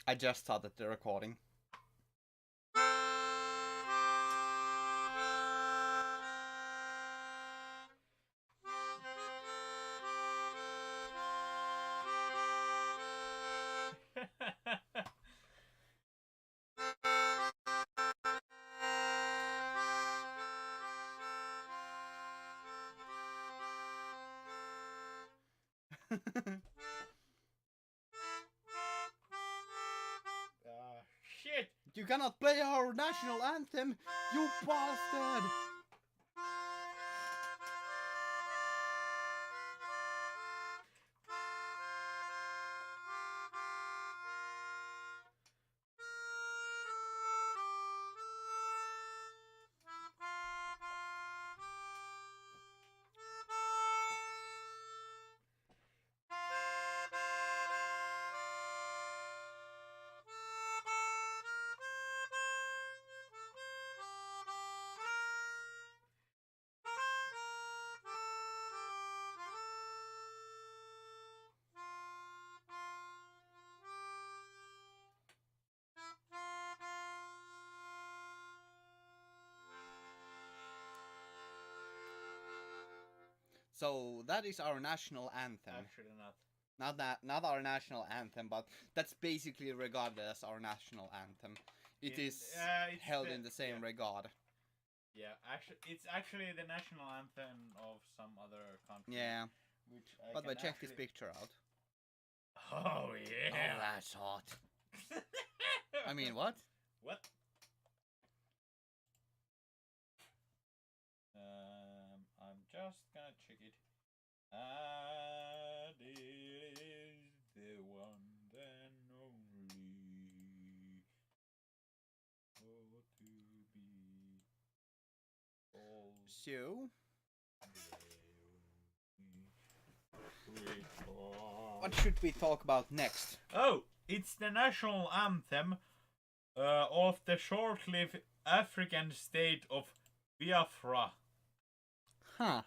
I just started the recording. Shit! You cannot play our national anthem, you bastard! So that is our national anthem. Actually not. Not our national anthem, but that's basically regarded as our national anthem. It's held in the same regard. Yeah, it's actually the national anthem of some other country. Yeah. Which But check this picture out. Oh yeah. Oh, that's hot. I mean, what? What? I'm just gonna check it. And it is the one and only. Oh, to be all. So, what should we talk about next? Oh, it's the national anthem of the short-lived African state of Biafra. Huh.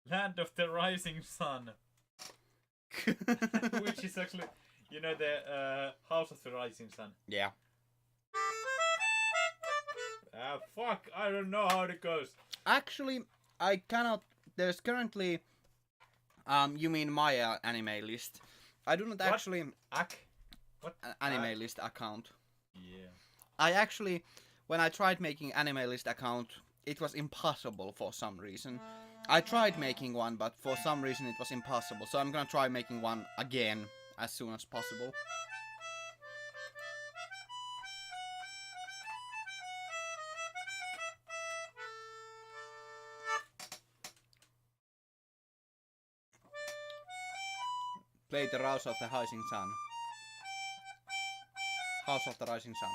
Land of the Rising Sun. Which is actually, the House of the Rising Sun. Yeah. Fuck, I don't know how it goes. Actually, I cannot. There's currently. You mean my anime list? I do not actually. What? Anime list account. Yeah. I actually, when I tried making anime list account, it was impossible for some reason. I tried making one, but for some reason it was impossible. So I'm gonna try making one again as soon as possible. Play the House of the Rising Sun. House of the Rising Sun.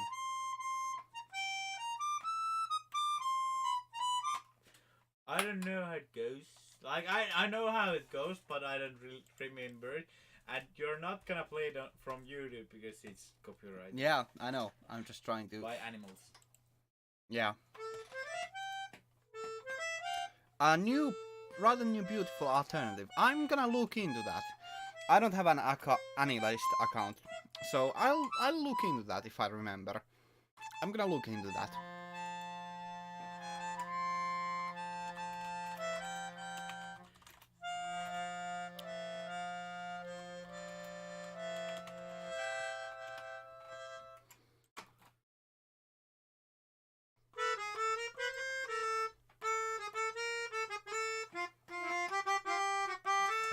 I don't know how it goes. Like, I know how it goes, but I don't really remember it. And you're not gonna play it from YouTube because it's copyright. Yeah, I know. I'm just trying to. By animals. Yeah. A rather new beautiful alternative. I'm gonna look into that. I don't have an AniList account, so I'll look into that if I remember. I'm gonna look into that.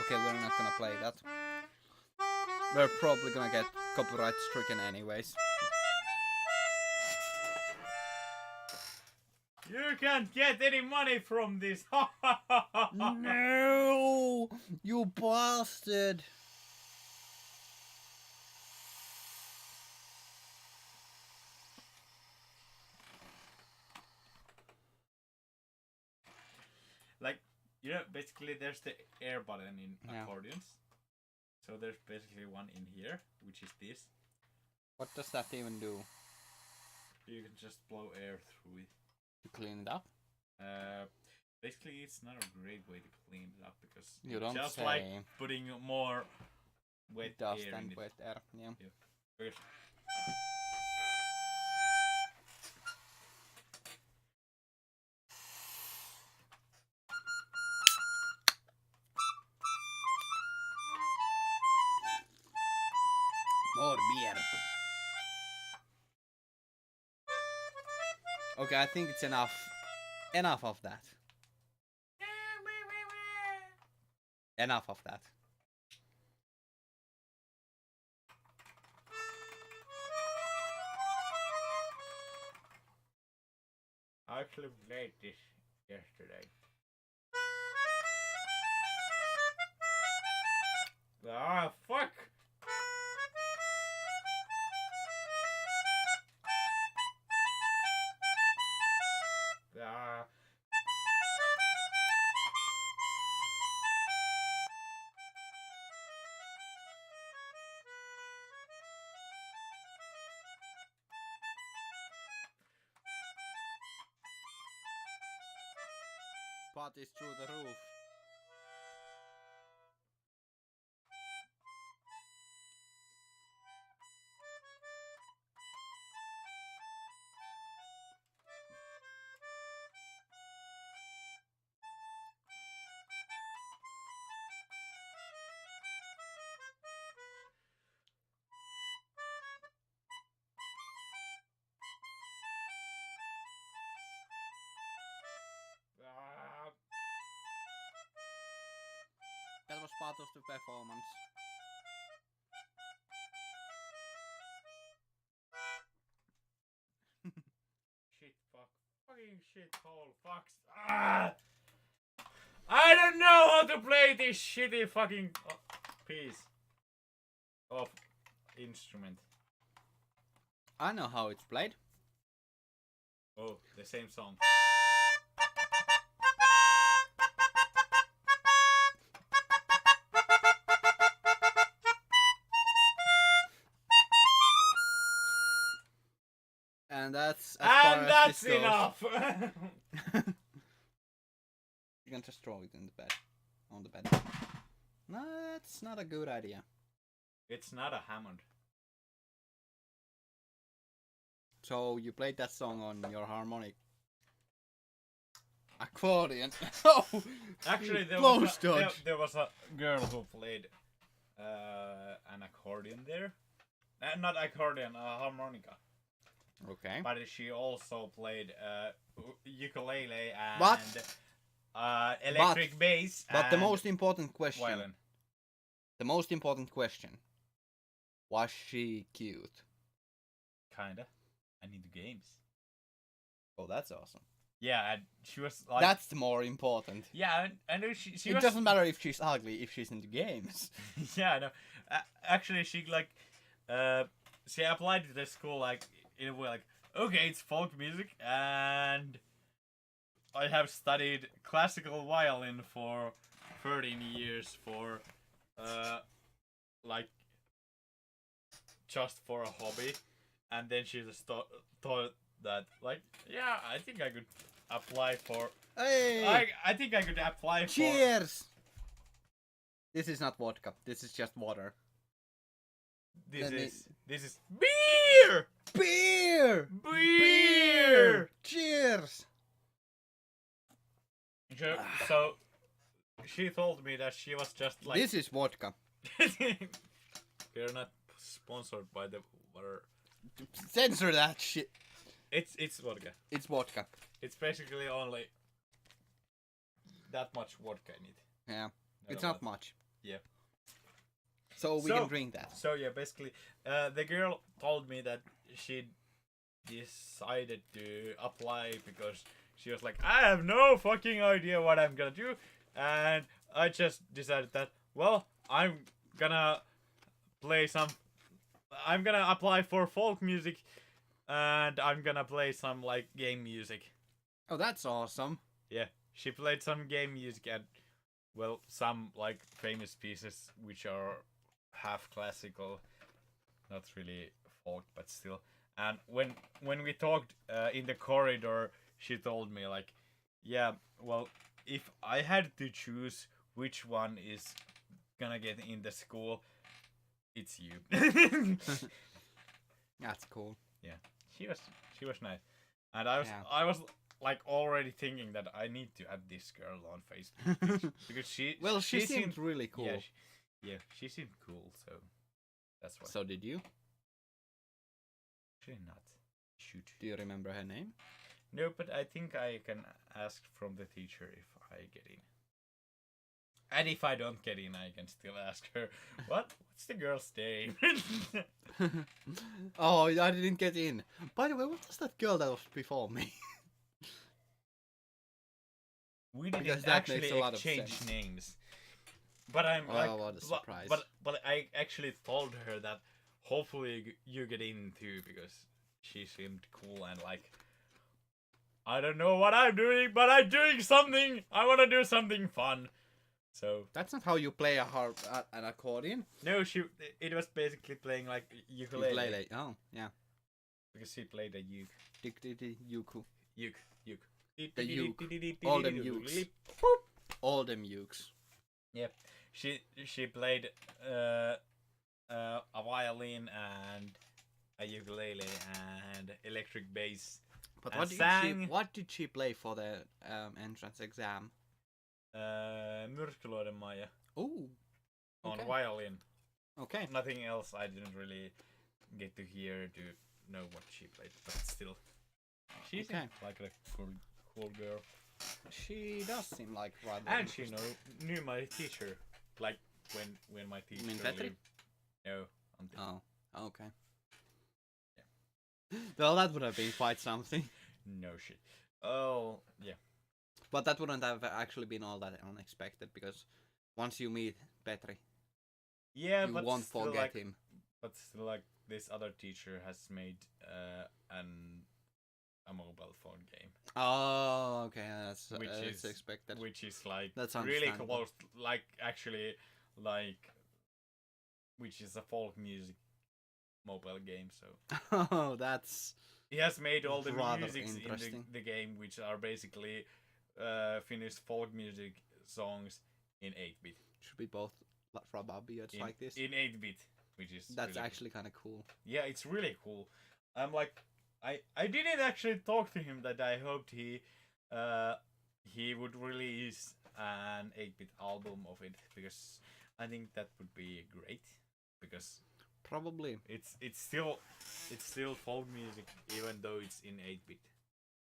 Okay, we're not gonna play that. We're probably gonna get copyright stricken anyways. You can't get any money from this. No, you bastard. Like, basically there's the air button in accordions. So there's basically one in here, which is this. What does that even do? You can just blow air through it. To clean it up? Basically it's not a great way to clean it up because you don't just say. Like putting more wet dust air and in it. wet air. Yeah. Okay. More beer. Okay, I think it's enough. Enough of that. Enough of that. I actually played this yesterday. Ah, fuck! Ah. Parties through the roof. Ah. That was part of the performance. Shit, fuck. Fucking shit hole, fucks. Ah! I don't know how to play this shitty fucking piece of instrument. I know how it's played. Oh, the same song. And that's as far And as that's this goes. enough! You can just throw it in the bed. On the bed. No, that's not a good idea. It's not a Hammond. So you played that song on your harmonic accordion. Oh, Actually, there close was, dodge. there was a girl who played an accordion there. Not accordion, a harmonica. Okay. But she also played ukulele and But- electric bass. But the and most important question. violin. The most important question. Was she cute? Kinda. And into games. Oh, that's awesome. Yeah, and she was like. That's the more important. Yeah, and she It was. doesn't matter if she's ugly if she's into games. Yeah, I know. Actually, she like, she applied to the school like in a way like, okay, it's folk music, and I have studied classical violin for 13 years for, like, just for a hobby, and then she just thought that like, yeah, I think I could apply for. Hey! I think I could apply for. Cheers! This is not vodka. This is just water. This Let me- is beer. Beer! Beer! Cheers! So she told me that she was just like. This is vodka. We're not sponsored by the water. Censor that shit. It's vodka. It's vodka. It's basically only that much vodka in it. Yeah. It's No, not much. Yeah. So we So- can drink that. So yeah, basically, the girl told me that she decided to apply because she was like, I have no fucking idea what I'm gonna do, and I just decided that, well, I'm gonna apply for folk music, and I'm gonna play some like game music. Oh, that's awesome. Yeah, she played some game music and, well, some like famous pieces which are half classical, not really folk, but still. And when we talked in the corridor, she told me like, yeah, well, if I had to choose which one is gonna get in the school, it's you. That's cool. She was nice, and I was like already thinking that I need to add this girl on Facebook because she Well, she seemed seemed really cool. Yeah, she seemed cool. So That's why. So did you? Actually not. Shoot. Do you remember her name? No, but I think I can ask from the teacher if I get in. And if I don't get in, I can still ask her, what's the girl's name? Oh, I didn't get in. By the way, what was that girl that was before me? We Because didn't that makes actually a lot of exchange sense. names. But I'm Oh, like, what a surprise. but I actually told her that hopefully you get in too, because she seemed cool and like, I don't know what I'm doing, but I'm doing something. I want to do something fun. So That's not how you play a harp, an accordion. no, it was basically playing like ukulele. Ukulele. Oh, yeah. Because she played a uke. Yuku. Uke. The uke. All them ukes. All them ukes. Yep. She played a violin and a ukulele and electric bass. But And what did she play for the entrance exam? Myrskyluodon Maija Oh. on violin. Okay. Nothing else. I didn't really get to hear to know what she played, but still, she's Okay. like a cool girl. She does seem like rather. And she knew my teacher, like when my teacher. You mean Petri? lived- No. Oh. Okay. Yeah. Well, that would have been quite something. No shit. Oh yeah. But that wouldn't have actually been all that unexpected because once you meet Petri, Yeah, you but won't still, forget like, him. But still, like this other teacher has made a mobile phone game, Oh, okay, that's which it's is expected. which is like That's really understandable. close, like actually, like which is a folk music mobile game. So Oh, that's he has made all the rather musics in interesting. the game, which are basically Finnish folk music songs in 8-bit. should be both beards like this. In 8-bit, which is That's really actually kind of cool. Yeah, it's really cool. I'm like, I didn't actually talk to him that I hoped he would release an 8-bit album of it, because I think that would be great, because Probably. it's still folk music even though it's in 8-bit,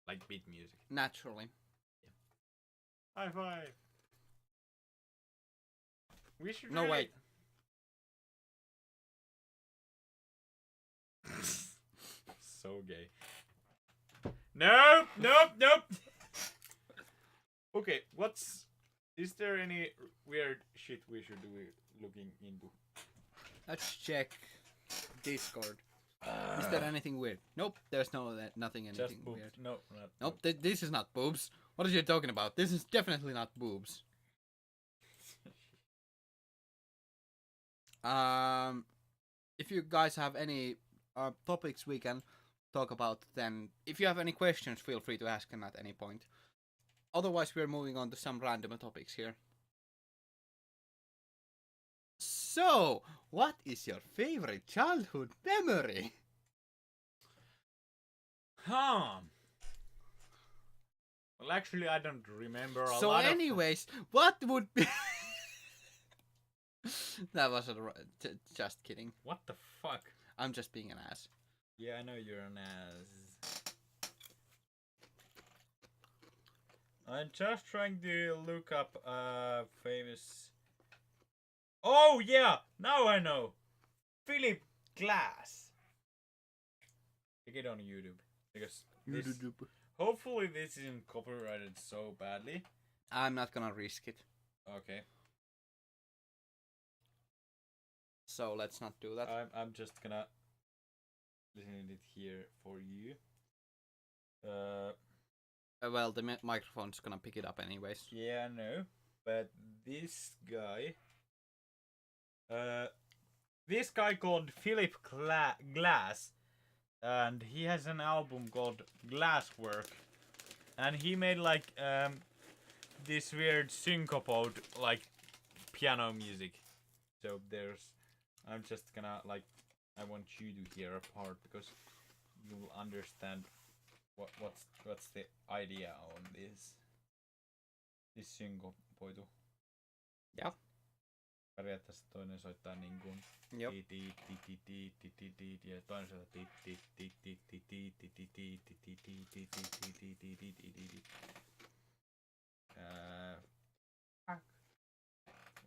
like beat music. Naturally. High five. We should No, really... wait. So gay. Nope. Okay, is there any weird shit we should be looking into? Let's check Discord. Is there anything weird? Nope, there's nothing Just anything boobs. weird. No, not Nope, this is not boobs. What are you talking about? This is definitely not boobs. If you guys have any topics we can talk about, then if you have any questions, feel free to ask them at any point. Otherwise, we're moving on to some random topics here. So, what is your favorite childhood memory? Huh. Well, actually, I don't remember a So, lot anyways, what would be... That was just kidding. What the fuck? I'm just being an ass. Yeah, I know you're an ass. I'm just trying to look up famous... Oh, yeah! Now I know! Philip Glass! Check it on YouTube. Because hopefully this isn't copyrighted so badly. I'm not gonna risk it. Okay. So let's not do that. I'm just gonna listen to it here for you. Well, the microphone's gonna pick it up anyways. Yeah, I know. But this guy called Philip Glass, and he has an album called Glasswork, and he made like this weird syncopode like piano music. So I'm just gonna like, I want you to hear a part because you will understand what's the idea on this syncopoitu. Yeah. periaatteessa toinen soittaa niin kuin Jop. ja toinen soittaa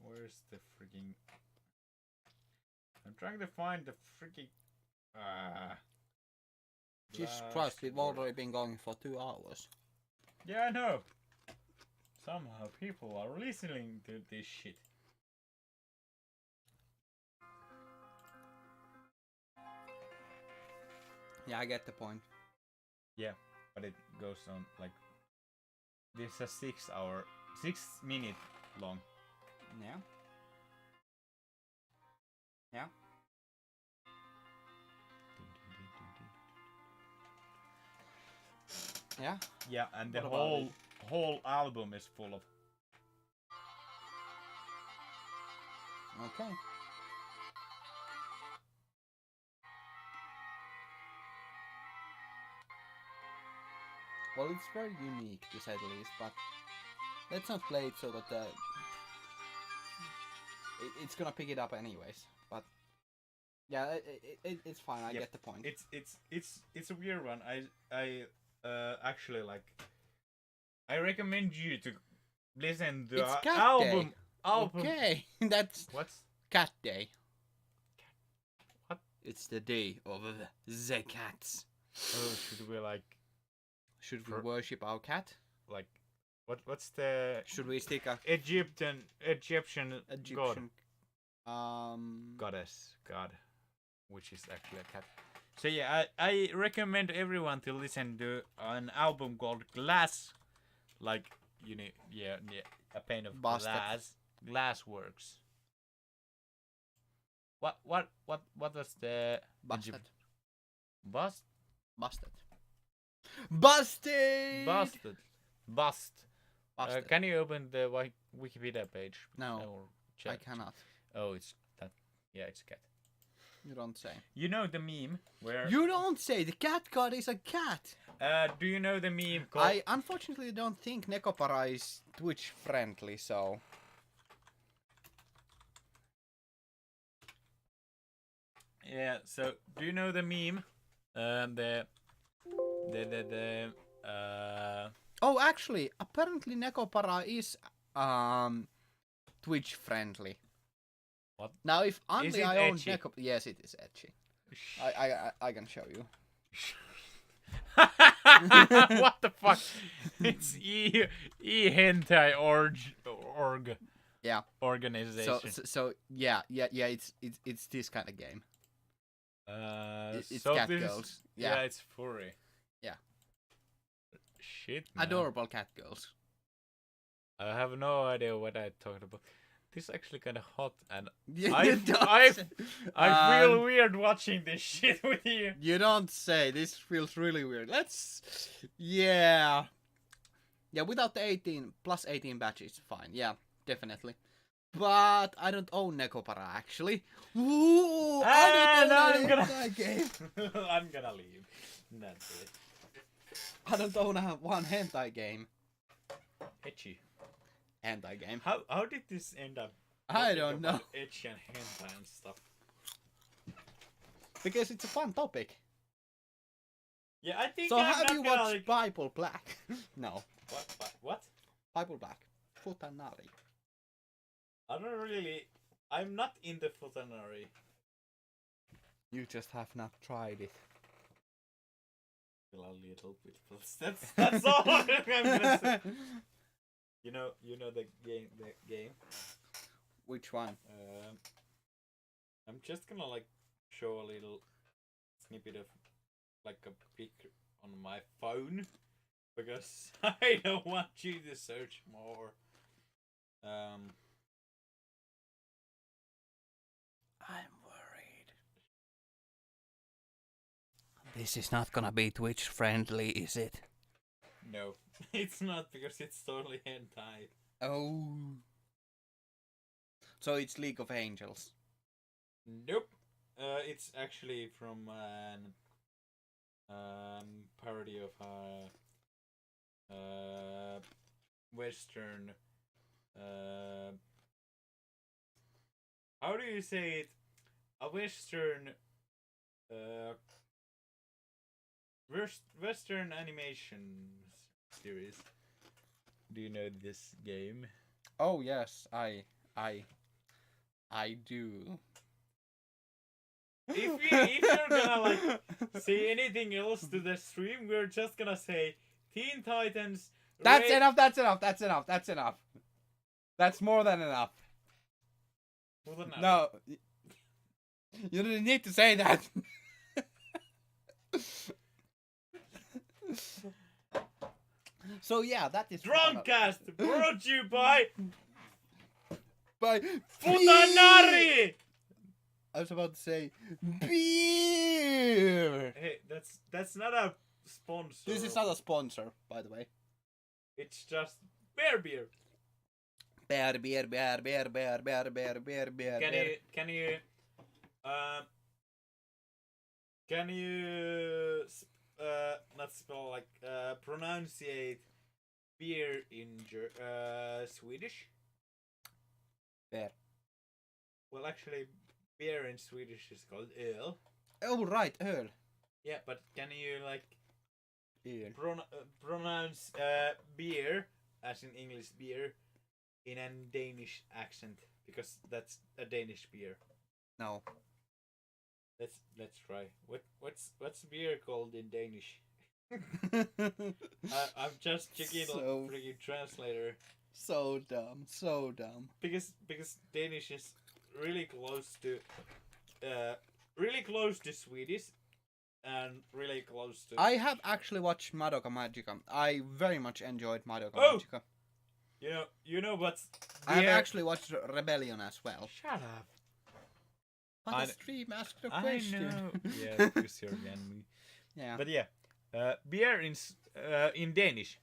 where's the freaking I'm trying to find the freaking Jesus Christ, we've already been going for 2 hours. Yeah, I know. Somehow people are listening to this shit. Yeah, I get the point. Yeah, but it goes on like this is a 6 minute long. Yeah. Yeah. Yeah. Yeah, and the What about whole album is full of. Okay. Well, it's very unique to say the least, but let's not play it so that it's gonna pick it up anyways. But yeah, it's fine. I get the point. It's a weird one. I actually like. I recommend you to listen to It's our Cat album. Day. Okay, that's What's Cat Day. What? It's the day of the cats. Oh, should we like Should we worship our cat? like what's the Should we stick a Egyptian Egyptian goddess god, which is actually a cat. So yeah, I recommend everyone to listen to an album called Glass, like you know, yeah, a pane of Busted. glass works. What was the busted? Bust? Busted. Busted. Busted. Bust. Busted. Can you open the Wikipedia page? No, Or I cannot. Oh, it's that. Yeah, it's a cat. You don't say. You know the meme where. You don't say. The cat god is a cat. Do you know the meme called? I unfortunately don't think Nekopara is Twitch friendly, so. Yeah. So, do you know the meme? Oh, actually, apparently Nekopara is Twitch friendly. What? Now, if Is only it I own edgy? Nekopara, yes, it is edgy. I can show you. What the fuck? It's e hentai org. Yeah. Organization. So yeah. It's this kind of game. It's so cat this girls. Is, Yeah. it's furry. Yeah. Shit, man. Adorable cat girls. I have no idea what I talked about. This is actually kind of hot, and Yeah, I you don't I feel weird watching this shit with you. You don't say. This feels really weird. Yeah, without the 18 plus 18 badges, fine. Yeah, definitely. But I don't own Nekopara actually. Ooh, I don't own a game. I'm gonna leave. That's it. I don't own one hentai game. Etchy. Hentai game. How did this end up? I don't know. Etchy and hentai and stuff. Because it's a fun topic. Yeah, I think. So I'm have not you gonna, watched like... Bible Black? No. What? Bible Black. Futanari. I don't really. I'm not in the futanari. You just have not tried it. Well, a little bit. That's all I'm gonna say. You know the game. Which one? I'm just gonna like show a little snippet of like a pic on my phone because I don't want you to search more. I'm worried. This is not gonna be Twitch friendly, is it? No, it's not because it's totally hentai. Oh. So it's League of Angels. Nope. It's actually from an parody of Western how do you say it? A Western, uh, Western animation series. Do you know this game? Oh yes, I do. If you're gonna like say anything else to the stream, we're just gonna say Teen Titans. That's enough. That's enough. That's enough. That's enough. That's more than enough. More than enough. No, you didn't need to say that. So yeah, that is Drunkcast brought to you by by Futanari. I was about to say beer. Hey, that's not a sponsor. This is not a sponsor, by the way. It's just beer. Beer. Can you not spell like pronunciate beer in Swedish? Beer. Well, actually, beer in Swedish is called öl. Oh right, öl. Yeah, but can you like Öl. pronounce beer as in English beer in a Danish accent, because that's a Danish beer. No. Let's try. What's beer called in Danish? I'm just checking So- on freaking translator So dumb. So dumb. because Danish is really close to Swedish and really close to. I have actually watched Madoka Magica. I very much enjoyed Madoka Oh! Magica. You know what's I have beer- actually watched Rebellion as well. Shut up. But I the stream asked a I question. know. Yeah, because you're me. Yeah. But yeah, beer in Danish.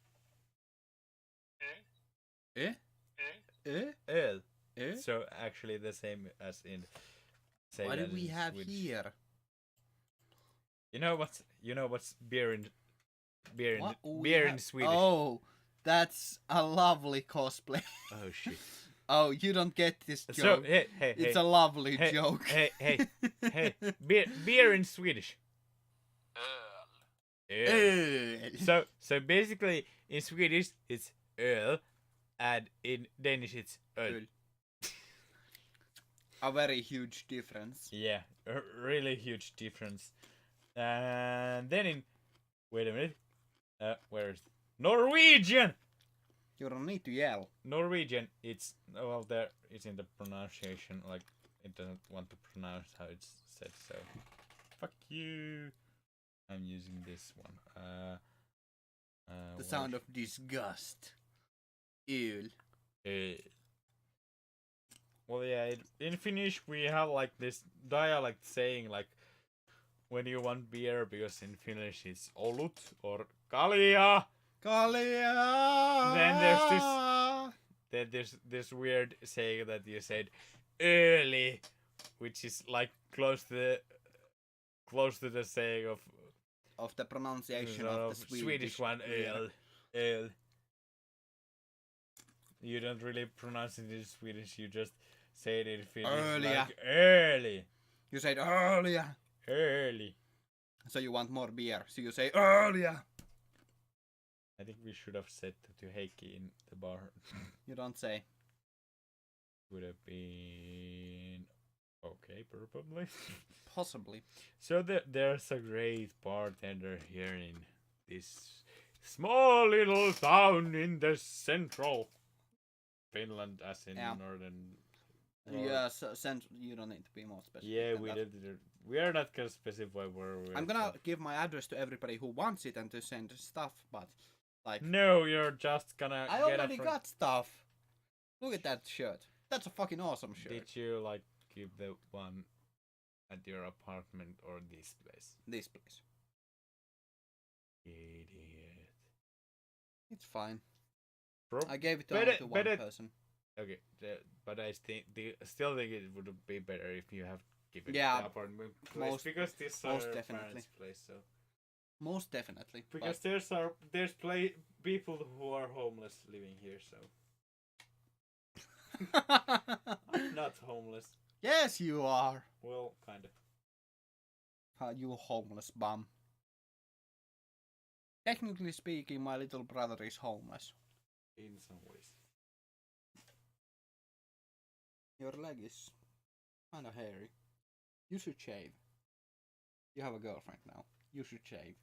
Eh? Öl. Eh? So actually the same as in. Same What do as we in have Swedish. here? You know what's beer in What we beer in have- Swedish? Oh, that's a lovely cosplay. Oh shit. Oh, you don't get this So joke. hey, It's a lovely hey, joke. hey, beer in Swedish. Öl. Öl. So basically in Swedish it's öl, and in Danish it's öl. Öl. A very huge difference. Yeah, a really huge difference. And then wait a minute, where's Norwegian? You don't need to yell. Norwegian, it's there it's in the pronunciation, like it doesn't want to pronounce how it's said. So fuck you. I'm using this one. The sound of disgust. Öl. Well, yeah. In Finnish, we have like this dialect saying like when you want beer, because in Finnish it's olut or kalia. Kalia. Then there's this weird saying that you said early, which is like close to the saying Of the pronunciation of of the Swedish one. Yeah. Öl. You don't really pronounce it in Swedish. You just say it in Finnish. Earlier. Like early. You said earlier. Early. So you want more beer. So you say earlier. I think we should have said to Heikki in the bar. You don't say. Would have been okay, probably. Possibly. So there's a great bartender here in this small little town in the central Finland, as in Yeah. northern. Yeah, so you don't need to be more specific. Yeah, than we that. did. We are not gonna specify where we're. I'm gonna give my address to everybody who wants it and to send stuff, but like No, you're just gonna. I get already it from... got stuff. Look at that shirt. That's a fucking awesome shirt. Did you like give the one at your apartment or this place? This place. Idiot. It's fine. Prob- I gave it to Better- only to one better- person. Okay, but I still think it would be better if you have given Yeah, the apartment place, most- because this most our definitely. parents' place. So Most definitely. because there's people who are homeless living here. So but- I'm not homeless. Yes, you are. Well, kind of. You homeless bum. Technically speaking, my little brother is homeless. In some ways. Your leg is kinda hairy. You should shave. You have a girlfriend now. You should shave.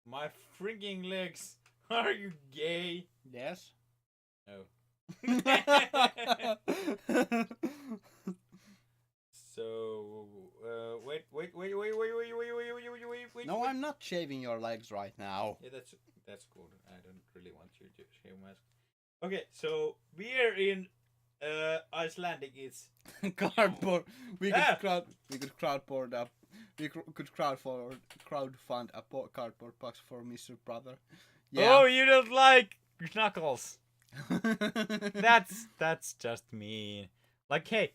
My freaking legs. Are you gay? Yes? No. So, wait. No, I'm not shaving your legs right now. Yeah, that's cool. I don't really want you to shave my. Okay, so beer in Icelandic is Cardboard. We could crowdboard up. We could crowdfund a cardboard box for Mr. Brother. Yeah. Oh, you don't like knuckles. That's just mean. Like, hey,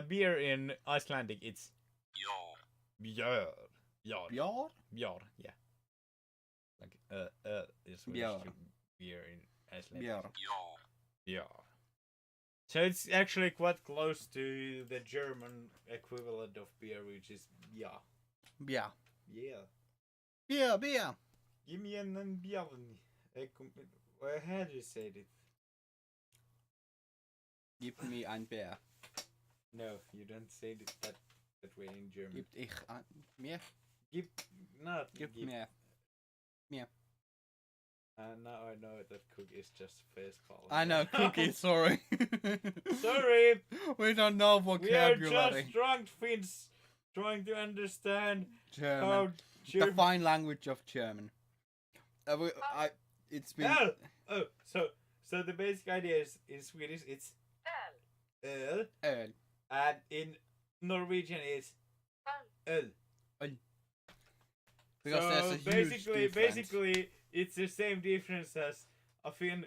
beer in Icelandic it's björ. Björn? Björ, yeah. Like is Björ. Beer in Icelandic. Björn. Yeah. So it's actually quite close to the German equivalent of beer, which is yeah. Yeah. Yeah. Beer. Give me an beer. How do you say it? Give me ein Bier. No, you don't say it that way in German. Gibt ich mir? Give Mir. Mir. Now I know that Cook is just face palm. I know, Cookie, sorry. Sorry! We don't know We are vocabulary. just drunk Finns trying to understand German. how The German. fine language of German. It's been... Oh, so the basic idea is in Swedish it's öl, Öl. and in Norwegian it's öl. Because so there's a huge difference. basically, it's the same difference as a Finn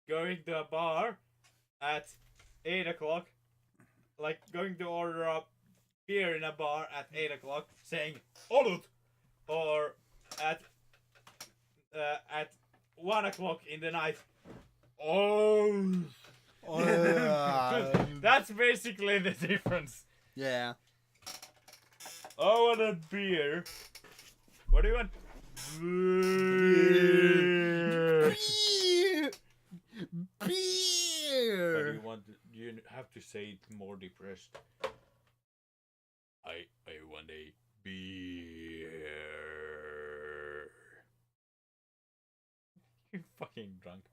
going to a bar at 8 o'clock, like going to order a beer in a bar at 8 o'clock, saying "Olut," or at 1 o'clock in the night. Oh, that's basically the difference. Yeah. I want a beer. What do you want? Beer. Beer. But you have to say it more depressed. I want a beer. You fucking drunk.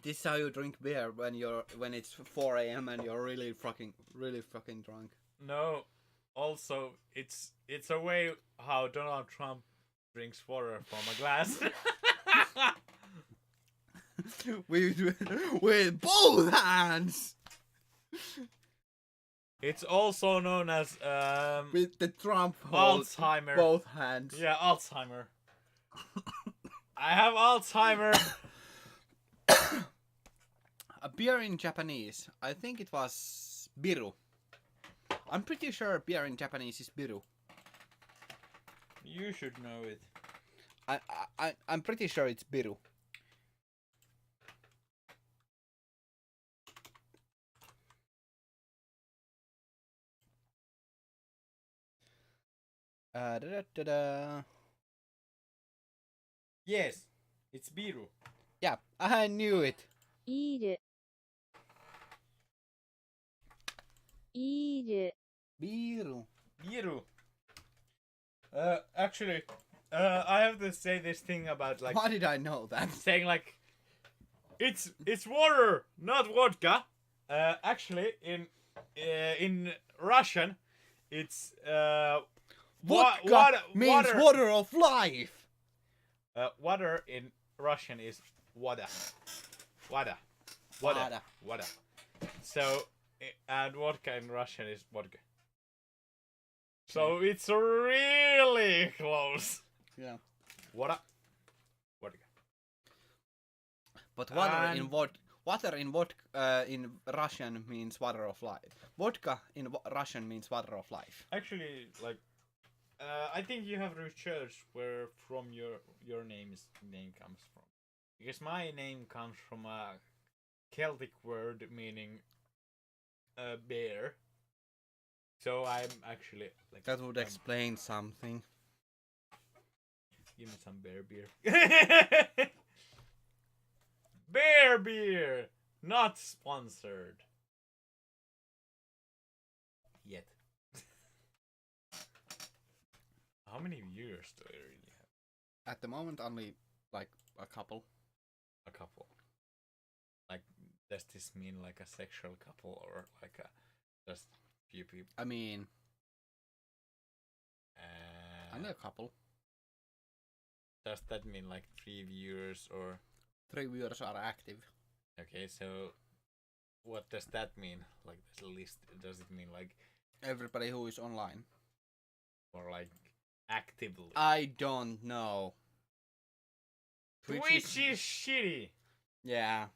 This is how you drink beer when it's 4 a.m. and you're really fucking drunk. No, also it's a way how Donald Trump drinks water from a glass. with both hands. It's also known as With the Trump hold Alzheimer. both hands. Yeah, Alzheimer. I have Alzheimer. A beer in Japanese. I think it was biru. I'm pretty sure beer in Japanese is biru. You should know it. I'm pretty sure it's biru. Da-da-da-da. Yes, it's biru. Yeah, I knew it. いるいる Biru. Biru. Actually, I have to say this thing about like Why did I know that? saying like it's water, not vodka. Actually, in Russian, it's Vodka means water of life. Water in Russian is вода. Water. So, and vodka in Russian is vodka. So it's really close. Yeah. Water. Vodka. But water in Russian means water of life. Vodka in Russian means water of life. Actually, like, I think you have researched where from your name comes from. Because my name comes from a Celtic word meaning bear. So I'm actually like. That would explain something. Give me some bear beer. Bear beer, not sponsored yet. How many viewers do I really have? At the moment, only like a couple. A couple. Like, does this mean like a sexual couple or like a just few people? I mean, only a couple. Does that mean like 3 viewers or? 3 viewers are active. Okay, so what does that mean? Like this list? Does it mean like Everybody who is online. or like actively? I don't know. Twitch is shitty. Yeah.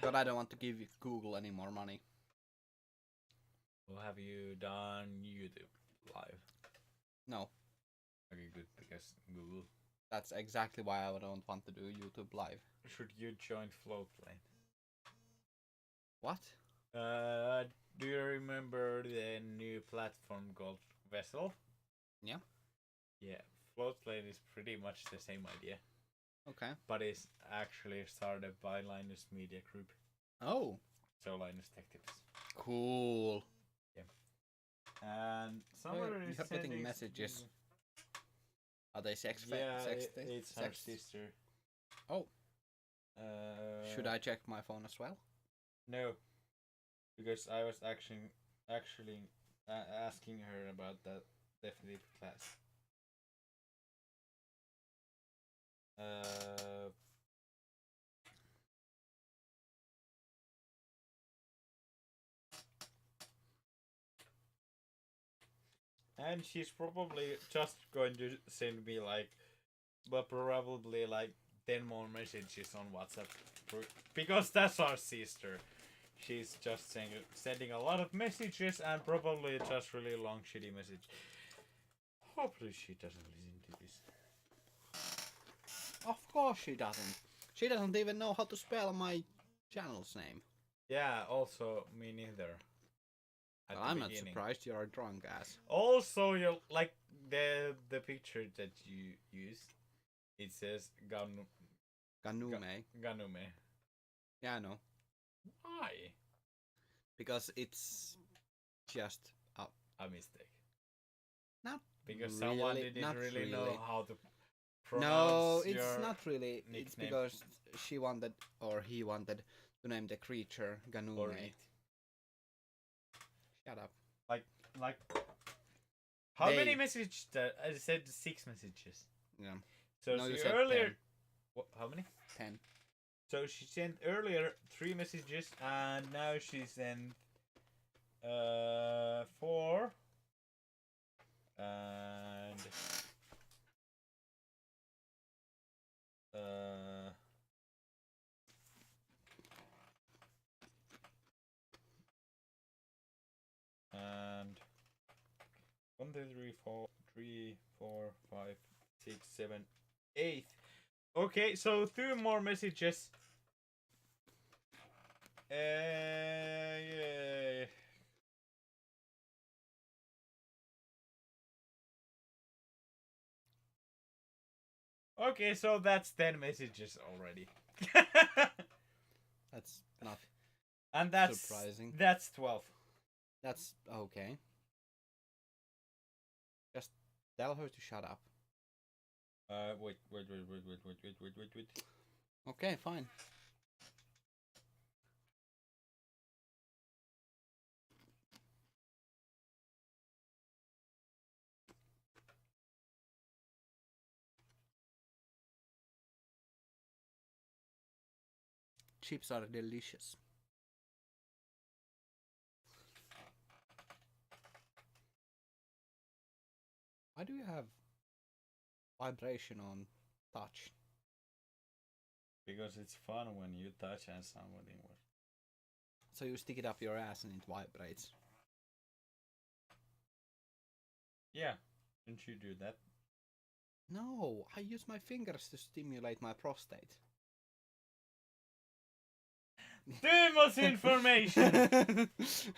But I don't want to give Google any more money. Well, have you done YouTube live? No. Okay, good, because Google. That's exactly why I don't want to do YouTube live. Should you join Floatplane? What? Do you remember the new platform called Vessel? Yeah. Yeah, Floatplane is pretty much the same idea, Okay. but it's actually started by Linus Media Group. Oh. So Linus Tech Tips. Cool. And somewhere You're is getting sending messages. Are they sex? Yeah, sex it's her sex? sister. Oh. Should Uh, I check my phone as well? No, because I was actually asking her about that definitive class. And she's probably just going to send me like, but probably like 10 more messages on WhatsApp, because that's our sister. She's just sending a lot of messages and probably just really long shitty message. Hopefully she doesn't listen to this. Of course she doesn't. She doesn't even know how to spell my channel's name. Yeah, also me neither. Well, I'm not surprised, you're a drunk ass. Also, you like the picture that you used. It says Ganume. Ganume. Yeah, I know. Why? Because it's just A mistake. not Because really, someone didn't not really know how to No, pronounce it's your not really. nickname. It's because she wanted, or he wanted, to name the creature Ganume. or it. Shut up. Like how They- many messages? I said 6 messages. Yeah. So No, you she said earlier. 10. What? How many? 10. So she sent earlier 3 messages, and now she sent 4, and and 1, 2, 3, 4, 5, 6, 7, 8. Okay, so 2 more messages. Yeah. Okay, so that's 10 messages already. That's not And that's surprising. That's 12. That's okay. Just tell her to shut up. Wait. Okay, fine. Chips are delicious. Why do you have vibration on touch? Because it's fun when you touch and somebody was. So you stick it up your ass and it vibrates. Yeah, didn't you do that? No, I use my fingers to stimulate my prostate. Too much information.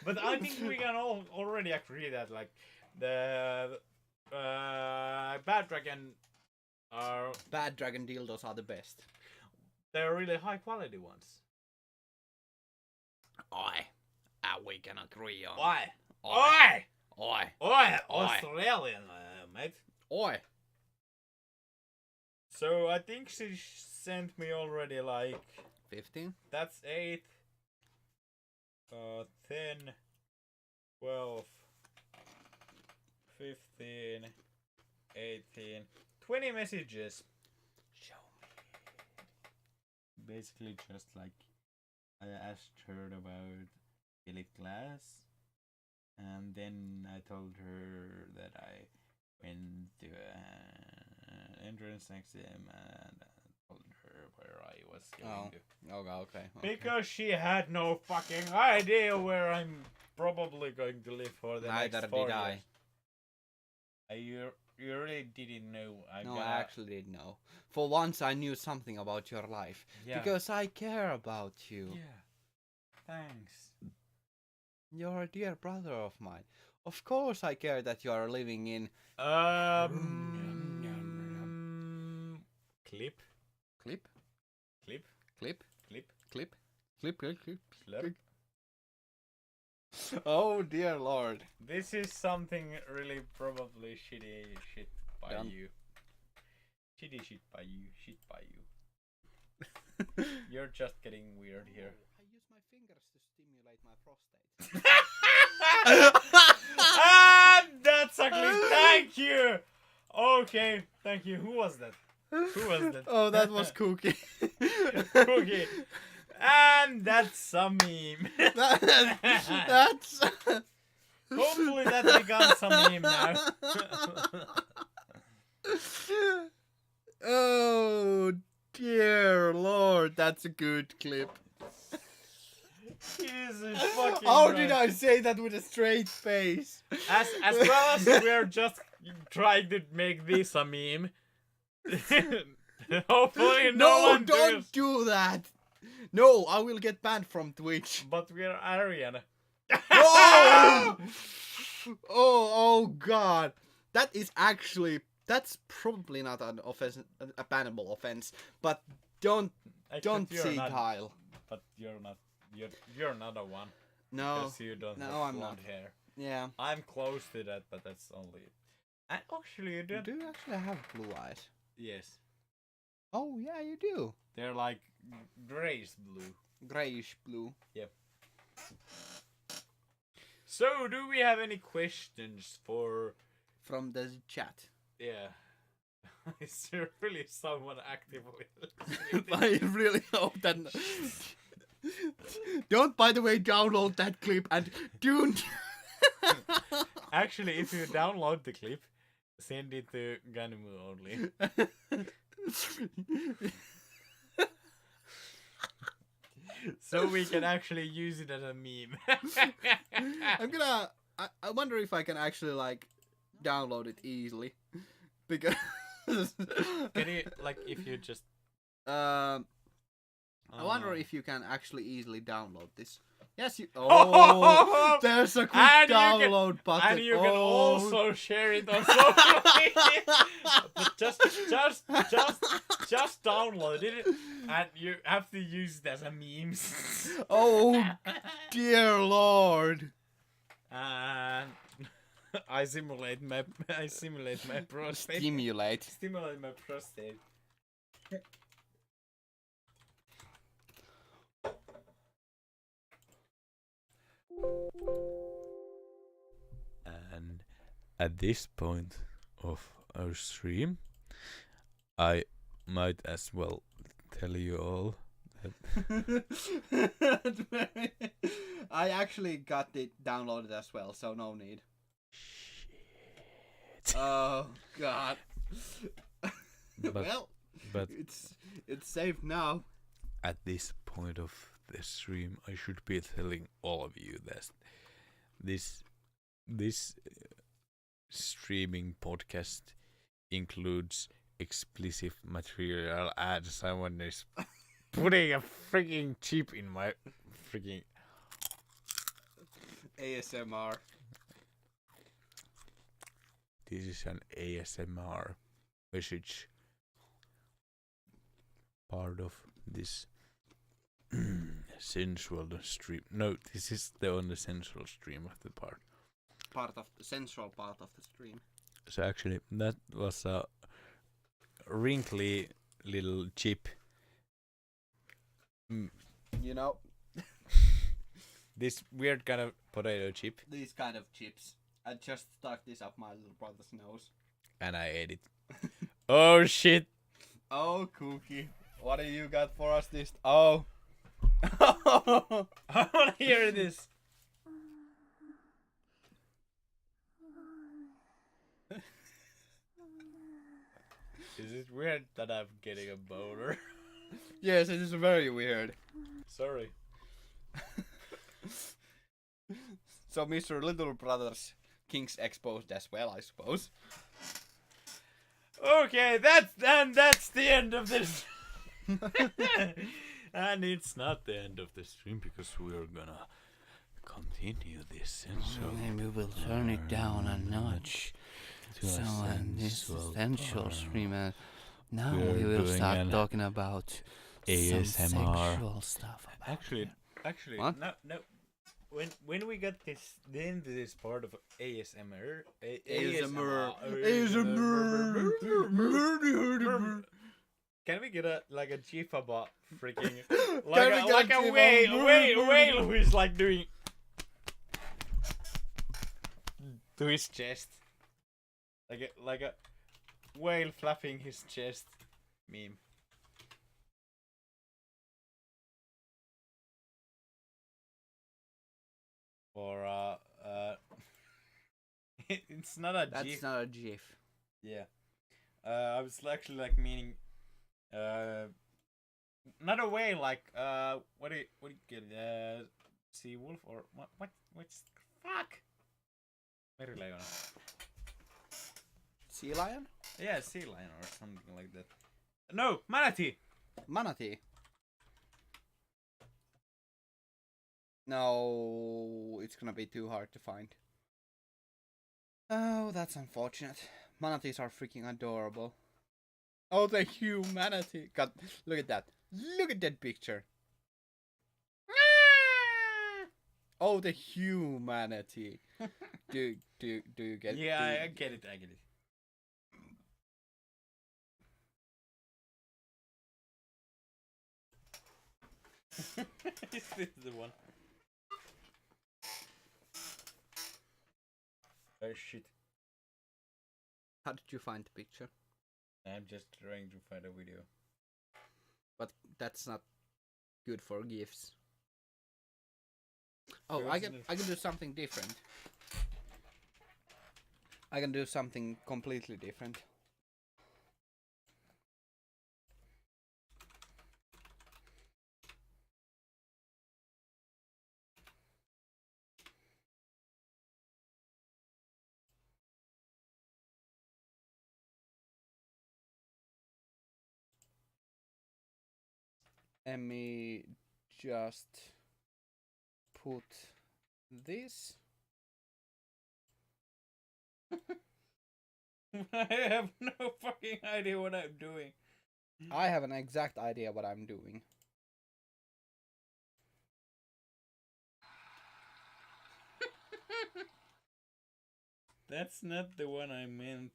But I think we can all already agree that like the Bad Dragon are Bad dragon dildos are the best. they're really high quality ones. Oi. We can agree on. Why? Oi. Oi! Oi. Oi! Australian, mate. Oi. So I think she sent me already like 15? that's 8, 10, 12, 15, 18, 20 messages. Show me. Basically just like I asked her about elite class, and then I told her that I went to entrance exam and told her where I was going to. Okay. Because she had no fucking idea where I'm probably going to live for the Neither next 4 did years. I. You really didn't know. No, I actually did know. For once I knew something about your life. Yeah. Because I care about you. Yeah. Thanks. You're a dear brother of mine. Of course I care that you are living in... Clip. Clip? Clip. Clip? Clip. Clip? Clip, clip, clip. Slurp. Oh dear lord. This is something really probably shitty shit by Done. you. Shitty shit by you. Shit by you. You're just getting weird here. I use my fingers to stimulate my prostate. And that's ugly. Thank you. Okay, thank you. Who was that? Who was that? Oh, that was Cookie. Cookie. And that's a meme. That's... Hopefully that becomes a meme now. Oh dear lord, that's a good clip. Jesus fucking How Christ. did I say that with a straight face? As well as we're just trying to make this a meme. Hopefully no one don't does. do that. No, I will get banned from Twitch. But we're Aryan. Oh! Oh god. That's probably not an offense, a bannable offense, but don't You're see not, Kyle. But you're not a one. No. Because you don't No, have I'm blonde not. hair. Yeah. I'm close to that, but that's only it. And actually you don't. Do you actually have blue eyes? Yes. Oh yeah, you do. They're like grayish blue. Grayish blue. Yep. So, do we have any questions for... From the chat. Yeah. Is there really someone actively I really hope that... Don't, by the way, download that clip and don't... Actually, if you download the clip, send it to Ganimu only. So we can actually use it as a meme. I wonder if I can actually, like, download it easily. Because... Can you, like, if you just... I wonder if you can actually easily download this. Yes, you... Oh! There's a quick And download button. And you can also share it on social media. But just download it, and you have to use it as a meme. Oh dear lord! And I simulate my prostate. Stimulate. Stimulate my prostate. And at this point of our stream, I might as well tell you all that I actually got it downloaded as well, so no need. shit. Oh god. But- but it's safe now. at this point of the stream, I should be telling all of you that this streaming podcast includes explicit material and someone is putting a freaking chip in my freaking ASMR. This is an ASMR message part of this sensual stream. No, this is the only sensual stream of the part. Part of the central part of the stream. So actually, that was a wrinkly little chip. You know, This weird kind of potato chip, these kind of chips. I just stuck this up my little brother's nose. and I ate it. Oh shit! Oh, Cookie. What do you got for us this? Oh. I wanna hear this. Is it weird that I'm getting a boner? Yes, it is very weird. Sorry. So, Mr. Little Brother's kinks exposed as well, I suppose. Okay, that's the end of this. And it's not the end of the stream because we're gonna continue this sensual. Maybe we'll turn it down a notch. to a So, and this sensual sensual part. stream. Now We're we will doing start an talking about ASMR. some sexual stuff. About Actually, What? no. When we got this into this part of ASMR, can we get a gif about freaking like a whale who is like doing to his chest, like a whale flapping his chest meme. Or it's not a That's gif. not a GIF. Yeah. I was actually like meaning not a whale, like what do you get, sea wolf or what's fuck? Merileona. Sea lion? Yeah, sea lion or something like that. No, manatee. Manatee. No, it's gonna be too hard to find. Oh, that's unfortunate. Manatees are freaking adorable. Oh, the humanity! God, look at that! Look at that picture! Oh, the humanity! do you get? Yeah, do I get it. Is this the one? Oh shit! How did you find the picture? I'm just trying to find a video. But that's not good for gifs. Oh, I can do something different. I can do something completely different. Let me just put this. I have no fucking idea what I'm doing. I have an exact idea what I'm doing. That's not the one I meant.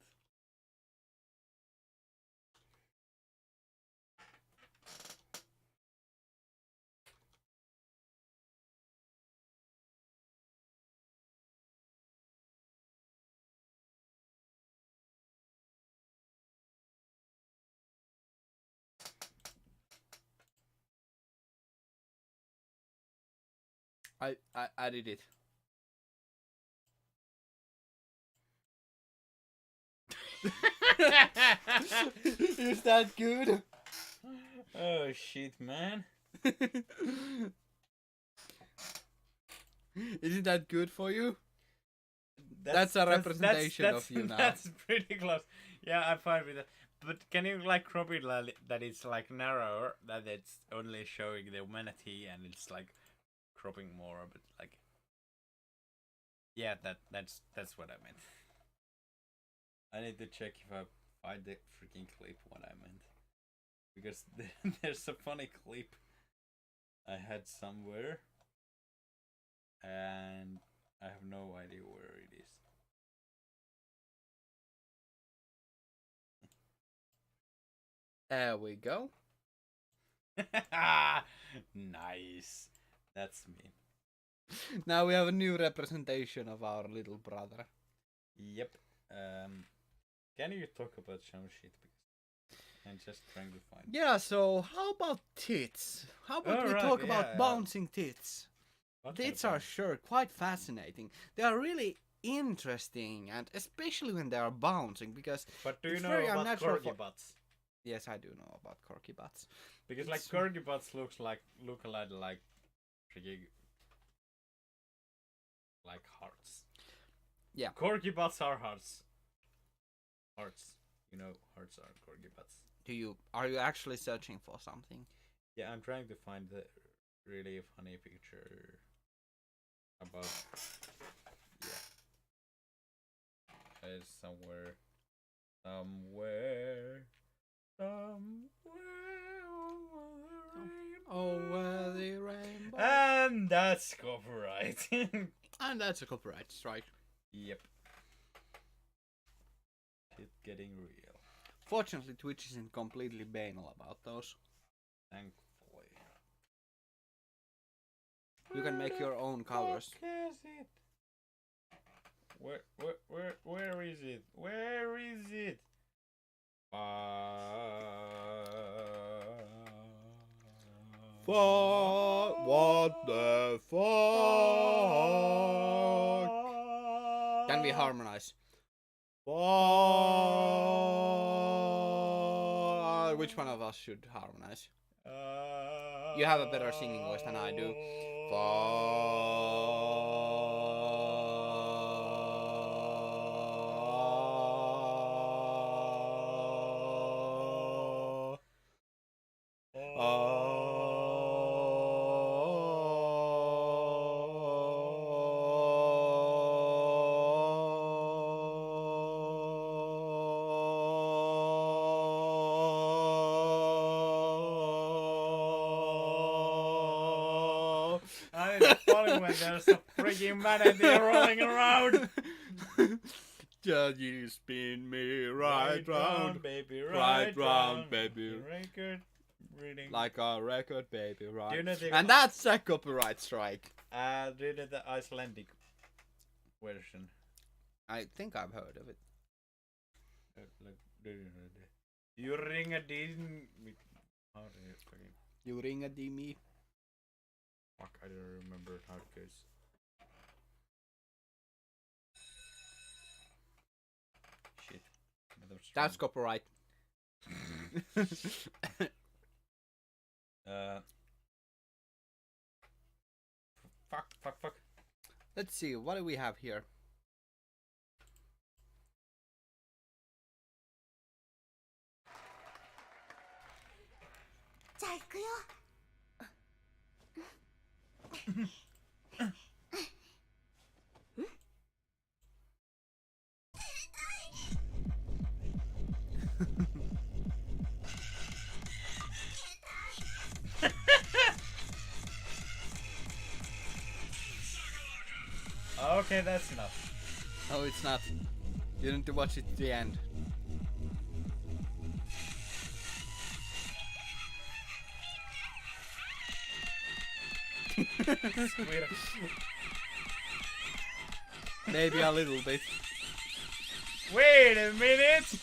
I did it. Is that good? Oh shit, man. Isn't that good for you? That's a representation of you now. That's pretty close. Yeah, I'm fine with that. But can you like crop it that it's like narrower, that it's only showing the humanity and it's like cropping more, but like yeah, that's what I meant. I need to check if I find the freaking clip what I meant, because there's a funny clip I had somewhere, and I have no idea where it is. There we go. Nice. That's me. Now we have a new representation of our little brother. Yep. Can you talk about some shit? Because I'm just trying to find. Yeah, so how about tits? How about we talk about bouncing tits? Tits are sure quite fascinating. They are really interesting, and especially when they are bouncing, because But do you it's know very about unnatural corgi butts? Yes, I do know about corgi butts. Because like corgi butts look a lot like freaking like hearts. Yeah. Corgi butts are hearts. Hearts. You know, hearts are corgi butts. Are you actually searching for something? Yeah, I'm trying to find the really funny picture about. Yeah. It's somewhere. Over the rainbow. And that's copyright. And that's a copyright strike. Yep. It's getting real. Fortunately, Twitch isn't completely banal about those. Thankfully. You can make your own covers. Where is it? Where is it? Where is it? Fuck! What the fuck? Can we harmonize? Which one of us should harmonize? You have a better singing voice than I do. When there's a freaking manatee rolling around. Just you spin me right round, baby, right round, baby. Record reading. Like a record, baby, right. Do you know and that's a copyright strike. Do you know the Icelandic version? I think I've heard of it. You ring a ding. You ring a ding. Fuck, I don't remember how it goes. Shit. That's copyright. Fuck. Let's see, what do we have here? Okay, that's enough. Oh, it's not. You need to watch it to the end. Maybe a little bit. Wait a minute!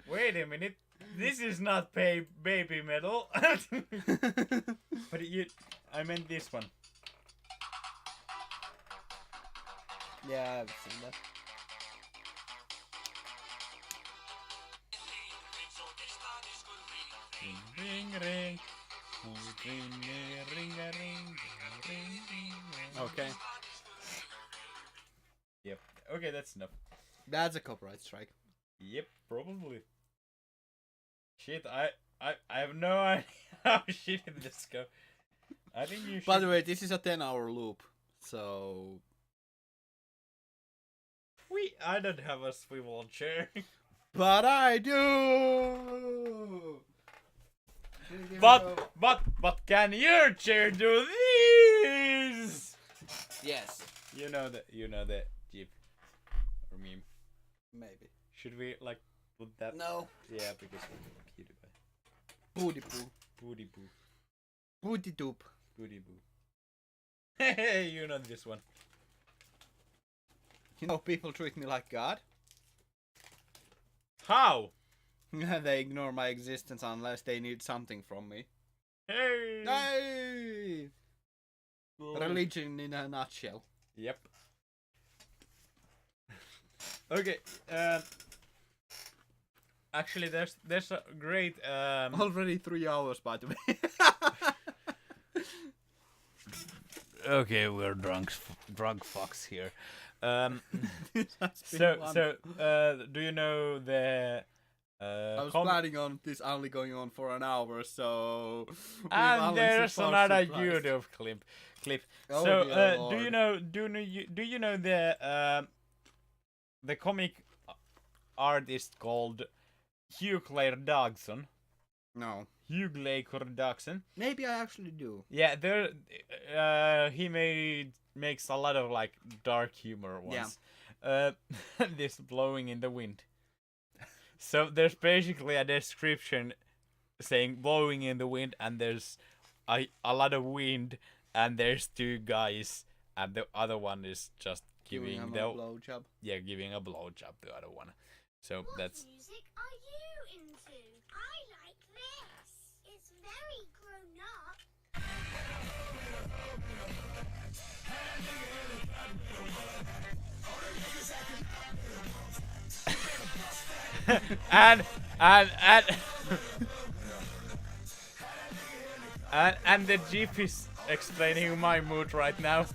Wait a minute. This is not baby metal. But I meant this one. Yeah, I've seen that. Ring, ring. Ring. Okay. Yep. Okay, that's enough. That's a copyright strike. Yep, probably. Shit, I have no idea how shitty this go. I think you should. By the way, this is a 10-hour loop, so I don't have a swivel chair. but I do. But can your chair do this? Yes, You know the GIF or meme. maybe. Should we like put that? No. Yeah, because we're PewDiePie. Booty poo. Booty boo. Booty doop. Booty boo. Hey, you know this one. You know, people treat me like God. How? They ignore my existence unless they need something from me. Hey. Hey! Cool. Religion in a nutshell. Yep. Okay. Actually, there's a great. Already 3 hours, by the way. Okay, we're drunk fucks here. This has been So one. do you know the? I was planning on this only going on for an hour, so. we've And only there's so far another surprised. YouTube clip. Oh, So dear do Lord. you know the comic artist called Hugh Claire Dodson? No. Hugh Claire Dodson. Maybe I actually do. Yeah, he makes a lot of like dark humor ones. This blowing in the wind. So there's basically a description saying blowing in the wind, and there's a lot of wind, and there's two guys, and the other one is just giving him the a blowjob. giving a blowjob to the other one. So What that's music are you into? I like this. It's very grown up. and and the Jeep is explaining my mood right now.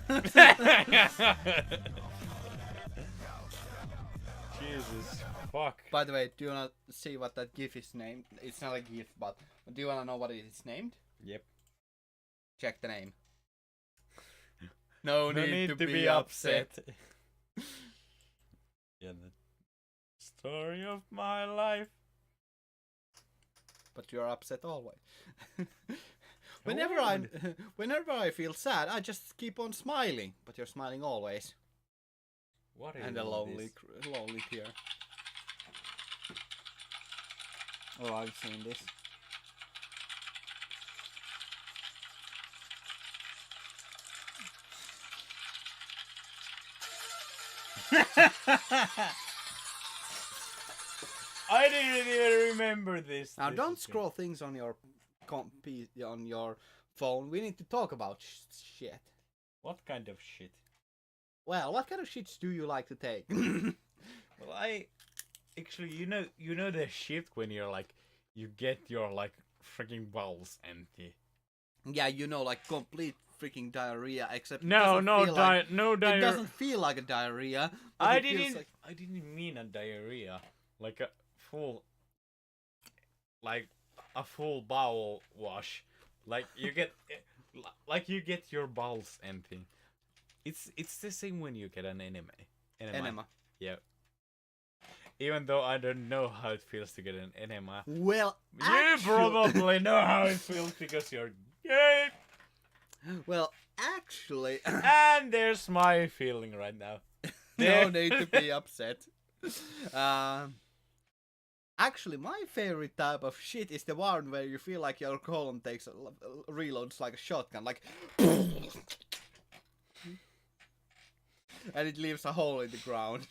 Jesus fuck. By the way, do you wanna see what that GIF is named? It's not a GIF, but do you wanna know what it is named? Yep. Check the name. No, No need, to be upset. Yeah, the story of my life. But you're upset always. whenever I feel sad, I just keep on smiling. But you're smiling always. What is And a all lonely this? tear. Oh, I've seen this. I didn't even remember this. Now This don't is scroll things on your on your phone. We need to talk about shit. What kind of shit? Well, what kind of shits do you like to take? Well, I actually, you know the shit when you're like, you get your like freaking balls empty. Yeah, you know, like complete freaking diarrhea. Except it No, doesn't no, feel like, no it diarrhea. doesn't feel like a diarrhea. But I it feels didn't. like- I didn't mean a diarrhea. Like a full. Like a full bowel wash. Like you get. Like you get your bowels empty. It's the same when you get an enema. Enema. Yeah. Even though I don't know how it feels to get an enema. Well, You probably know how it feels because you're gay. Well, actually, And there's my feeling right now. no need to be upset. Actually, my favorite type of shit is the one where you feel like your colon takes reloads like a shotgun, like, and it leaves a hole in the ground.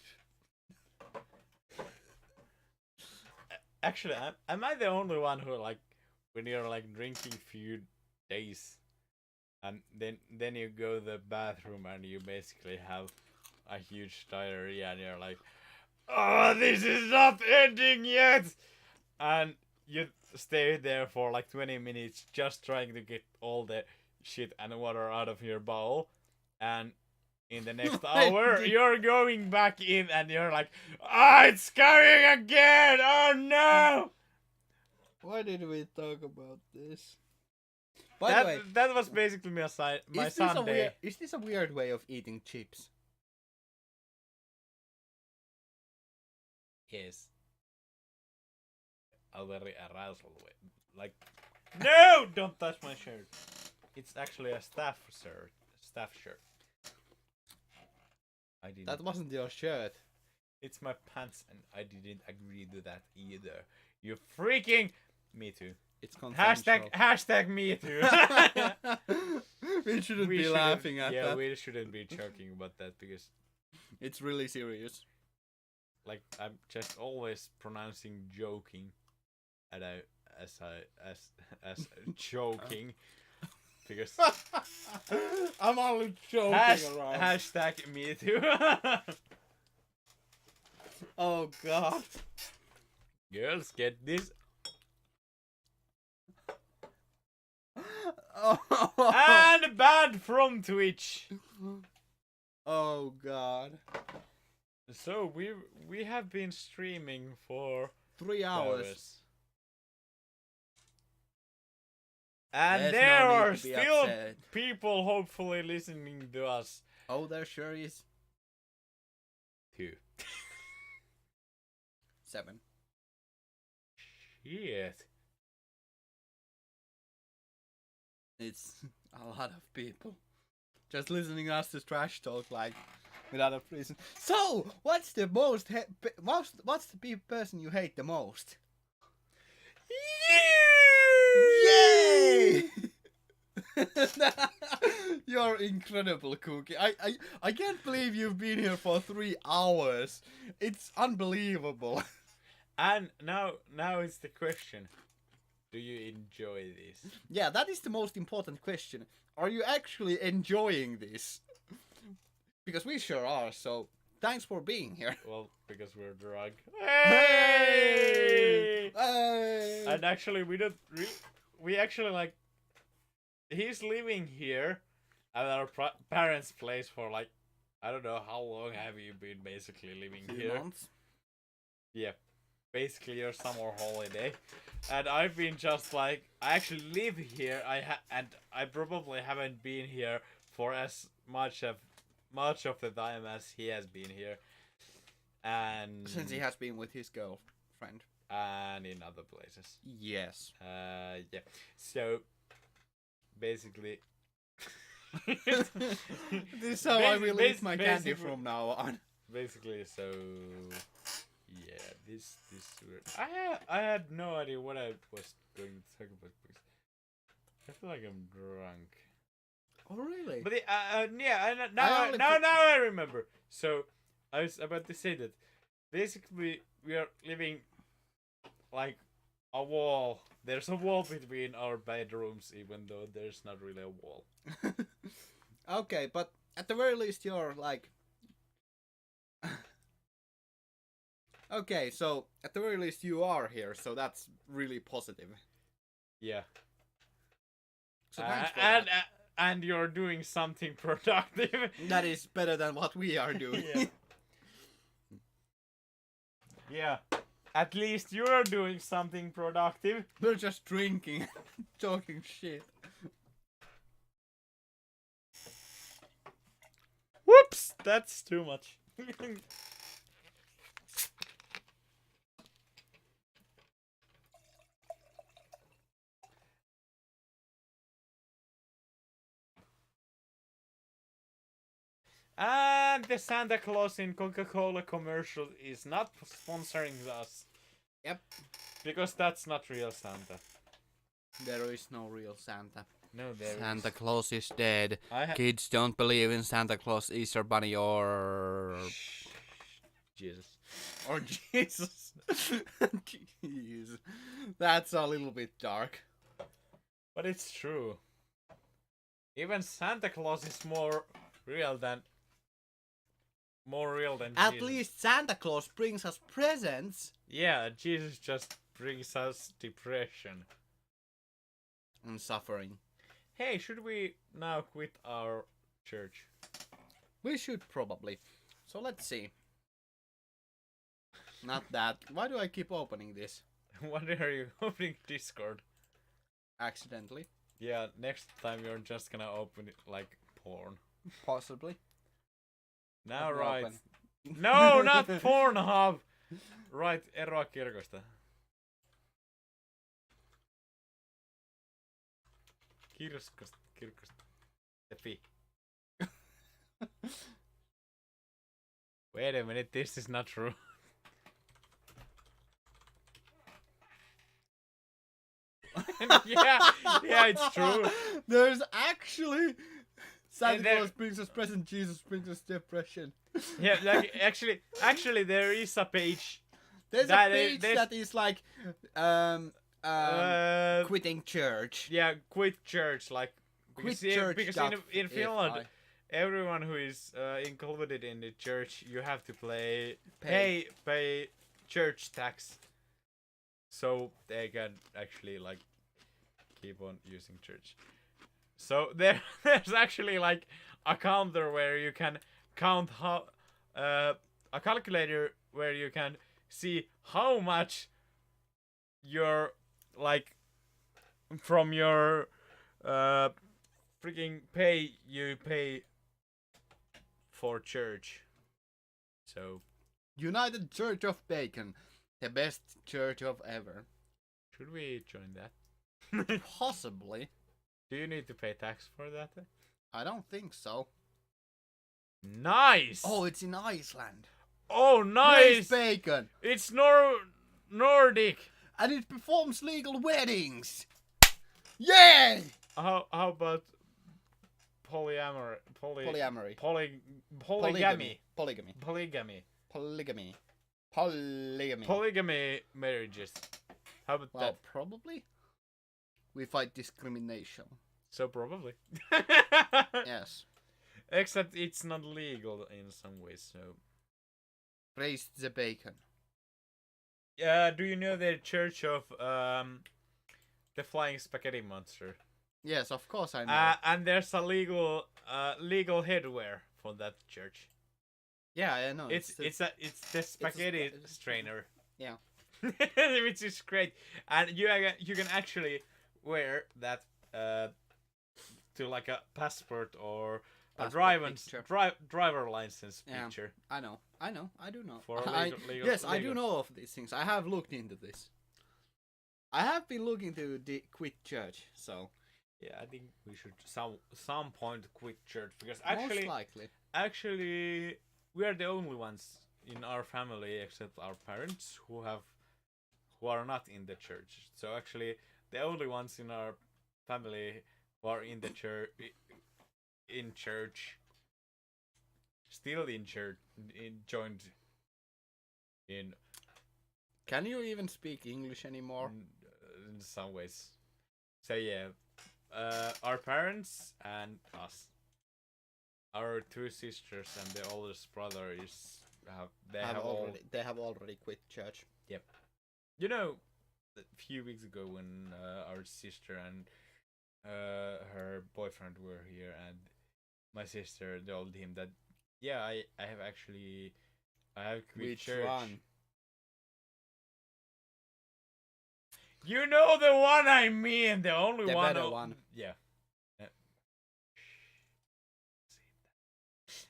Actually, am I the only one who like when you're like drinking few days, and then you go to the bathroom and you basically have a huge diarrhea and you're like, oh, this is not ending yet, and you stay there for like 20 minutes just trying to get all the shit and water out of your bowel, and in the next I hour, did- you're going back in and you're like, ah, it's coming again! Oh no! Why did we talk about this? By the way, That was basically my Sunday. is this a weird way of eating chips? Yes. A very arousal way. Like, no! Don't touch my shirt. It's actually a staff shirt. I didn't. That wasn't your shirt. It's my pants, and I didn't agree to that either. You freaking. Me too. It's consensual. Hashtag me too. We shouldn't We be shouldn't- laughing at yeah, that. we shouldn't be joking about that because, It's really serious. like, I'm just always pronouncing joking, and as joking, because I'm only joking around. hashtag me too. Oh god. Girls, get this. Oh. And banned from Twitch. Oh god. So we have been streaming for 3 hours. And There's there no need are to be still upset. people hopefully listening to us Oh, there sure is. too. 7. Shit. It's a lot of people. Just listening us to trash talk like without a reason. So, what's the what's the person you hate the most? Yay! You're incredible, Cookie. I can't believe you've been here for 3 hours. It's unbelievable. And now it's the question. Do you enjoy this? Yeah, that is the most important question. Are you actually enjoying this? Because we sure are, so thanks for being here. Well, because we're drunk. Hey! Hey! Hey! And actually, we actually like. He's living here at our parents' place for like, I don't know how long have you been basically living 2 here? months. Yeah, basically your summer holiday, and I've been just like, I actually live here. And I probably haven't been here for as much of the time as he has been here, and Since he has been with his girlfriend. and in other places. Yes. Yeah. So basically, This is how I will eat my candy basically- from now on. Basically, so yeah, this I had no idea what I was going to talk about because I feel like I'm drunk. Oh really? But yeah, I now only I remember. So I was about to say that basically we are living like a wall. There's a wall between our bedrooms, even though there's not really a wall. Okay, but at the very least you're like... Okay, so at the very least you are here, so that's really positive. Yeah. So thanks for and that. and you're doing something productive. That is better than what we are doing. Yeah. Yeah. At least you're doing something productive. We're just drinking, talking shit. Whoops, that's too much. And the Santa Claus in Coca-Cola commercial is not sponsoring us. Yep. Because that's not real Santa. There is no real Santa. No, there Santa is. Claus is dead. I Kids don't believe in Santa Claus, Easter Bunny, or Jesus. or Jesus. Jeez, that's a little bit dark. But it's true. Even Santa Claus is more real than At Jesus. least Santa Claus brings us presents Yeah, Jesus just brings us depression. and suffering. Hey, should we now quit our church? We should probably. So let's see. Not that. Why do I keep opening this? Why are you opening Discord? Accidentally. Yeah, next time you're just gonna open it like porn. Possibly. Now Let me right. open. No, not Pornhub! Right, eroa kirkosta. Kirkosta. Fi. Wait a minute, this is not true. yeah, it's true. There's actually Santa And there- Claus brings us present, Jesus brings us depression. Yeah, like actually there is a page. There's That a page there's- that is like quitting church. Yeah, quit church, like Quit because church. because in Finland, everyone who is included in the church, you have to pay church tax, so they can actually like keep on using church. So there's actually like a counter where you can count how a calculator where you can see how much your like from your freaking pay you pay for church. So United Church of Bacon, the best church of ever. should we join that? Possibly. Do you need to pay tax for that? I don't think so. Nice. Oh, it's in Iceland. Oh, Praise nice. Bacon. It's Nordic. And it performs legal weddings. Yay! How about polyamory? Polyamory. Polygamy. Polygamy. Polygamy. Polygamy. Polygamy. Polygamy marriages. How about Well, that? probably. We fight discrimination. So probably. Yes. Except it's not legal in some ways. So. Praise the bacon. Do you know the Church of the Flying Spaghetti Monster? Yes, of course I know. And there's a legal headwear for that church. Yeah, I know. It's the spaghetti strainer. Yeah. Which is great, and you can actually wear that to like a passport or a driver license Yeah. picture. I know. I do know. For legal, yes, I do know of these things. I have looked into this. I have been looking to quit church, so Yeah, I think we should some point quit church because most likely. actually we are the only ones in our family except our parents who are not in the church. So actually the only ones in our family who are in the church still in church joined in Can you even speak English anymore? in some ways. So yeah, our parents and us. Our two sisters and the oldest brother They have already quit church. You know, a few weeks ago when our sister and her boyfriend were here, and my sister told him that I have quit Which church. one? You know the one I mean, the only The one. better one. Yeah.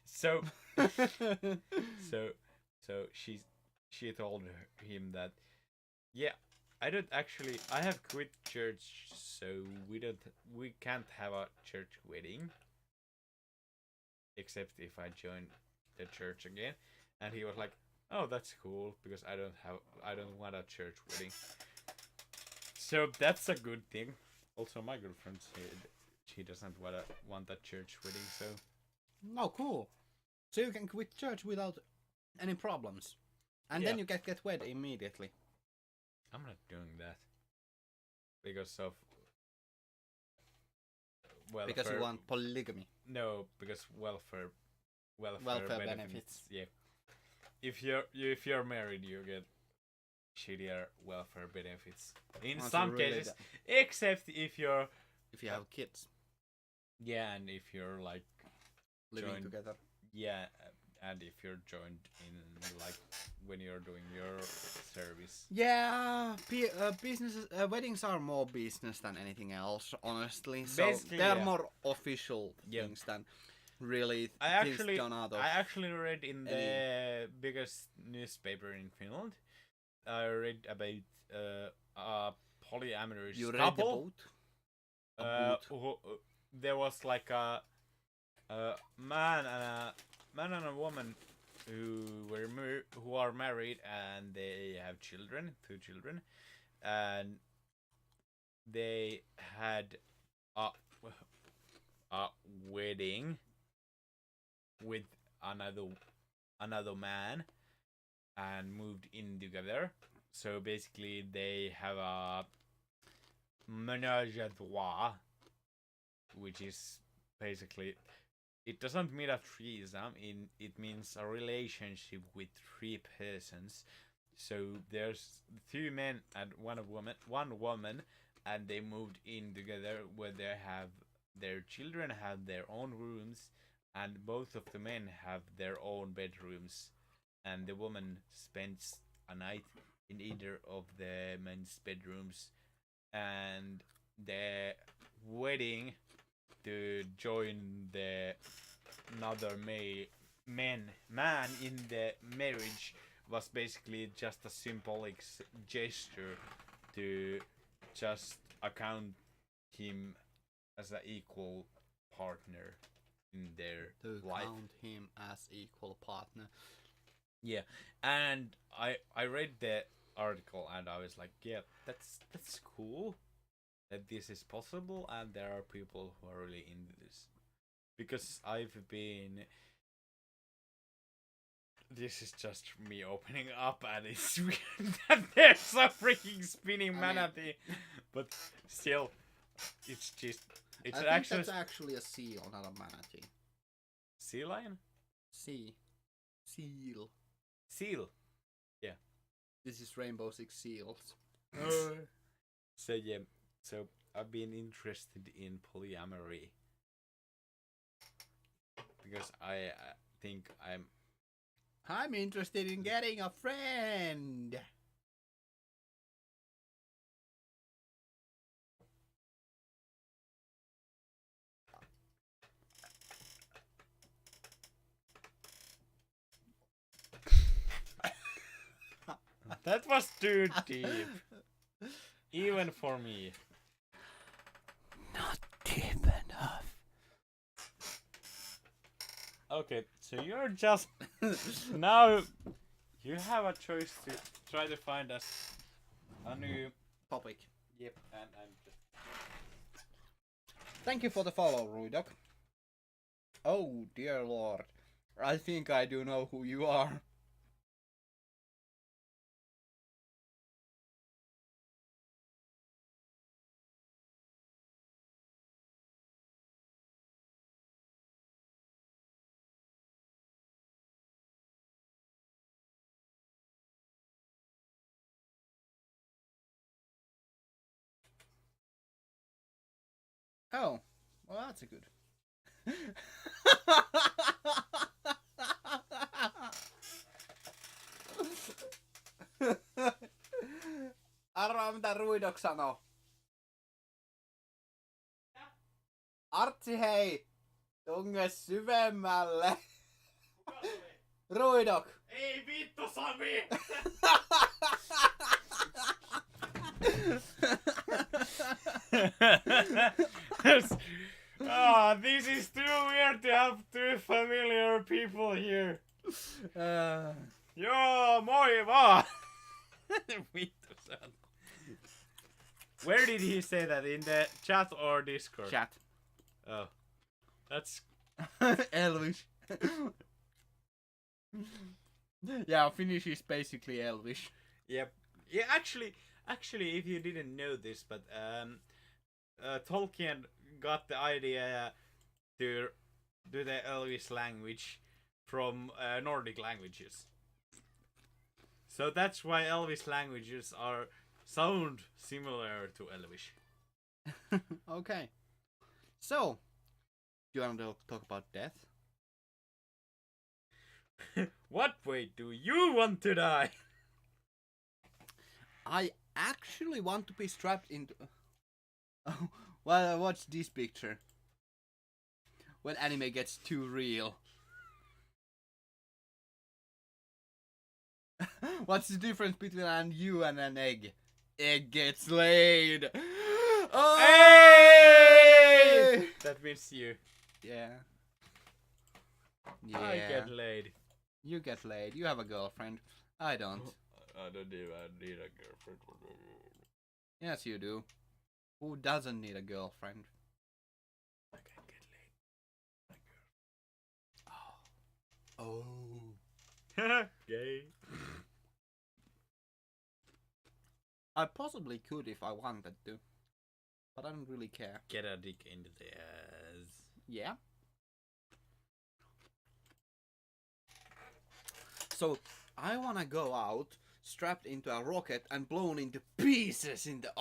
So so she told him that I have quit church, so we can't have a church wedding except if I join the church again. And he was like, oh, that's cool because I don't want a church wedding. So that's a good thing. Also my girlfriend said she doesn't want a church wedding, so Oh, cool. So you can quit church without any problems. And then Yeah. you get wed immediately. I'm not doing that because of welfare. Because you want polygamy. No, because welfare Welfare benefits. benefits. Yeah. If you're married, you get shittier welfare benefits in Once some you really cases, except if you're If you have kids and if you're like living joined- together. Yeah, and if you're joined in like when you're doing your service. Yeah, businesses, weddings are more business than anything else, honestly. So Basically, they're yeah. more official Yeah. things than really I things actually, done out of. I actually read in any- the biggest newspaper in Finland. I read about a polyamorous You read the couple. boat? A boot. There was like a man and a woman who are married and they have children, 2 children, and they had a a wedding with another man and moved in together. So basically, they have a ménage à trois, which is basically it doesn't mean a threesome. It means a relationship with 3 persons. So there's 2 men and one woman, and they moved in together where they have their children have their own rooms, and both of the men have their own bedrooms, and the woman spends a night in either of the men's bedrooms, and the wedding to join the another man in the marriage was basically just a symbolic gesture to just account him as an equal partner in their To life. count him as equal partner. Yeah, and I read the article and I was like, yeah, that's cool that this is possible, and there are people who are really into this. Because I've been. This is just me opening up, and it's weird that there's a freaking spinning manatee, but still, it's just. It's I think that's actually a seal, not a manatee. sea lion. Seal. Seal. This is Rainbow Six Seals. So yeah, so I've been interested in polyamory because I think I'm interested in getting a friend. that was too deep, even for me. Not deep enough. Okay, so you're just now you have a choice to try to find us a new Topic. Yep, and I'm just Thank you for the follow, Ruidok. Oh dear lord. I think I do know who you are. Oh, well that's a good. Arvaa mitä Ruidok sanoo. Artsi hei! Tunge syvemmälle! Ruidok! Ei vittu Sami! This is too weird to have 2 familiar people here. Joo, moi vaan! Vittu Sami. Where did he say that? In the chat or Discord? Chat. Oh. That's... Elvish. Yeah, Finnish is basically Elvish. Yep. Yeah, actually, if you didn't know this, but Tolkien got the idea to do the Elvish language from Nordic languages. So that's why Elvish languages sound similar to Elvish. Okay. So, do you want to talk about death? What way do you want to die? I actually want to be strapped into. Oh, well, watch this picture. When anime gets too real. What's the difference between you and an egg? Egg gets laid. Oh! Hey! That means you. Yeah. I get laid. You get laid. You have a girlfriend. I don't. I don't even need a girlfriend. Yes, you do. Who doesn't need a girlfriend? I can get laid. Oh. Gay. I possibly could if I wanted to. But I don't really care. Get a dick into the ass. Yeah. So, I wanna go out, strapped into a rocket and blown into pieces in the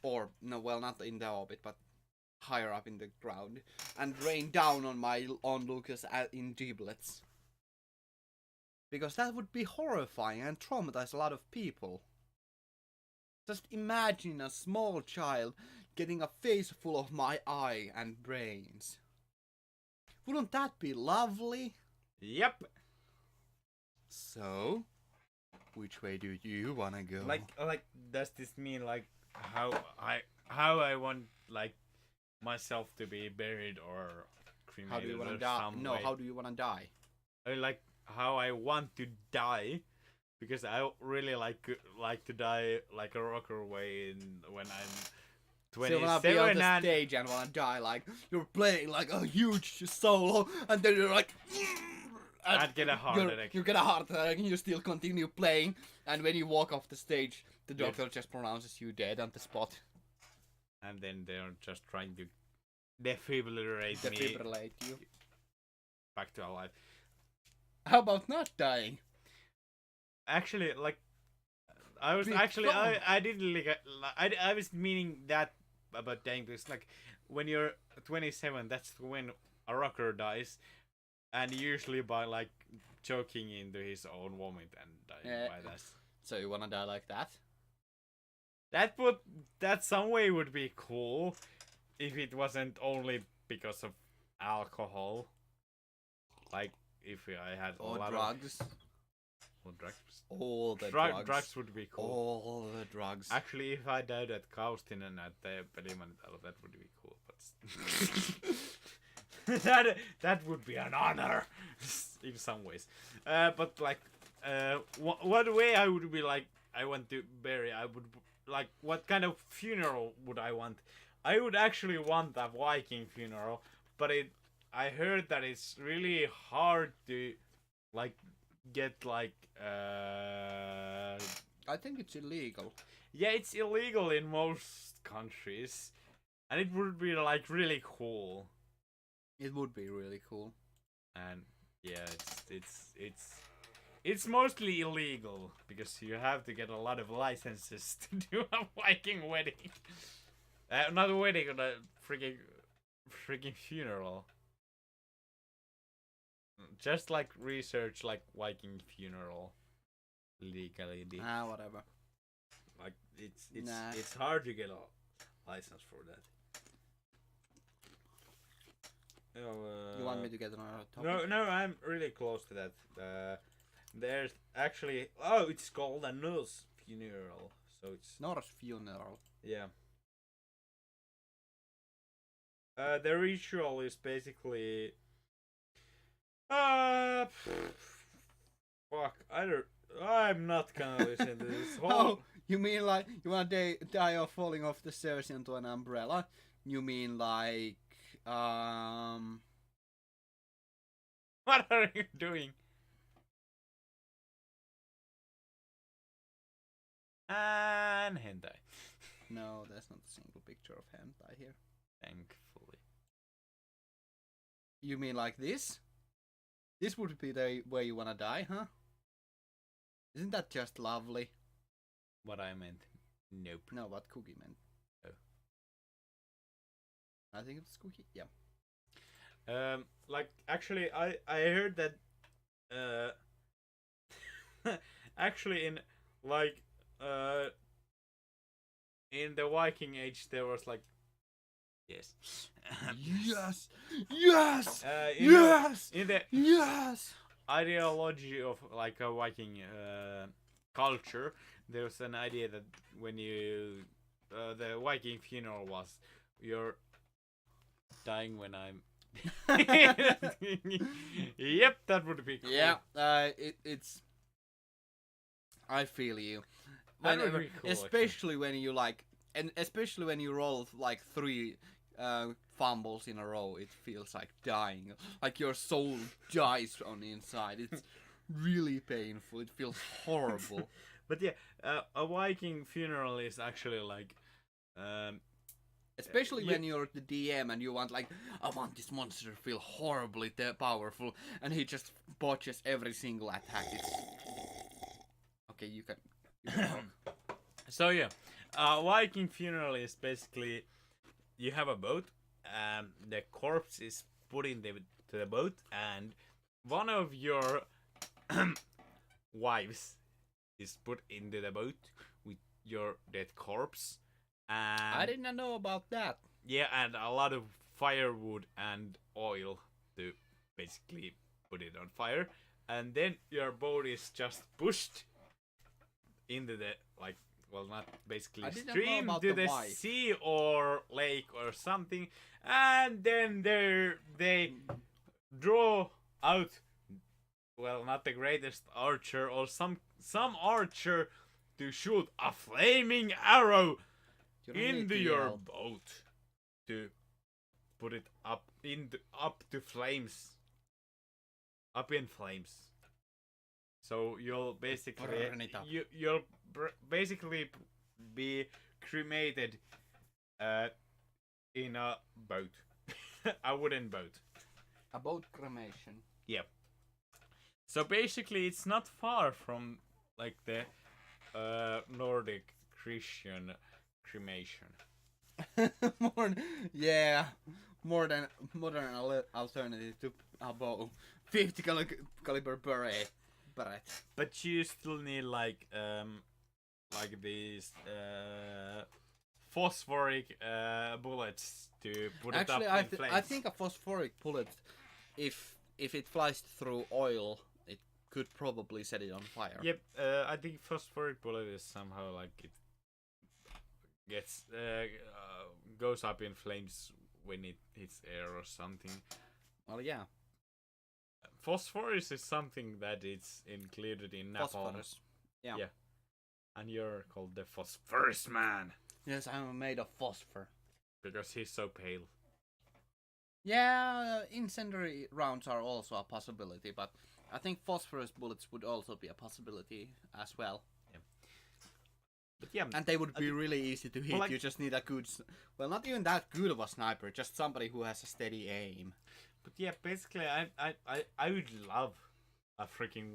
or no, well, not in the orbit, but higher up in the ground, and rain down on my onlookers in giblets. Because that would be horrifying and traumatize a lot of people. Just imagine a small child getting a face full of my eye and brains. Wouldn't that be lovely? Yep. So, which way do you wanna go? Like, does this mean like how I want like myself to be buried or cremated? How do you wanna or die? some No, way? how do you wanna die? Like how I want to die, because I really like to die like a rocker way when I'm So you wanna be 27 on the and stage and wanna die like you're playing like a huge solo, and then you're like, and I'd get a heart attack. You get a heart attack, and you still continue playing, and when you walk off the stage, the Yes. doctor just pronounces you dead on the spot. And then they're just trying to defibrillate me Defibrillate you. back to alive. How about not dying? Actually, like, I was Be actually gone. I didn't like I was meaning that about dying, because like when you're 27, that's when a rocker dies, and usually by like choking into his own vomit and dying by that. So you wanna die like that? That some way would be cool if it wasn't only because of alcohol. Like if I had Or a lot drugs? of drugs. All the drugs. Drugs would be cool. All the drugs. Actually, if I died at Kaustinen at the Pelimanitalo, that would be cool. But that would be an honor in some ways. But like, what way I would be like, I want to bury. I would like, what kind of funeral would I want? I would actually want a Viking funeral, but I heard that it's really hard to like get like I think it's illegal. yeah, it's illegal in most countries, and it would be like really cool. It would be really cool. And yeah, it's mostly illegal because you have to get a lot of licenses to do a Viking wedding. Not a wedding, but a freaking funeral. Just like research like Viking funeral legality. Whatever. Like it's Nah. it's hard to get a license for that. You want me to get another topic? No, I'm really close to that. There's actually it's called a Norse funeral, so it's Norse funeral. yeah. The ritual is basically fuck. I'm not gonna listen to this whole. Oh, you mean like you wanna die of falling off the stairs into an umbrella? You mean like What are you doing? And hentai. No, there's not a single picture of hentai here. Thankfully. You mean like this? This would be the way you wanna die, huh? Isn't that just lovely? What I meant. Nope. No, what Cookie meant. Oh. I think it's Cookie. Yeah. Like actually, I heard that uh, actually in like in the Viking Age there was like yes Yes! Yes! in Yes! in the Yes! ideology of like a Viking culture, there was an idea that when you the Viking funeral was you're dying when I'm. Yep, that would be cool. Yeah, it's. I feel you. That would Whenever, be cool, especially when you like, and especially when you roll like 3 fumbles in a row, it feels like dying. Like your soul dies on the inside. It's really painful. It feels horrible. But yeah, a Viking funeral is actually like, Especially you- when you're the DM and you want like, I want this monster to feel horribly powerful, and he just botches every single attack. It's okay. You can talk. so yeah, a Viking funeral is basically you have a boat, the corpse is put in to the boat, and one of your wives is put into the boat with your dead corpse. And I did not know about that. yeah, and a lot of firewood and oil to basically put it on fire, and then your boat is just pushed into the like, well, not basically I didn't know stream about to the the wife. sea or lake or something, and then they draw out, well, not the greatest archer or some archer to shoot a flaming arrow You don't need into to your yell. boat to put it up to flames, up in flames. So you'll basically Burn it up. you'll basically be cremated in a boat, a wooden boat. About cremation. Yep. So basically, it's not far from like the Nordic Christian cremation. Yeah, more than modern alternative to a bow. 50 caliber barrette. But you still need like these phosphoric bullets to put Actually, it up in flames. I think a phosphoric bullet, if it flies through oil, it could probably set it on fire. Yep, I think phosphoric bullet is somehow like it gets goes up in flames when it hits air or something. Well, yeah. Phosphorus is something that it's included in napalm. Phosphorus. Yeah. Yeah. And you're called the Phosphorus Man Yes, I'm made of phosphor. because he's so pale. Yeah, incendiary rounds are also a possibility, but I think phosphorus bullets would also be a possibility as well. But yeah, And they would be really easy to hit. Well, like- You just need a good, well, not even that good of a sniper, just somebody who has a steady aim. but yeah, basically, I would love a freaking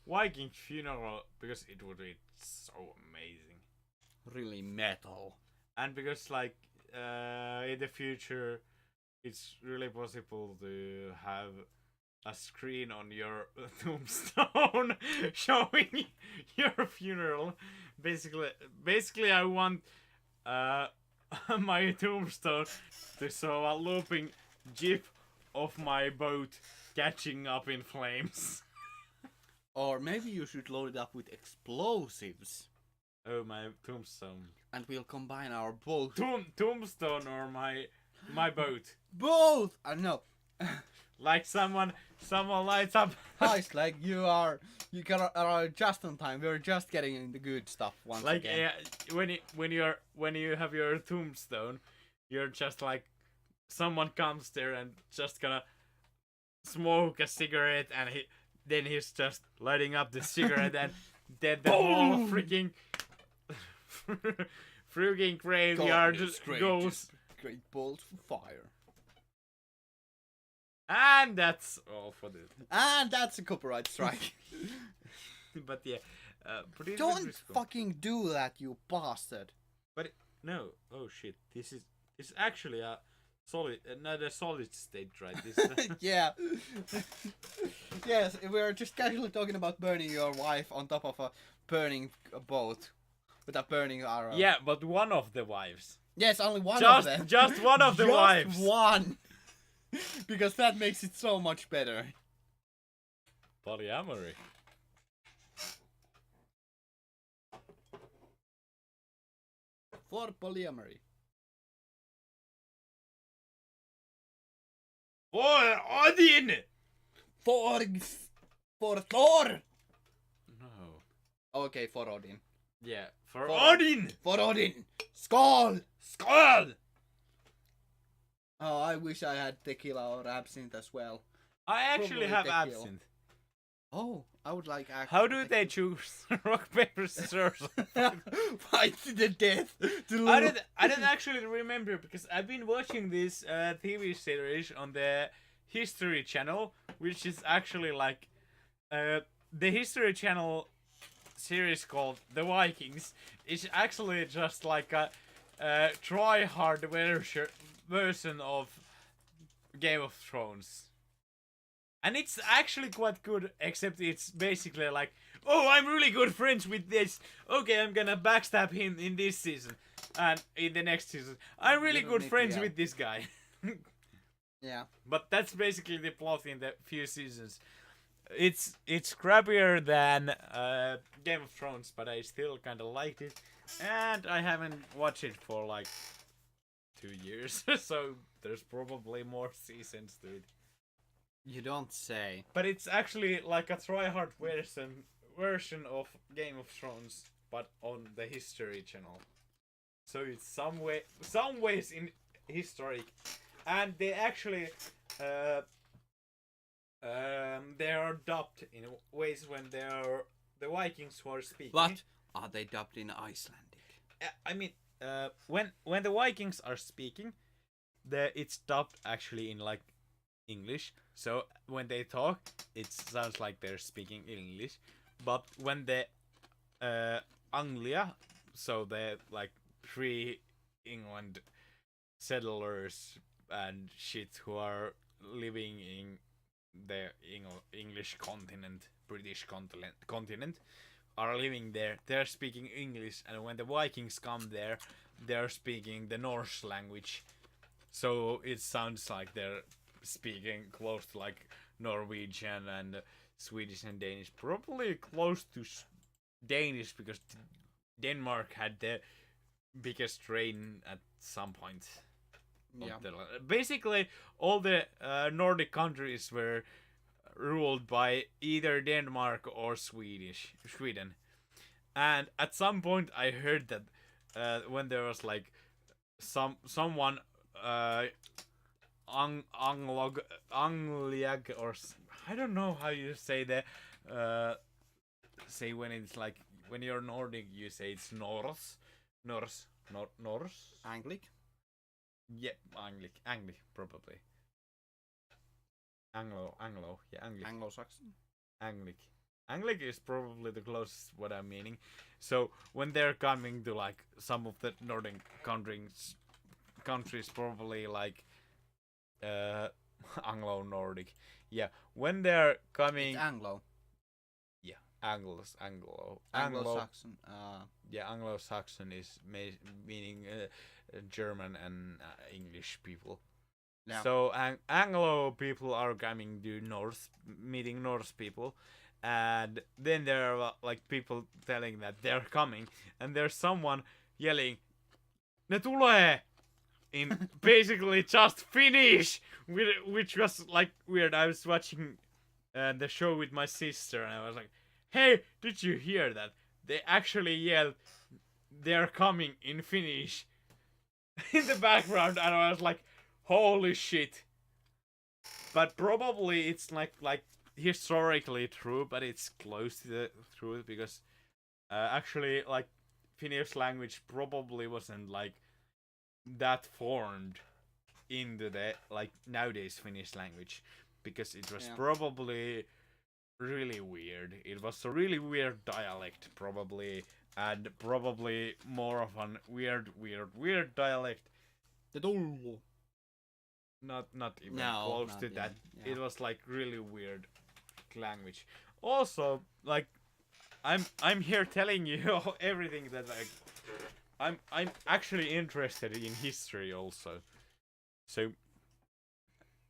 Viking funeral because it would be so amazing. Really metal. And because like in the future it's really possible to have a screen on your tombstone showing your funeral. Basically I want my tombstone to show a looping gif of my boat catching up in flames. Or maybe you should load it up with explosives. Oh, my tombstone. And we'll combine our both. Tombstone or my boat. Both! I know. Like someone lights up. Hi, Slag, you are just on time. We're just getting in the good stuff once Like again. when you have your tombstone, you're just like someone comes there and just gonna smoke a cigarette, and then he's just lighting up the cigarette, and then the whole Boom! freaking graveyard God's goes. Great bolt of fire. And that's all for this. And that's a copyright strike. But yeah, pretty Don't risky. fucking do that, you bastard. But no, oh shit, this is actually a Solid, not a solid state, right? Yeah. Yes, we are just casually talking about burning your wife on top of a burning boat with a burning arrow. Yeah, but one of the wives. Yes, only one Just- of them. just one of the Just wives. one. Because that makes it so much better. Polyamory. For polyamory. For Odin! For Thor. No. Okay, for Odin. Yeah, for For- Odin! For Odin. Skull. Skull! Oh, I wish I had tequila or absinthe as well. I actually Probably have tequila. absinthe. Oh, I would like. How do they choose rock, paper, scissors? Fight to the death. I don't actually remember because I've been watching this TV series on the History Channel, which is actually like the History Channel series called The Vikings. It's actually just like a try-hard version of Game of Thrones. And it's actually quite good, except it's basically like, oh, I'm really good friends with this. Okay, I'm gonna backstab him in this season. And in the next season, I'm really You don't good need to friends yell. with this guy. Yeah. But that's basically the plot in the few seasons. It's crappier than Game of Thrones, but I still kind of liked it. And I haven't watched it for like 2 years, so there's probably more seasons to it. You don't say. But it's actually like a try-hard version of Game of Thrones, but on the History Channel. So it's some ways in historic, and they actually they are dubbed in ways when they are the Vikings who are speaking. What? Are they dubbed in Icelandic? I mean, when the Vikings are speaking, it's dubbed actually in like English. So when they talk, it sounds like they're speaking English. But when the Anglia, so the like pre-England settlers and shit who are living in the English continent, British continent, are living there, they're speaking English, and when the Vikings come there, they're speaking the Norse language. So it sounds like they're speaking close to like Norwegian and Swedish and Danish, probably close to Danish because Denmark had the biggest rain at some point. Yeah. Basically, all the Nordic countries were ruled by either Denmark or Sweden. And at some point, I heard that when there was like someone Angliag or I don't know how you say that. Say when it's like when you're Nordic, you say it's Norse. Anglic? Yep, Anglic, probably. Anglo, yeah, Anglic. Anglo-Saxon? Anglic is probably the closest what I'm meaning. So when they're coming to like some of the northern countries, probably like Anglo-Nordic. Yeah, when they're coming, It's Anglo. yeah, Anglo. Anglo-Saxon. Yeah, Anglo-Saxon is meaning German and English people. Yeah. So Anglo people are coming to North, meeting Norse people, and then there are like people telling that they're coming, and there's someone yelling, "Ne tulee!" in basically just Finnish, which was like weird. I was watching the show with my sister, and I was like, "Hey, did you hear that? They actually yelled, they're coming in Finnish in the background," and I was like, holy shit. But probably it's like historically true, but it's close to the truth because actually like Finnish language probably wasn't like that formed into the like nowadays Finnish language because it was probably really weird. It was a really weird dialect probably, and probably more of an weird dialect. The Tullu. not even No, close not to even, that. yeah. It was like really weird language. Also, like I'm here telling you everything that like I'm actually interested in history also. So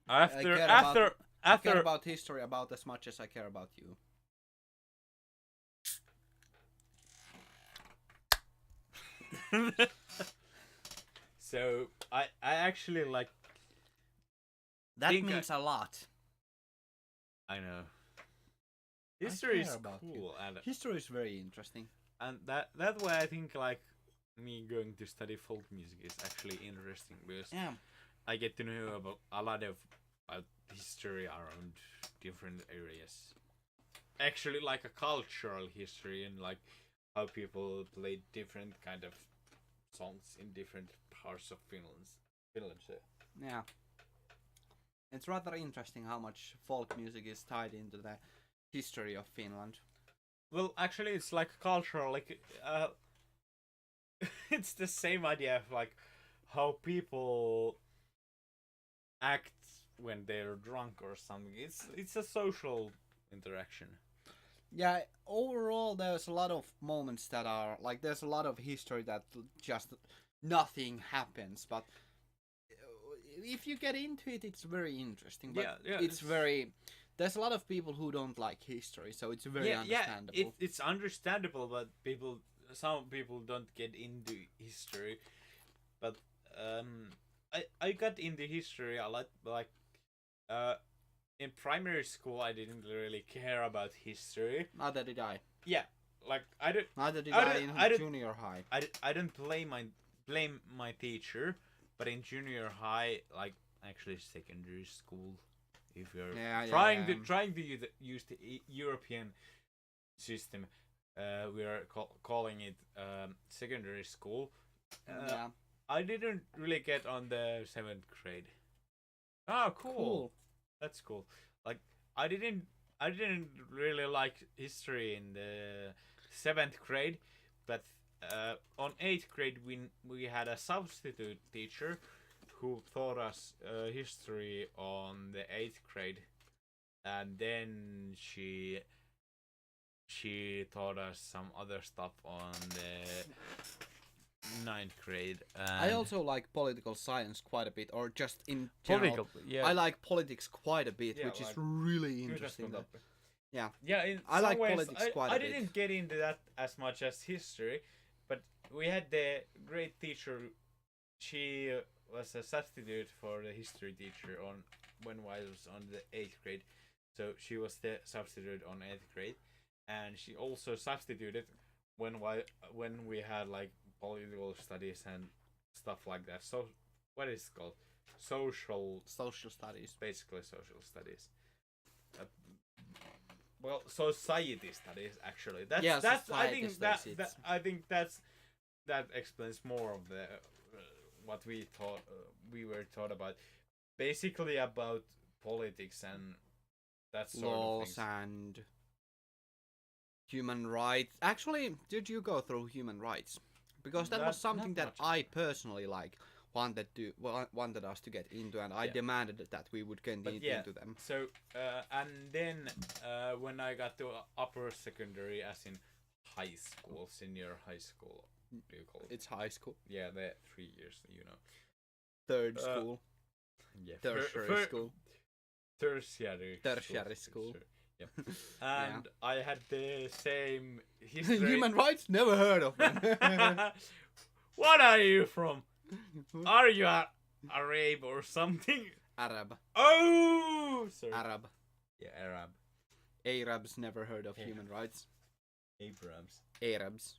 after I care after about history about as much as I care about you. so I actually like That think means a lot. I know history care is about you. cool History is very interesting. and that way I think like me going to study folk music is actually interesting because Yeah. I get to know about a lot of history around different areas. Actually, like a cultural history and like how people play different kind of songs in different parts of Finland. So. Yeah. It's rather interesting how much folk music is tied into the history of Finland. Well, actually, it's like cultural. Like, it's the same idea of like how people act when they're drunk or something. It's a social interaction. Yeah, overall there's a lot of moments that are like there's a lot of history that just nothing happens, but if you get into it it's very interesting. But Yeah, it's very there's a lot of people who don't like history, so it's very understandable. Yeah, it's understandable, but some people don't get into history. But I got into history a lot. Like, in primary school, I didn't really care about history. Neither did I. Yeah, like Neither did I I don't- in I don't- junior high. I don't blame my teacher, but in junior high, like actually secondary school, if you're trying to use the European system, we are calling it secondary school. Yeah. I didn't really get on the 7th grade. Oh, cool. That's cool. Like I didn't really like history in the 7th grade, but on 8th grade we had a substitute teacher who taught us history on the 8th grade, and then she taught us some other stuff on the 9th grade. I also like political science quite a bit, or just in general. yeah. I like politics quite a bit, Yeah, which is like really interesting. Yeah. Yeah, in I some like ways, politics quite a I bit. didn't get into that as much as history, but we had the great teacher. She was a substitute for the history teacher when I was on the 8th grade, so she was the substitute on 8th grade, and she also substituted when we had like political studies and stuff like that. So what is it called? Social studies. Basically social studies. Well, society studies actually. That's I think that explains more of the what we were taught about. Basically about politics and that sort laws of things. and human rights. Actually, did you go through human rights? Because that was something that I personally wanted us to get into, and I demanded that we would get into them. So and then when I got to upper secondary, as in high school, senior high school, do you call it? It's high school. Yeah, the 3 years, you know. Third school. Yeah. Tertiary school. Tertiary school. Yeah. And I had the same history. Human rights? Never heard of them. What are you from? Are you Arab or something? Arab. Oh! Sorry. Arab. Yeah, Arab. Arabs never heard of human rights. Arabs.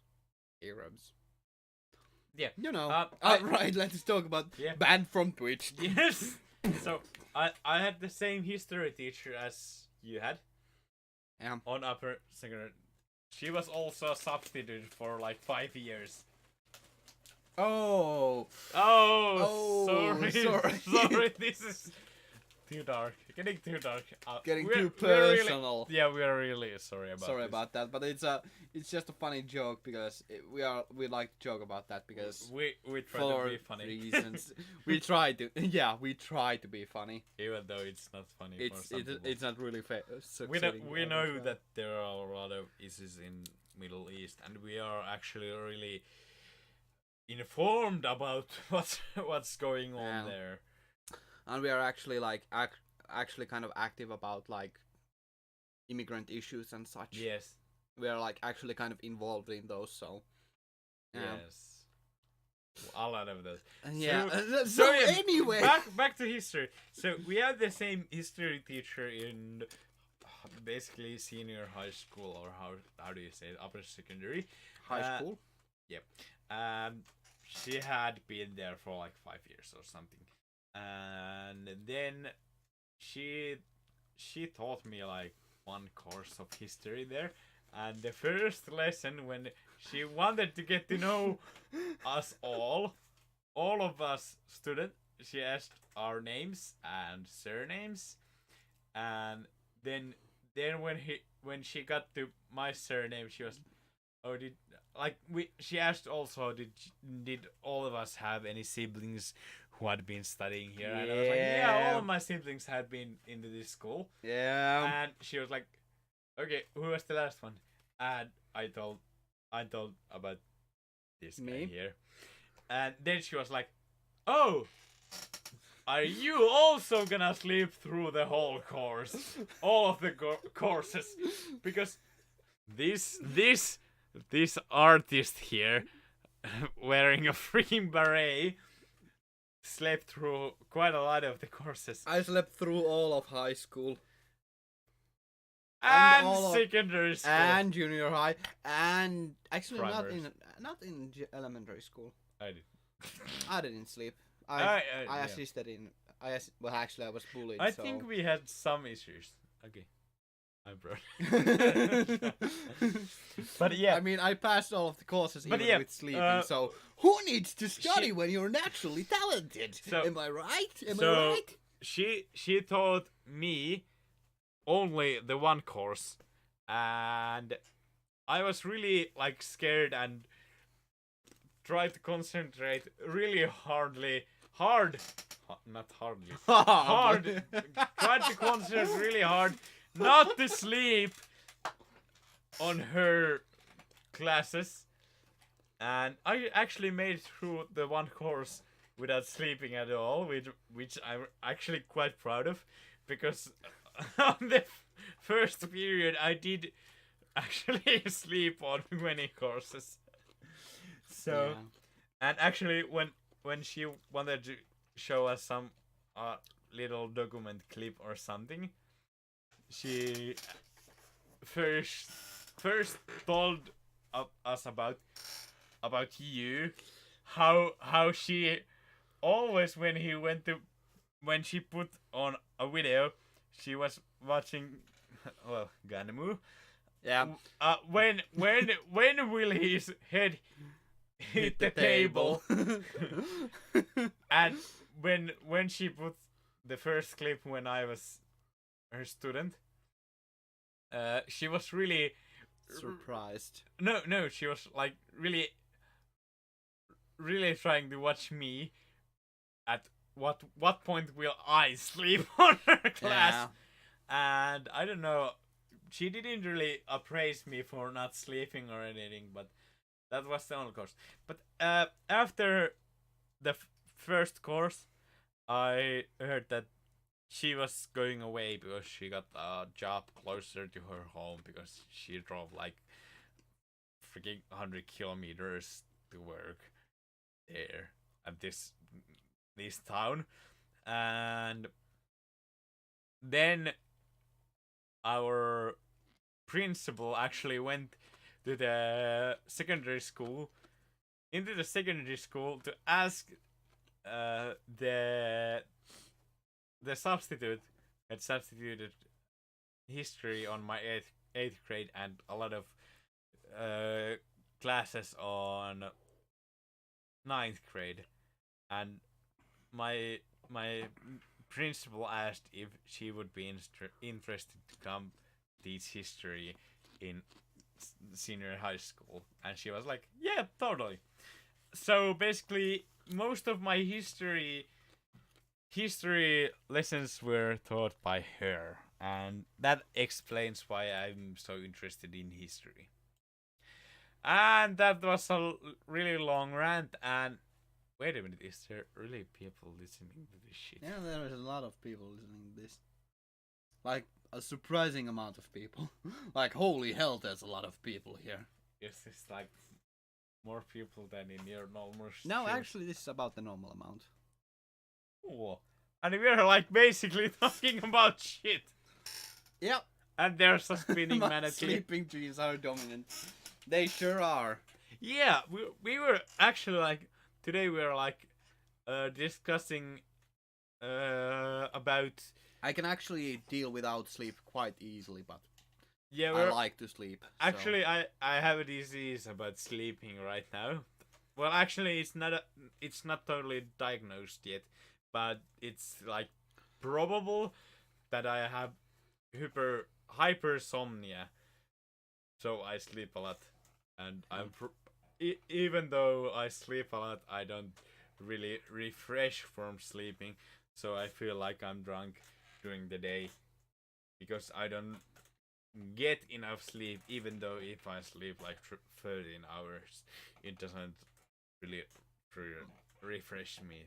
Yeah. You know. Right, let's talk about banned from Twitch. Yes. So I had the same history teacher as you had. Yeah. On upper secondary. She was also a substitute for like 5 years. Oh. Sorry. Sorry. Sorry. This too dark. Getting too dark. Getting we're- too we're really- personal. yeah, we are really sorry about Sorry this. about that, but it's just a funny joke because we like to joke about that because We try for to be funny. reasons we try to we try to be funny. Even though it's not funny for some people. It's not really fair. We know that there are a lot of issues in Middle East, and we are actually really informed about what's going on Yeah. there. and we are actually like actually kind of active about like immigrant issues and such. Yes. We are like actually kind of involved in those. So yeah. Yes. A lot of those. Yeah. So- So, yeah, anyway, Back to history. So we had the same history teacher in basically senior high school, or how do you say it, upper secondary. high school. She had been there for like 5 years or something, and then she taught me like one course of history there. And the first lesson, when she wanted to get to know us all of us students, she asked our names and surnames, and then when she got to my surname, she was, oh, she asked also, did all of us have any siblings who had been studying here? And I was like, yeah, all of my siblings had been into this school. Yeah. And she was like, okay, who was the last one? And I told about this guy Me? here. And then she was like, oh, are you also gonna sleep through the whole course? All of the courses? Because this artist here, wearing a freaking beret, slept through quite a lot of the courses. I slept through all of high school And all of- secondary school. and junior high, and actually Primaries. not in elementary school. I did. I didn't sleep. I yeah. assisted in. Well, actually, I was bullied. I so. think we had some issues. Okay. I'm proud. But yeah. I mean, I passed all of the courses But even yeah, with sleeping. So who needs to study she- when you're naturally talented? So- Am I right? Am I so right? she taught me only the one course, and I was really like scared and tried to concentrate really hard, not hardly, hard, tried to concentrate really hard not to sleep on her classes, and I actually made it through the one course without sleeping at all, which I'm actually quite proud of, because on the first period I did actually sleep on many courses. So, Yeah. and actually when she wanted to show us some little document clip or something, she first told us about you, how she always when she put on a video, she was watching Ganmu. Yeah. When will his head hit the table? And when she put the first clip when I was her student, she was really Surprised. no, she was like really trying to watch me at what point will I sleep on her class. And I don't know, she didn't really appraise me for not sleeping or anything, but that was the only course. But after the first course, I heard that she was going away because she got a job closer to her home, because she drove like freaking 100 kilometers to work there at this town. And then our principal actually went to the secondary school to ask the substitute had substituted history on my eighth grade and a lot of classes on ninth grade, and my principal asked if she would be interested to come teach history in senior high school, and she was like, "Yeah, totally." So basically, most of my history lessons were taught by her, and that explains why I'm so interested in history. And that was a really long rant. And wait a minute, is there really people listening to this shit? Yeah, there is a lot of people listening to this. Like, a surprising amount of people. Like, holy hell, there's a lot of people here. Is this like more people than in your normal No, stream? actually, this is about the normal amount. Cool. And we're like basically talking about shit. Yep. And there's a spinning My manatee. sleeping dreams are dominant. They sure are. Yeah, we were actually like today we were like discussing about I can actually deal without sleep quite easily, but yeah I we're like to sleep. so- actually I have a disease about sleeping right now. Well, actually it's not totally diagnosed yet, but it's like probable that I have hypersomnia. So I sleep a lot, and even though I sleep a lot, I don't really refresh from sleeping. So I feel like I'm drunk during the day because I don't get enough sleep. Even though if I sleep like 13 hours, it doesn't really refresh me.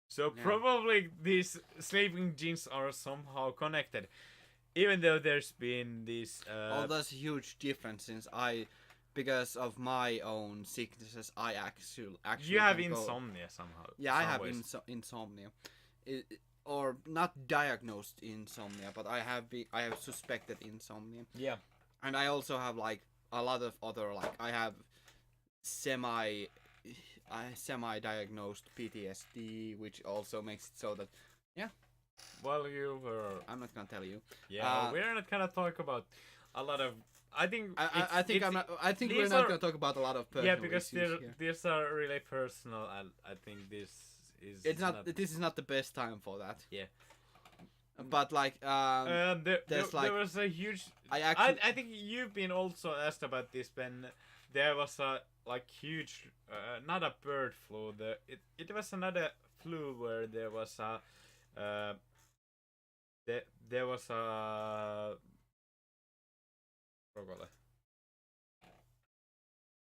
So Yeah. probably these sleeping genes are somehow connected. Even though there's been this Oh, there's a huge difference since because of my own sicknesses, I actually you have can go- insomnia somehow. Yeah, I some have ways. insomnia, or not diagnosed insomnia, but I have suspected insomnia, Yeah. and I also have like a lot of other like I have semi diagnosed PTSD, which also makes it so that Well, you were. I'm not gonna tell you. Yeah, we're not gonna talk about a lot of. I think. I think I think we're these not are- gonna talk about a lot of personal Yeah, because issues here. these are really personal, and I think this is. It's not. This is not the best time for that. Yeah. But like there's like there was a huge. I actually I think you've been also asked about this when there was a like huge, not a bird flu. It was another flu where there was a. There was a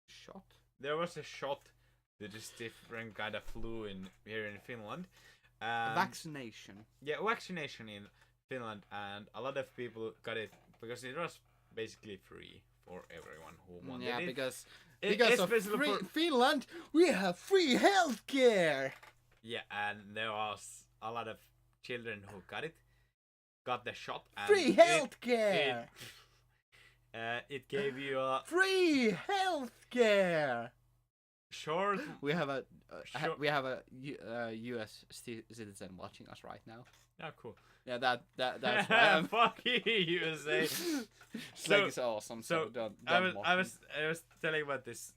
shot. there was a shot to this different kind of flu here in Finland. Vaccination. Yeah, vaccination in Finland, and a lot of people got it because it was basically free for everyone who wanted Yeah, it. because of Especially free, for- Finland, we have free healthcare. Yeah, and there was a lot of children who got the shot. And Free healthcare. It gave you a Free healthcare. short. We have a Sure. U.S. citizen watching us right now. Yeah, cool. Yeah, that's why I'm. Fuck you, USA. Slug is awesome. So don't I was telling about this.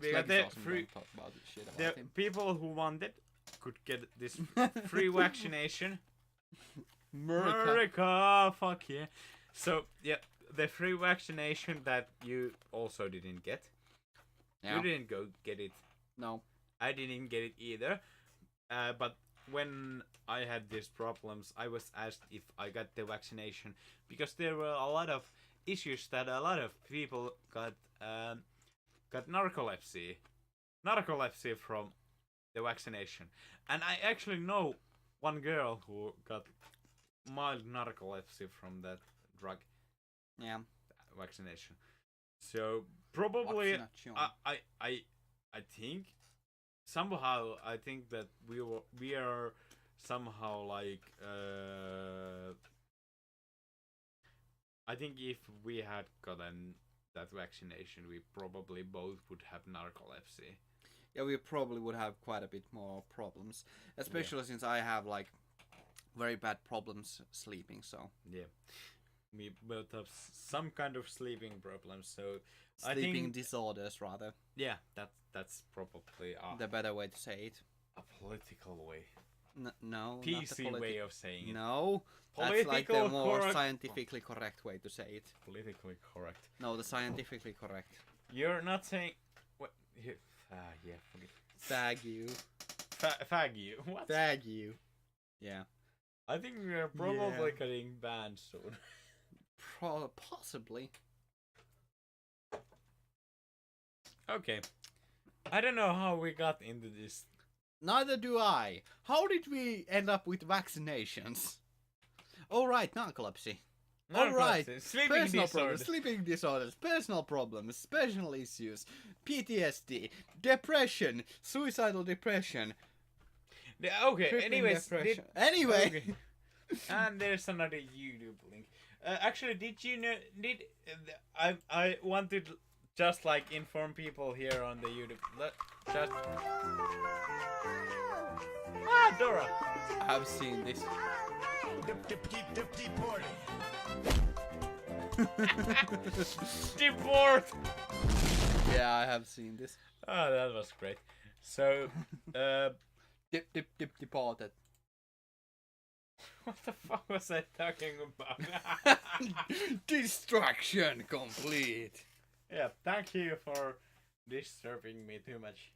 We got the free. Don't talk about shit The about him. people who wanted could get this free vaccination. America, fuck yeah. So yeah, the free vaccination that you also didn't get. Yeah. You didn't go get it. No. I didn't get it either. But when I had these problems, I was asked if I got the vaccination because there were a lot of issues that a lot of people got narcolepsy from the vaccination, and I actually know one girl who got mild narcolepsy from that drug Yeah. vaccination. So probably Vaccination. I think somehow I think that we are somehow like I think if we had gotten that vaccination, we probably both would have narcolepsy. Yeah, we probably would have quite a bit more problems, especially since I have like very bad problems sleeping. So Yeah, we both have some kind of sleeping problems. So sleeping I think disorders, rather, yeah, that's probably the better way to say it. a political way. No, not the PC way of saying it. No, that's like the Political more correct. scientifically correct way to say it. Politically correct. No, the scientifically correct. You're not saying what? Yeah, forget. Fag you. Fag you. What? Fag you. Yeah. I think we are probably Yeah. getting banned soon. Possibly. Okay. I don't know how we got into this. Neither do I. How did we end up with vaccinations? All right, narcolepsy. All right, Sleeping personal disorder. problems, sleeping disorders, personal problems, personal issues, PTSD, depression, suicidal depression, Okay. crippling Anyways. depression. Anyway, Okay. And there's another YouTube link. Actually, did you know? I wanted just like inform people here on the YouTube. Just Dora. I've seen this. Deport. Yeah, I have seen this. Oh, that was great. So, Deported. what the fuck was I talking about? Distraction complete. Yeah, thank you for disturbing me too much.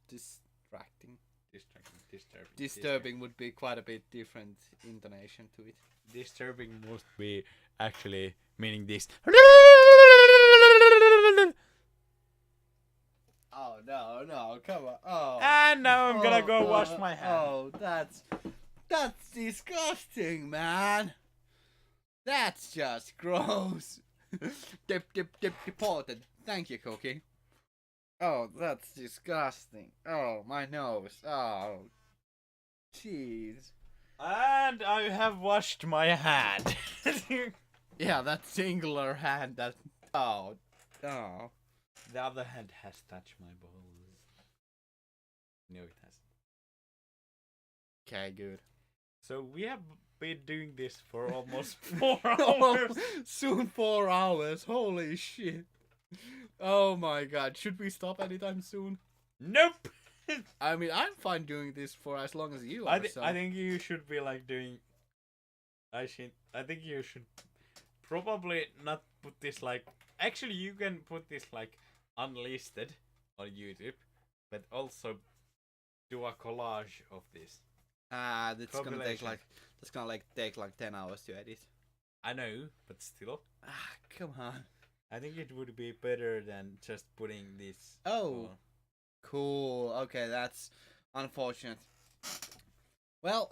Distracting. Disturbing. Disturbing would be quite a bit different intonation to it. Disturbing must be actually meaning this. Oh no, come on. Oh. And now I'm gonna go wash my hands. Oh, that's disgusting, man. That's just gross. Deported. Thank you, Cookie. Oh, that's disgusting. Oh, my nose. Oh, jeez. And I have washed my hand. Yeah, that singular hand. That. Oh. The other hand has touched my balls. No, it hasn't. Okay, good. So we have been doing this for almost 4 hours. Soon 4 hours. Holy shit. Oh my god. Should we stop anytime soon? Nope. I mean, I'm fine doing this for as long as you I are. So. think you should be like doing. I think you should probably not put this like. Actually, you can put this like unlisted on YouTube, but also do a collage of this. That's gonna take Compilation. take like 10 hours to edit. I know, but still, Come on. I think it would be better than just putting this. Oh. Cool. Okay, that's unfortunate. Well,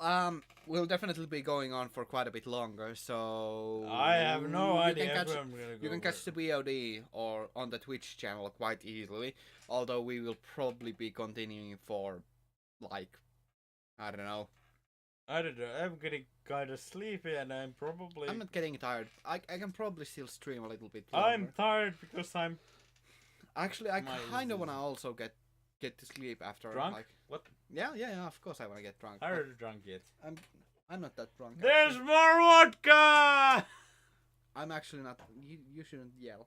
we'll definitely be going on for quite a bit longer, so I have no you idea can catch, where I'm gonna go. you can catch the VOD or on the Twitch channel quite easily. Although we will probably be continuing for like I don't know. I'm getting kind of sleepy, and I'm not getting tired. I can probably still stream a little bit longer. I'm tired because I'm Actually I my- kind of wanna also get to sleep after drunk. like What? yeah, of course I wanna get drunk. I but already drunk yet. I'm not that drunk. There's actually. more vodka! I'm actually not. You shouldn't yell.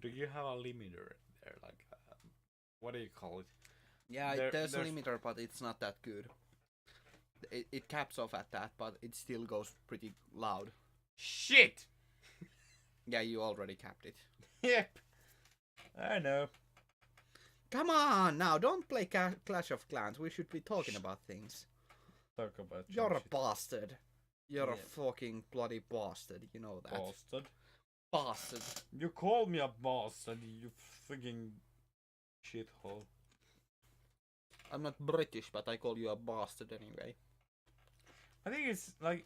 Do you have a limiter there? Like, what do you call it? Yeah, There's- there's a limiter, but it's not that good. It caps off at that, but it still goes pretty loud. Shit! Yeah, you already capped it. Yep. I know. Come on, now don't play Clash of Clans. We should be talking about things. Talk about You're a shit. bastard. You're a Yeah. fucking bloody bastard. You know that. Bastard. Bastard. You call me a bastard, you freaking shithole. I'm not British, but I call you a bastard anyway. I think it's like,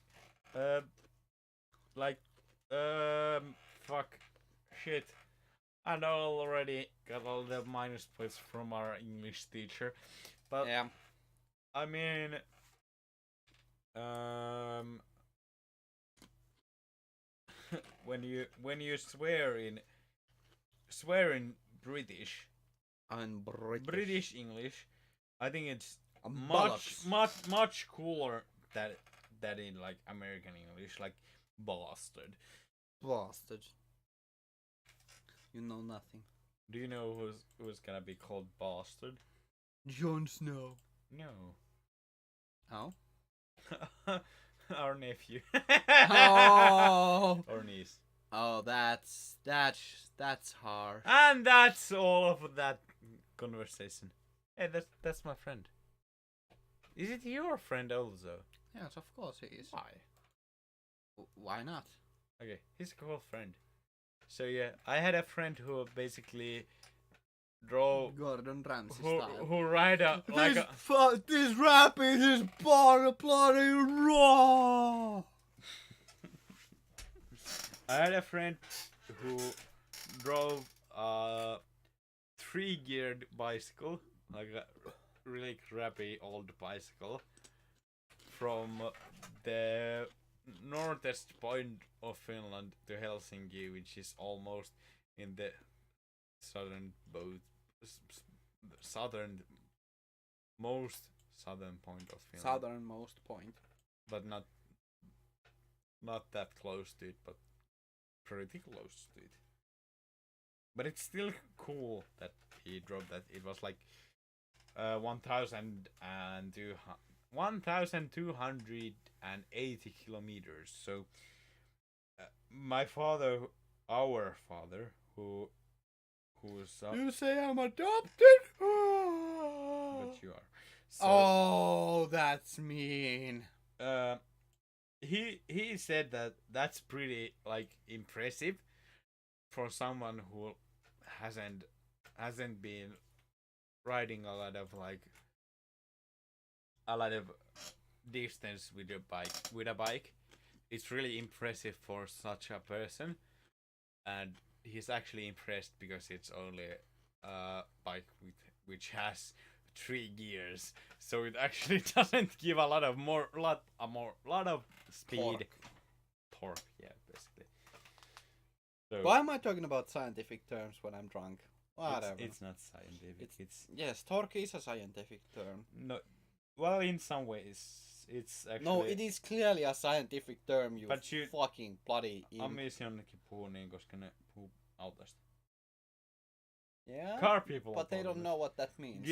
fuck, shit. And I already got all the minus points from our English teacher, but Yeah. I mean, when you swear in British I'm British. British English, I think it's Bollocks. much cooler that in like American English, like bastard. Bastard. You know nothing. Do you know who's gonna be called bastard? Jon Snow. No. Oh. Our nephew. Oh. Or niece. Oh, that's hard. And that's all of that conversation. Hey, that's my friend. Is it your friend also? Yes, of course he is. Why? Why not? Okay, he's a cool friend. So yeah, I had a friend who basically drove Gordon Ramsay who style. who ride a like a This rabbit is bloody raw. I had a friend who drove a 3-geared bicycle, like a really crappy old bicycle, from the northest point of Finland to Helsinki, which is almost in the southern point of Finland. Southernmost point. But not that close to it, but pretty close to it. But it's still cool that he drove that. It was like 1,280 kilometers. So my father, our father, who's You say I'm adopted? but you are. So, Oh, that's mean. he said that that's pretty like impressive for someone who hasn't been riding a lot of distance with a bike. It's really impressive for such a person, and he's actually impressed because it's only a bike which has 3 gears, so it actually doesn't give a lot of speed. Torque, yeah, basically. So Why am I talking about scientific terms when I'm drunk? Whatever. it's not scientific. It's Yes, torque is a scientific term. no. Well, in some ways, it's actually. No, it is clearly a scientific term, you But you- fucking bloody Amis jonnekin puhuu niin, koska ne puhuu autosta. Yeah, Car people. but they talk don't about- know what that means.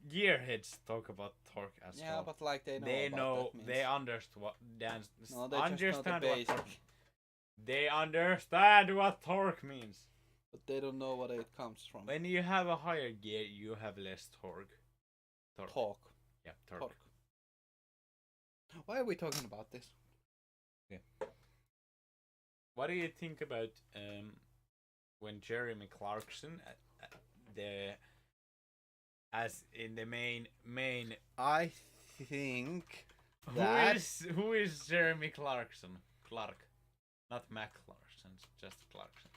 Gearheads talk about torque as Yeah, well. but like they know They about know. that means. They understand what. No, they just know the understand what basic, torque. They understand what torque means. but they don't know what it comes from. When you have a higher gear, you have less torque. Talk. Yeah, torque. Torque. Why are we talking about this? What do you think about when Jeremy Clarkson, as in the main I think that who is Jeremy Clarkson? Clark, not Mac Clarkson, just Clarkson.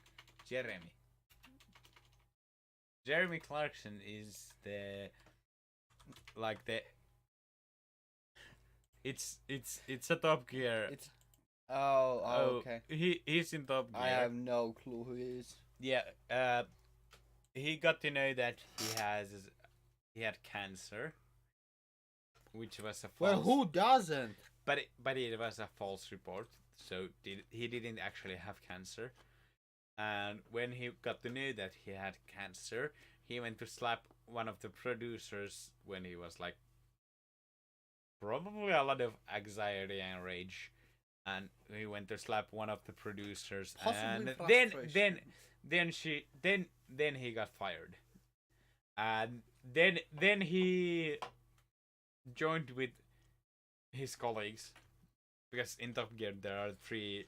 Jeremy. Jeremy Clarkson is it's a Top Gear. it's. Oh, okay. He's in Top Gear. I have no clue who he is. Yeah, he got to know that he had cancer, which was a false. Well, who doesn't? But it was a false report, so he didn't actually have cancer. And when he got to know that he had cancer, he went to slap one of the producers when he was like probably a lot of anxiety and rage, and he went to slap one of the producers, Possibly and frustration. then he got fired, and then he joined with his colleagues, because in Top Gear there are 3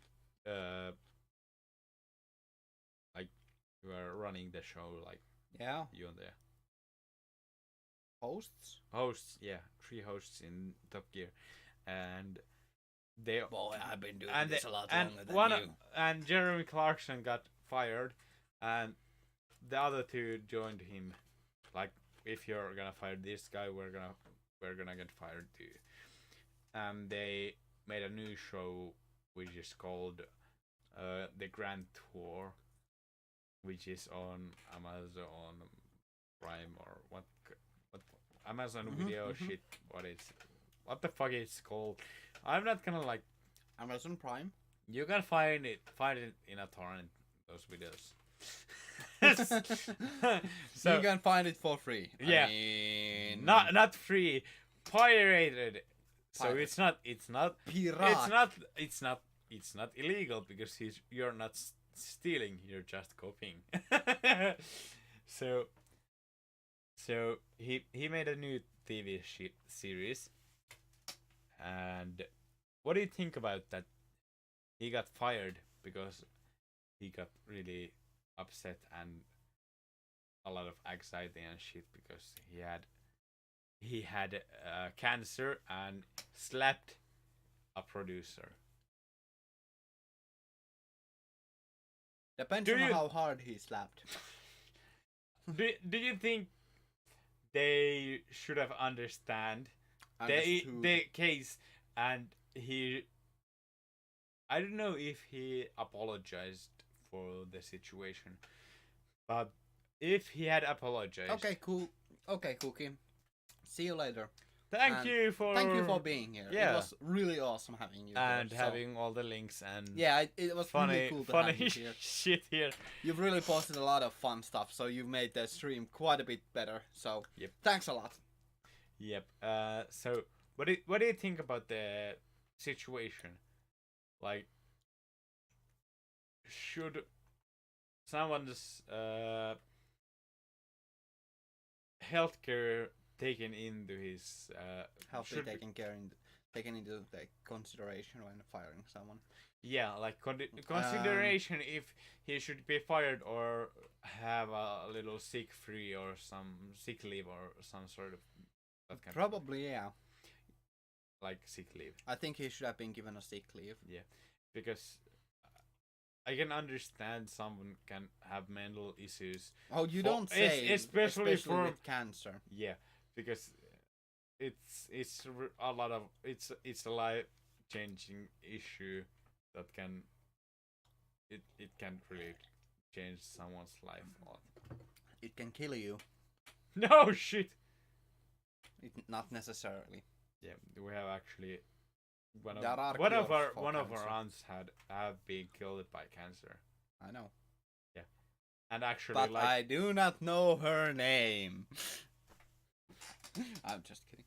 like who are running the show, like Yeah, you and the hosts. hosts. Yeah, 3 hosts in Top Gear, and they Boy, I've been doing and this a lot and longer than one you. and Jeremy Clarkson got fired, and the other 2 joined him. Like, if you're gonna fire this guy, we're gonna get fired too. And they made a new show which is called the Grand Tour, which is on Amazon Prime or what Amazon Video shit. What the fuck it's called? I'm not gonna like. Amazon Prime. You can find it in a torrent. Those videos. So you can find it for free. Yeah. I mean, not free, pirated. So Pirate. it's not it's not it's not illegal because you're not stealing, you're just copying. so he made a new TV series, and what do you think about that? He got fired because he got really upset and a lot of anxiety and shit because he had cancer and slapped a producer. Depends Do on you- how hard he slapped. Do you think they should have understood Understood. the case, and I don't know if he apologized for the situation, but if he had apologized, Okay, cool. Okay, Cookie. See you later. thank and you for being here. Yeah. It was really awesome having you and here. So, having all the links and yeah, it was funny really cool to funny have you here. shit here. You've really posted a lot of fun stuff, so you've made the stream quite a bit better. So, Yep. thanks a lot. Yep. So what do you think about the situation? Like, should someone's healthcare taken into his Health be should be- taken into the consideration when firing someone. yeah, like consideration if he should be fired or have a little sick free or some sick leave or some sort of that kind of Probably, yeah. like sick leave. I think he should have been given a sick leave. Because I can understand someone can have mental issues. Oh, you For- don't say. especially for- with cancer. Yeah, because a lot of it's a life changing issue that can it can really change someone's life a lot. It can kill you. No shit. Not necessarily. Yeah, we have actually one There are of cures our for one of our cancer. aunts have been killed by cancer, I know. and actually But like I do not know her name. I'm just kidding.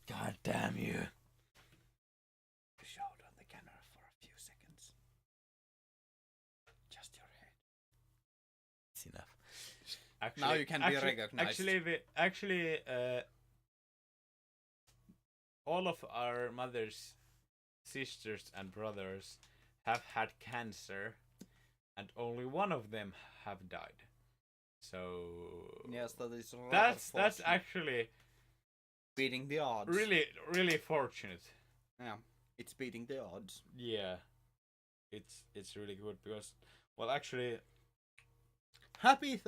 God damn you. You showed on the camera for a few seconds. Just your head. It's enough. Actually, Now you can be recognized. Actually, all of our mother's sisters and brothers have had cancer, and only one of them have died. So Yes, that is rather that's fortunate. actually beating the odds. really fortunate. Yeah, it's beating the odds. Yeah, it's really good because well actually Happy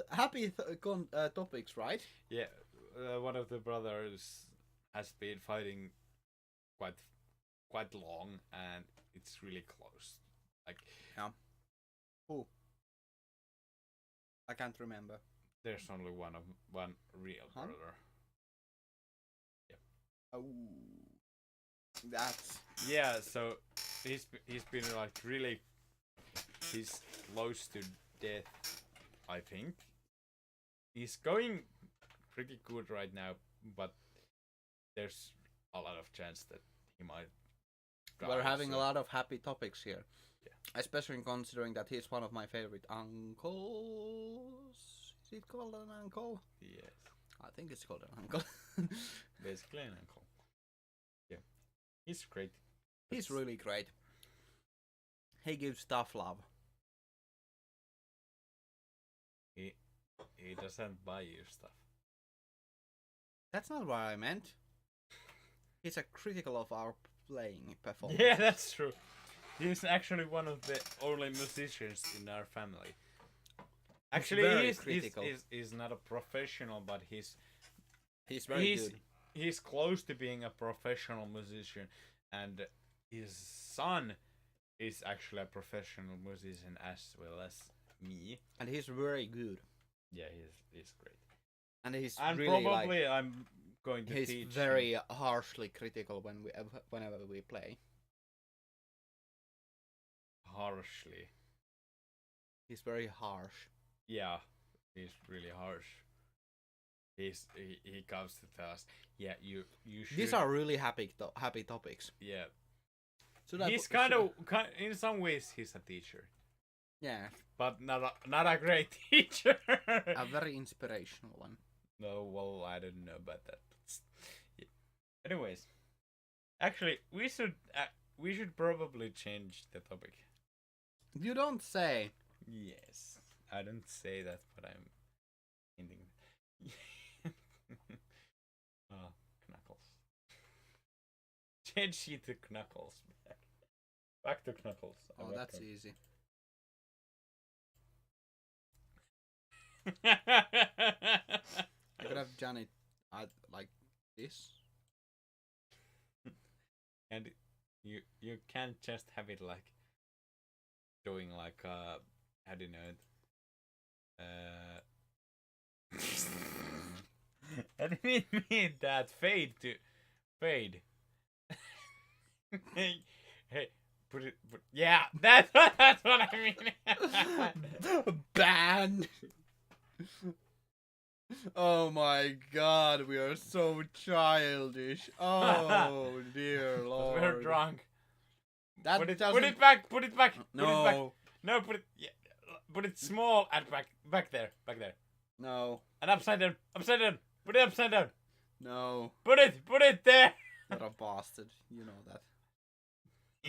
topics, right? yeah, one of the brothers has been fighting quite long, and it's really close. Like Who? I can't remember. there's only one real Huh? brother. Oh, that's Yeah, so he's been like really he's close to death. I think he's going pretty good right now, but there's a lot of chance that he might. we're die, having so- a lot of happy topics here. Yeah. Especially considering that he's one of my favorite uncles. Is it called an uncle? Yes, I think it's called an uncle. basically an uncle. Yeah, he's great. He's That's- really great. He gives tough love. He doesn't buy you stuff. That's not what I meant. He's a critical of our playing performance. Yeah, that's true. He's actually one of the only musicians in our family. Actually, very he's critical. he's not a professional, but he's very good. he's close to being a professional musician, and his son is actually a professional musician as well as me. And he's very good. Yeah, he's great. And he's And really probably I'm going to he's teach very him. harshly critical whenever we play. Harshly. He's very harsh. Yeah, he's really harsh. he comes to tell us, yeah, you should. These are really happy topics. yeah. Should I He's put- in some ways he's a teacher, yeah, but not a great teacher. a very inspirational one. No, well, I don't know about that. Yeah. Anyways, actually, we should probably change the topic. You don't say. Yes, I don't say that, but I'm hinting. Ah, Knuckles. Change it to Knuckles. Back to Knuckles. Oh, that's easy. I could have done it like this. And you can't just have it like doing like how do you know it? I didn't mean that. Fade. Hey, yeah, that's what I mean. Ban. Oh my god, we are so childish. Oh dear lord. We're drunk. That Put it doesn't- back. Put it back. No. Put it back. No, put it. Yeah, put it small and back there. No. And upside down. Put it upside down. No. Put it there. You're a bastard. You know that.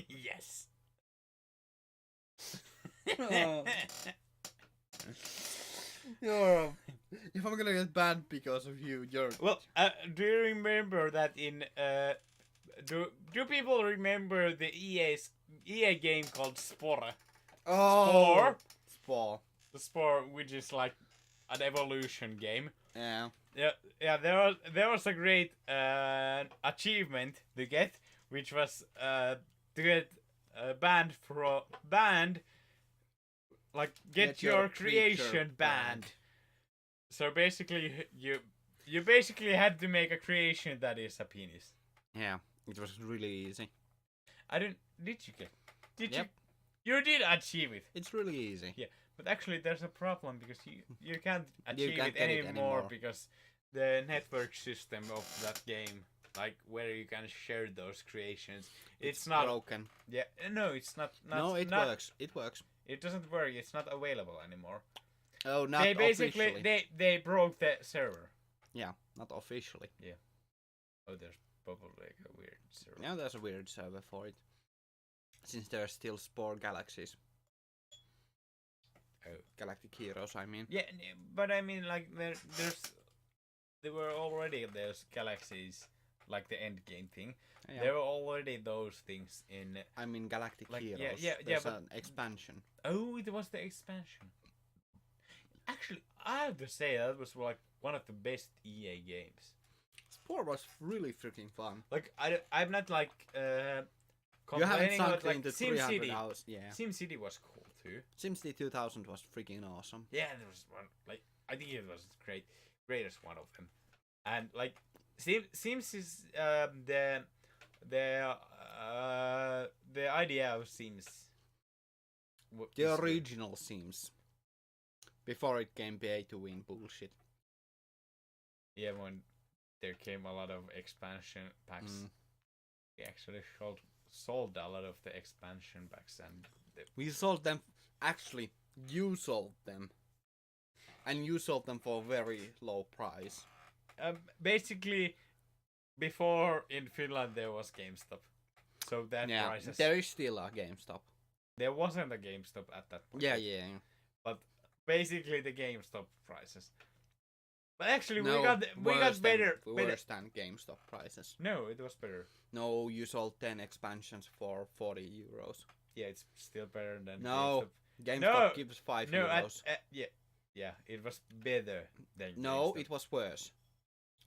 Yes. Oh. You're. If I'm gonna get banned because of you, you're. Well, do you remember that in do people remember the EA game called Spore? Oh. Spore. The Spore, which is like an evolution game. Yeah. Yeah. There was a great achievement to get, which was to get banned. Like get your creation creature banned. So basically, you basically had to make a creation that is a penis. Yeah. It was really easy. I don't. Did you get? Did Yep. you? You did achieve it. It's really easy. Yeah, but actually, there's a problem because you can't achieve can't it get it anymore anymore. because the network system of that game, like where you can share those creations, it's not. broken. Yeah, no, it's not. No, it not, works. It works. It doesn't work. It's not available anymore. Oh, not They basically officially. they broke the server. Yeah, not officially. Oh, there's probably like a weird server. Yeah, there's a weird server for it. Since there's still Spore Galaxies. Oh. Galactic Heroes, I mean. Yeah, but I mean, like there were already those galaxies, like the end game thing. Yeah. There were already those things in. I mean Galactic Like, yeah, Heroes. yeah, There's but- an expansion. Oh, it was the expansion. Actually, I have to say that was like one of the best EA games. Spore was really freaking fun. Like I'm not like You haven't complaining sunk about like into 300 SimCity. hours. Yeah. SimCity was cool too. SimCity 2000 was freaking awesome. Yeah, there was one like I think it was greatest one of them, and like Sims is the idea of Sims. The original Sims. Before it came pay to win bullshit. Yeah, when there came a lot of expansion packs, Mm. we actually sold a lot of the expansion packs, and We sold them. Actually, you sold them. And you sold them for a very low price. basically before in Finland there was GameStop, so that Yeah, prices there is still a GameStop. there wasn't a GameStop at that point. Yeah. But basically the GameStop prices. But actually No, we got better. Worse than GameStop prices. No, it was better. No, you sold 10 expansions for 40 euros. Yeah, it's still better than No, GameStop. GameStop gives 5 No, euros. yeah, it was better than No, GameStop. it was worse.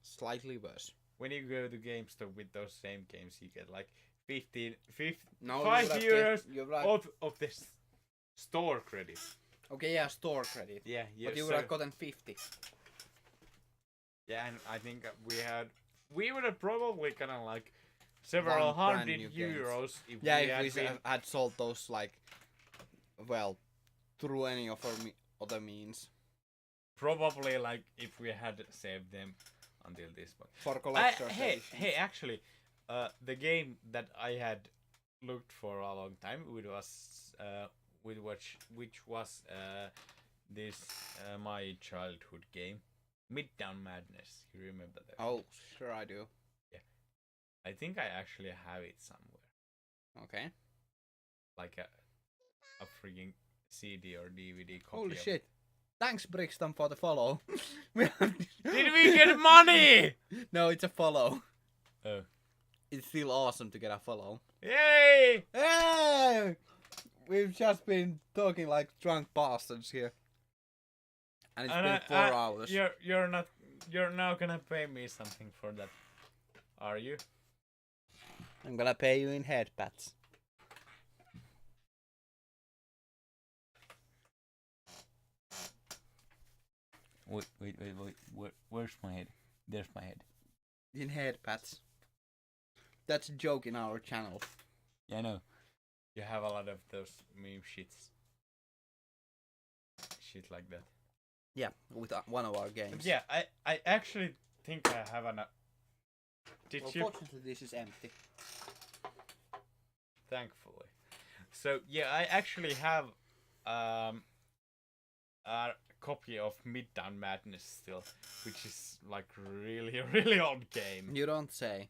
Slightly worse. When you go to GameStop with those same games, you get like 15 No, 5 euros You're right. of this store credit. Okay, yeah, store credit. Yeah, But you would have gotten 50. Yeah, and I think we would have probably gotten like several One brand hundred new games. euros if Yeah, we had if we been. had sold those, like, well, through any of our other means. probably like if we had saved them until this point. For collector's editions. Hey, actually, the game that I had looked for a long time, which was this my childhood game, Midtown Madness. You remember that? Oh, sure I do. I think I actually have it somewhere, Okay. like a freaking CD or DVD copy. Holy of shit. Thanks, Brixton, for the follow. Did Did we get money? No, it's a follow. Oh. It's still awesome to get a follow. Yay! Hey! We've just been talking like drunk bastards here. And it's been 4 hours. You're now gonna pay me something for that. Are you? I'm gonna pay you in head pats. Wait. Where's my head? There's my head. In head pats. That's a joke in our channel. Yeah, I know. You have a lot of those meme shits. Shit like that. Yeah, with one of our games. Yeah, I actually think I have an. Did you? Unfortunately, this is empty. Thankfully. So yeah, I actually have a copy of Midtown Madness still, which is like really really old game. You don't say.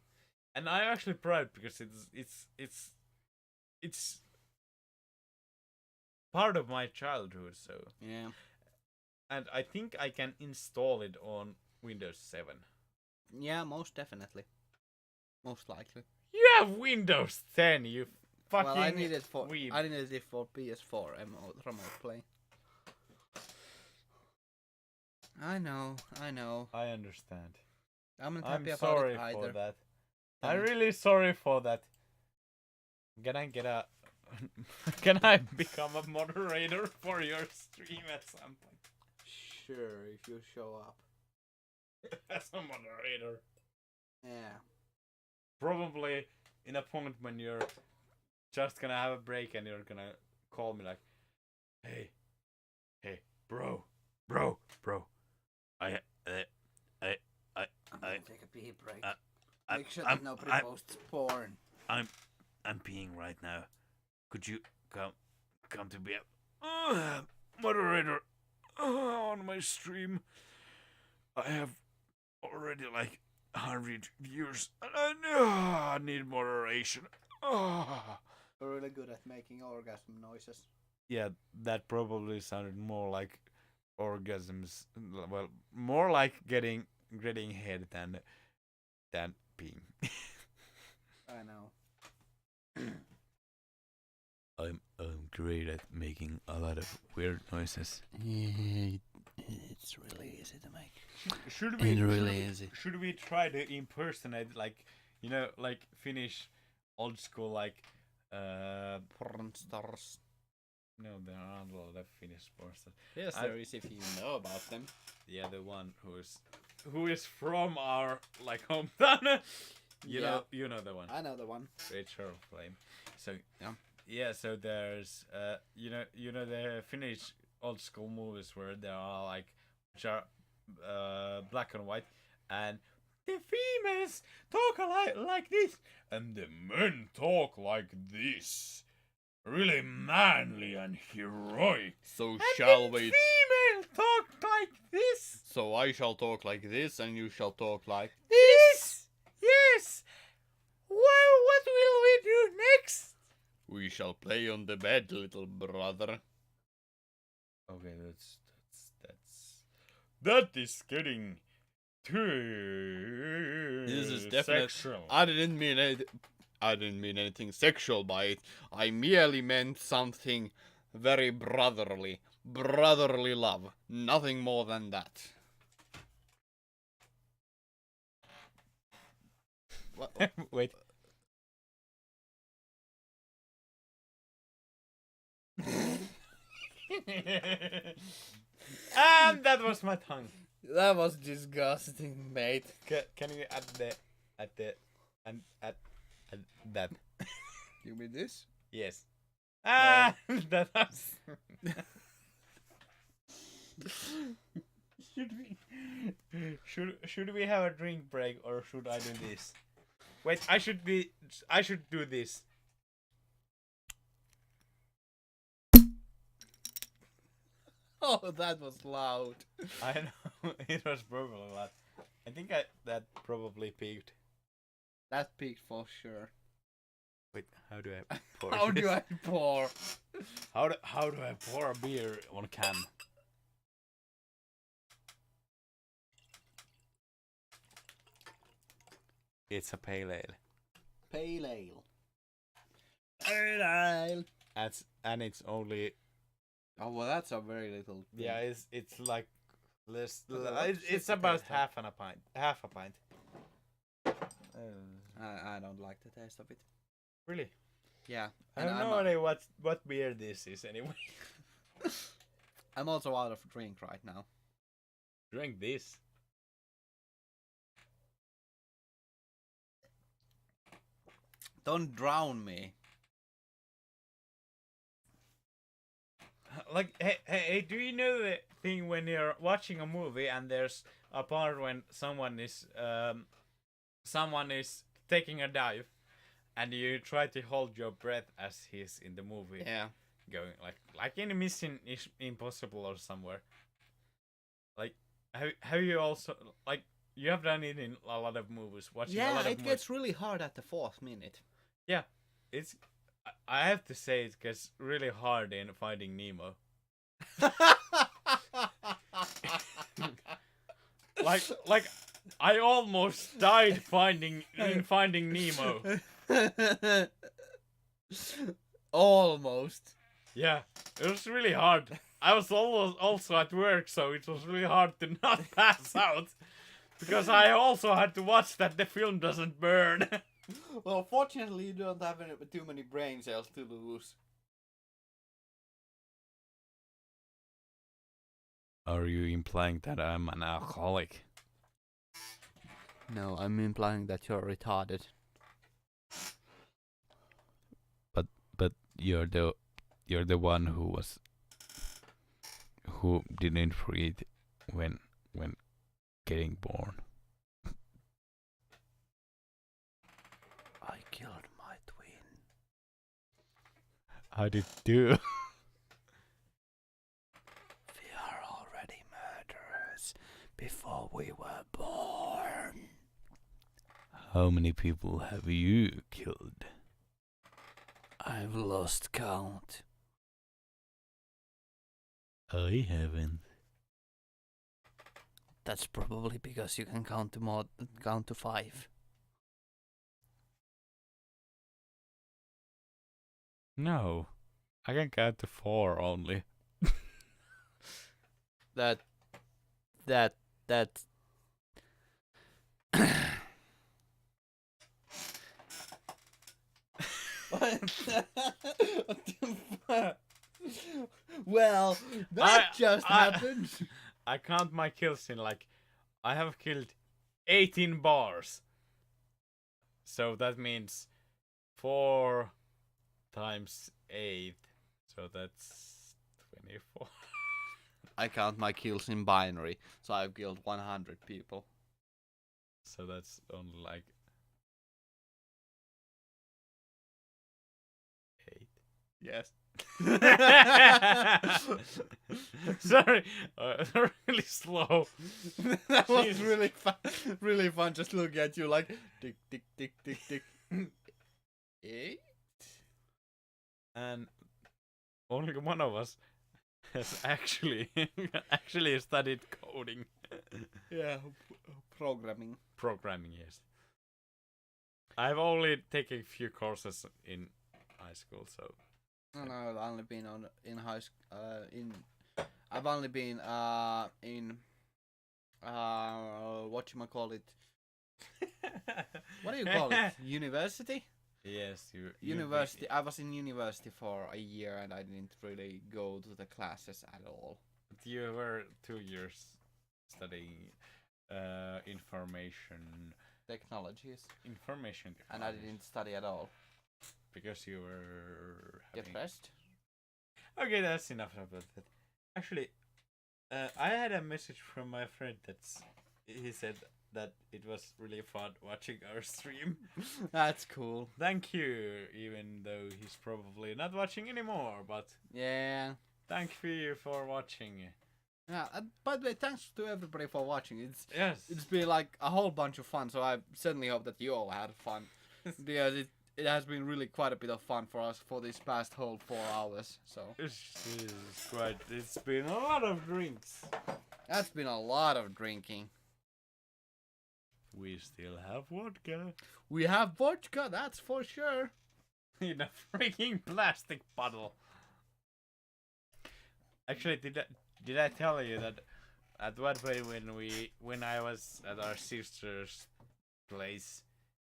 And I'm actually proud because it's part of my childhood. So Yeah. and I think I can install it on Windows 7. Yeah, most definitely. Most likely. You have Windows 10, you fucking Well, I need it for weeb. I needed it for PS4 remote play. I know. I understand. I'm not I'm happy about sorry it either. for that. I'm really sorry for that. Can I get a? Can I become a moderator for your stream at some point? Sure, if you show up. As a moderator. Yeah. Probably in a point when you're just gonna have a break and you're gonna call me like, hey, bro. I'm gonna take a pee break. Make sure that nobody posts porn. I'm peeing right now. Could you come to be a moderator on my stream? I have already like 100 views and I need moderation. We're really good at making orgasm noises. Yeah, that probably sounded more like orgasms. Well, more like getting head than peeing. I know. I'm great at making a lot of weird noises. Yeah, it's really easy to make. Should Easy. we try to impersonate like Finnish old school like Porn stars. no, there aren't a lot of Finnish porn stars. Yes, there is if you know about them. Yeah, the one who is from our like hometown. You know the one. I know the one. Rachel Flame. So yeah. So there's you know the Finnish old school movies where there are like which are black and white, and the females talk like this, and the men talk like this, really manly and heroic. So And shall the we? female talk like this. So I shall talk like this, and you shall talk like. This. Yes. Well, what will we do next? We shall play on the bed, little brother. Okay, that is getting too This is definitely. sexual. I didn't mean anything sexual by it. I merely meant something very brotherly. Brotherly love. Nothing more than that. What? Wait. And that was my tongue. That was disgusting, mate. Can you add that? You mean this? Yes. Ah, that was. Should we have a drink break or should I do this? Wait, I should do this. Oh, that was loud. I know it was probably a lot. I think that probably peaked. That peaked for sure. Wait, how do I pour? How this? do I pour? How do I pour a beer on a can? It's a pale ale. Pale ale. Pale ale. And it's only Oh well, that's a very little. yeah. It's like less. Okay, It's let's about taste half a pint. Half a pint. I don't like the taste of it. Really? Yeah. I and have I'm no idea what beer this is anyway. I'm also out of drink right now. Drink this. Don't drown me. Like, hey, do you know the thing when you're watching a movie and there's a part when someone is taking a dive, and you try to hold your breath as he's in the movie, Yeah. going like in Mission Impossible or somewhere. Like, have you also like you have done it in a lot of movies? Watching a Yeah, lot of it movies. gets really hard at the 4th minute. Yeah, it's. I have to say it gets really hard in Finding Nemo. like I almost died in Finding Nemo. Almost. Yeah, it was really hard. I was also at work, so it was really hard to not pass out because I also had to watch that the film doesn't burn. Well, fortunately, you don't have too many brain cells to lose. Are you implying that I'm an alcoholic? No, I'm implying that you're retarded. But you're the one who didn't breathe when getting born. I killed my twin. How did you do? We are already murderers before we were born. How many people have you killed? I've lost count. I haven't. That's probably because you can count to 5. No, I can count to 4 only. That. What the fuck? Well, that just happened. I count my kills in like I have killed 18 bars. So that means 4 times 8. So that's 24. I count my kills in binary, so I've killed 100 people. So that's only like 8. Yes. Sorry, really slow. That was Jesus. really fun. Really fun. Just looking at you like tick tick tick tick tick. 8. And only one of us has actually studied coding. Yeah, programming. Programming, yes. I've only taken a few courses in high school, so. No, I've only been in high school. I've only been in whatchamacallit. What do you call it? University? Yes, University. I was in university for a year and I didn't really go to the classes at all. But you were 2 years studying information Technologies. And I technology. didn't study at all. Because you were having... Depressed? Okay, that's enough about that. Actually, I had a message from my friend he said that it was really fun watching our stream. That's cool. Thank you, even though he's probably not watching anymore, but Yeah. thank you for watching. Yeah. By the way, thanks to everybody for watching. Yes. It's been like a whole bunch of fun. So I certainly hope that you all had fun, because it has been really quite a bit of fun for us for this past whole 4 hours. So It's been a lot of drinks. that's been a lot of drinking. We still have vodka We have vodka, that's for sure. in a freaking plastic bottle. Actually, did I tell you that at one point when I was at our sister's place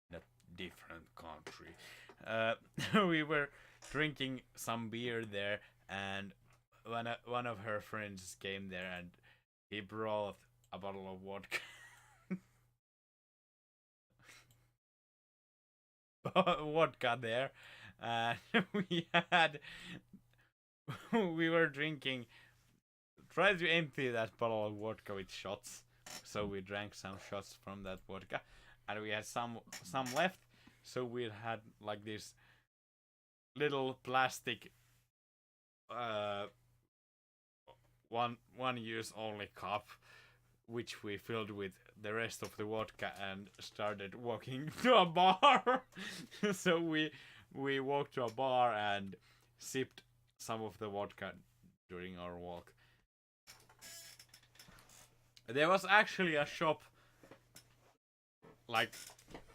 in a different country, we were drinking some beer there, and one of her friends came there and he brought a bottle of vodka. Vodka there, and we were drinking, tried to empty that bottle of vodka with shots, so we drank some shots from that vodka, and we had some left, so we had like this little plastic one use only cup, which we filled with the rest of the vodka and started walking to a bar. So we walked to a bar and sipped some of the vodka during our walk. There was actually a shop like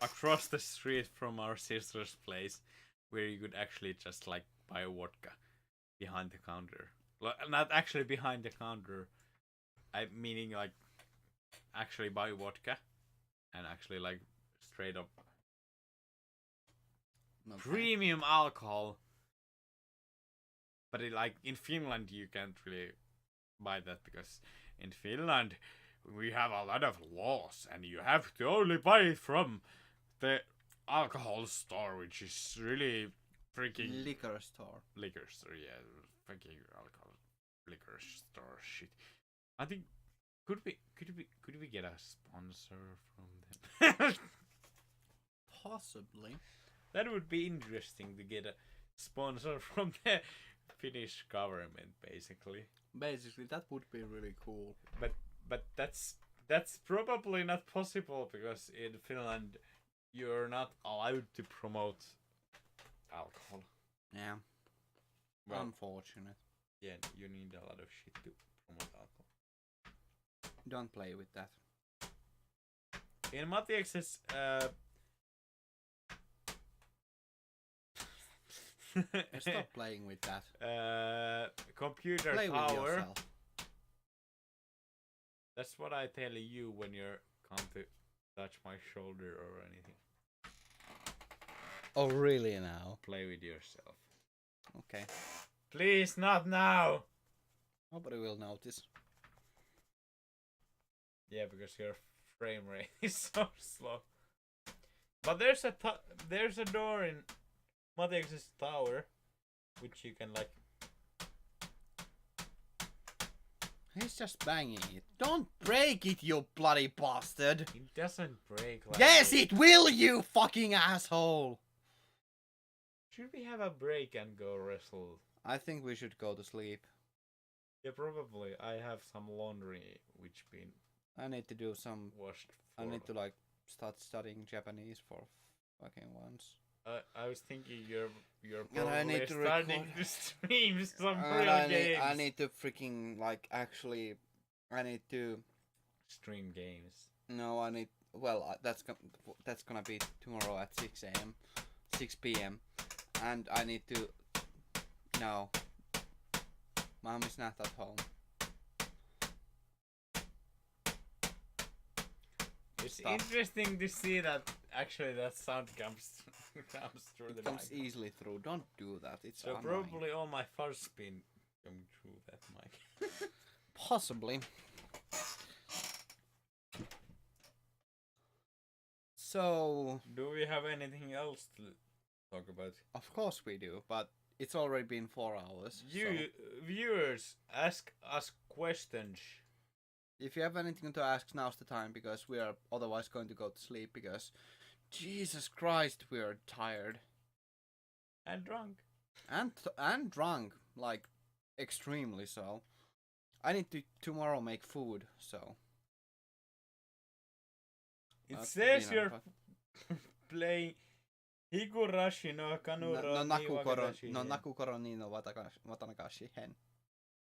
across the street from our sister's place where you could actually just like buy vodka behind the counter. Not actually behind the counter, meaning like actually buy vodka and actually like straight up premium alcohol. But like in Finland you can't really buy that, because in Finland we have a lot of laws and you have to only buy it from the alcohol store, which is really freaking Liquor store. liquor store. Yeah, freaking alcohol liquor store shit. I think could we get a sponsor from them? Possibly. That would be interesting to get a sponsor from the Finnish government, basically. Basically, that would be really cool. But that's probably not possible, because in Finland you're not allowed to promote alcohol. Yeah. Well, Unfortunate. yeah, you need a lot of shit to promote alcohol. Don't play with that. In Matiaks's Stop playing with that. computer Play with tower. yourself. That's what I tell you when you're come to touch my shoulder or anything. Oh, really now? Play with yourself. Okay. Please, not now! Nobody will notice. Yeah, because your frame rate is so slow. But there's a door in Matiaks's tower, which you can like. He's just banging it. Don't break it, you bloody bastard! It doesn't break like Yes, this. it will, you fucking asshole! Should we have a break and go wrestle? I think we should go to sleep. Yeah, probably. I have some laundry which been I need to do some. washed. I need to like start studying Japanese for fucking once. I was thinking you're And I probably need to starting record. to stream some And real games. I need to freaking like actually. I need to. stream games. No, I need. Well, that's gonna be tomorrow at 6 a.m. 6 p.m. And I need to. No. Mom is not at home. It's Stop. interesting to see that actually that sound comes through the It comes mic. easily through. Don't do that. It's So annoying. probably all my farts been coming through that mic. Possibly. So, Do we have anything else to talk about? of course we do, but It's already been 4 hours. You viewers, ask us questions. If you have anything to ask, now's the time, because we are otherwise going to go to sleep, because Jesus Christ, we are tired. And drunk. And drunk, like, extremely so. I need to tomorrow make food, so. It says you're playing Higurashi no Kanuro ni Wakadashi. Nakukoro ni no Watanagashi hen.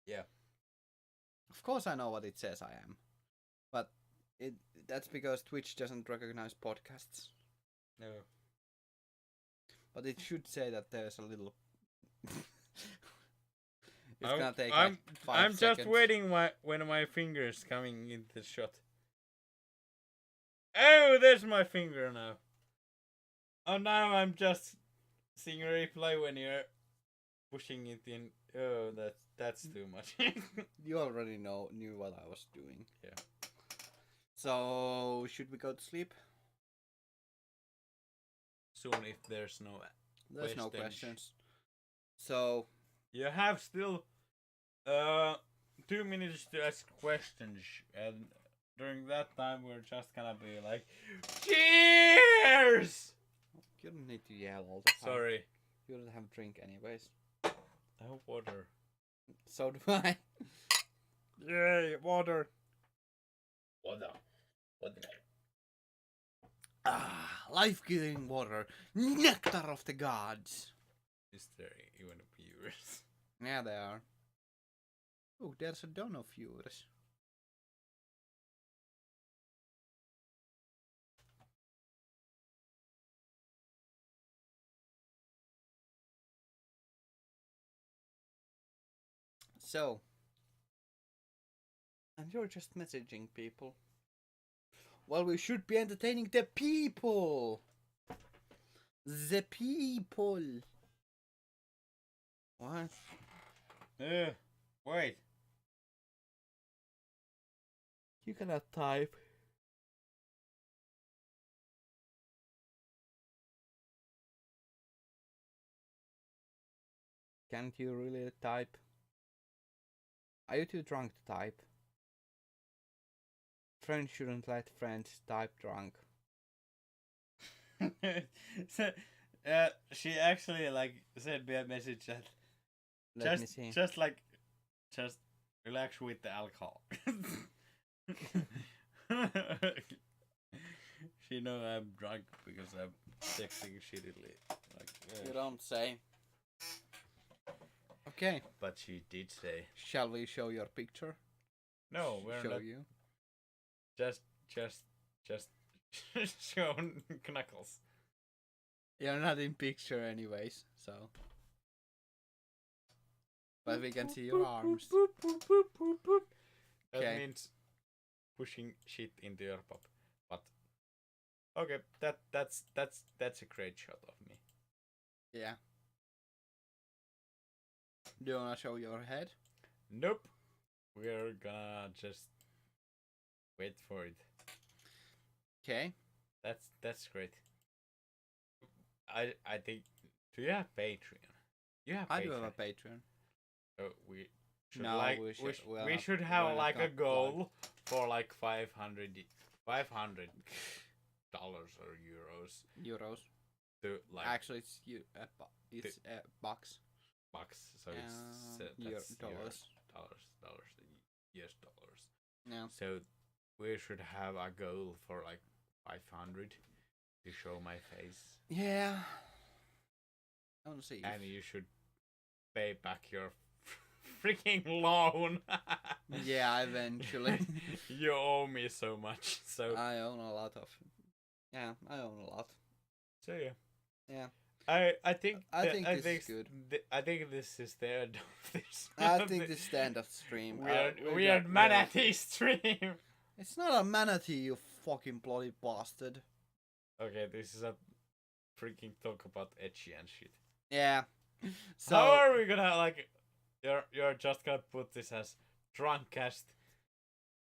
Yeah. Of course I know what it says I am. But that's because Twitch doesn't recognize podcasts. No. But it should say that there's a little... It's gonna take like 5 I'm seconds. just waiting when my finger's coming into the shot. Oh, there's my finger now. Oh, now I'm just seeing a replay when you're pushing it in. Oh, that's too much. You already knew what I was doing. Yeah. So, should we go to sleep? Soon, if there's no There's no questions. So, you have still 2 minutes to ask questions, and during that time we're just gonna be like, cheers! you don't need to yell all the time. Sorry. You don't have drink anyways. I have water. So do I. Yay, water. Water. Life-giving water. Nectar of the gods. Is there even viewers? Yeah, they are. Oh, there's a ton of viewers. So, and you're just messaging people. Well, we should be entertaining the people. The people. What? Wait. You cannot type. Can't you really type? Are you too drunk to type? Friends shouldn't let friends type drunk. So, she actually like sent me a message that Let me see. just relax with the alcohol. She know I'm drunk because I'm texting shittily. Like, You don't say. Okay. But she did say. Shall we show your picture? No, we're show not. you. Just show knuckles. You're not in picture anyways, so. But we can see your arms. That Okay. means pushing shit into your pop. But okay, that's a great shot of me. Yeah. Do you wanna show your head? Nope. We're gonna just wait for it. Okay. That's great. I think. Do you have Patreon? You have. I Patreon. do have a Patreon. So we should No, like we should- we're we not- should we're have not like a gonna goal for like $500 or euros Euros. to like Actually, it's bucks. bucks. So it's that's Dollars. dollars, US dollars. Yeah. So we should have a goal for like 500 to show my face, Yeah. I wanna see. and you should pay back your freaking loan. Yeah, eventually. You owe me so much. So I own a lot of. Yeah, I own a lot. so yeah. Yeah. I think I think this is good. I think this is the end of this. I think this is the end of the stream. Weird manatee stream. It's not a manatee, you fucking bloody bastard. Okay, this is a freaking talk about etchy and shit. Yeah. So How are we gonna like? You're just gonna put this as Drunkcast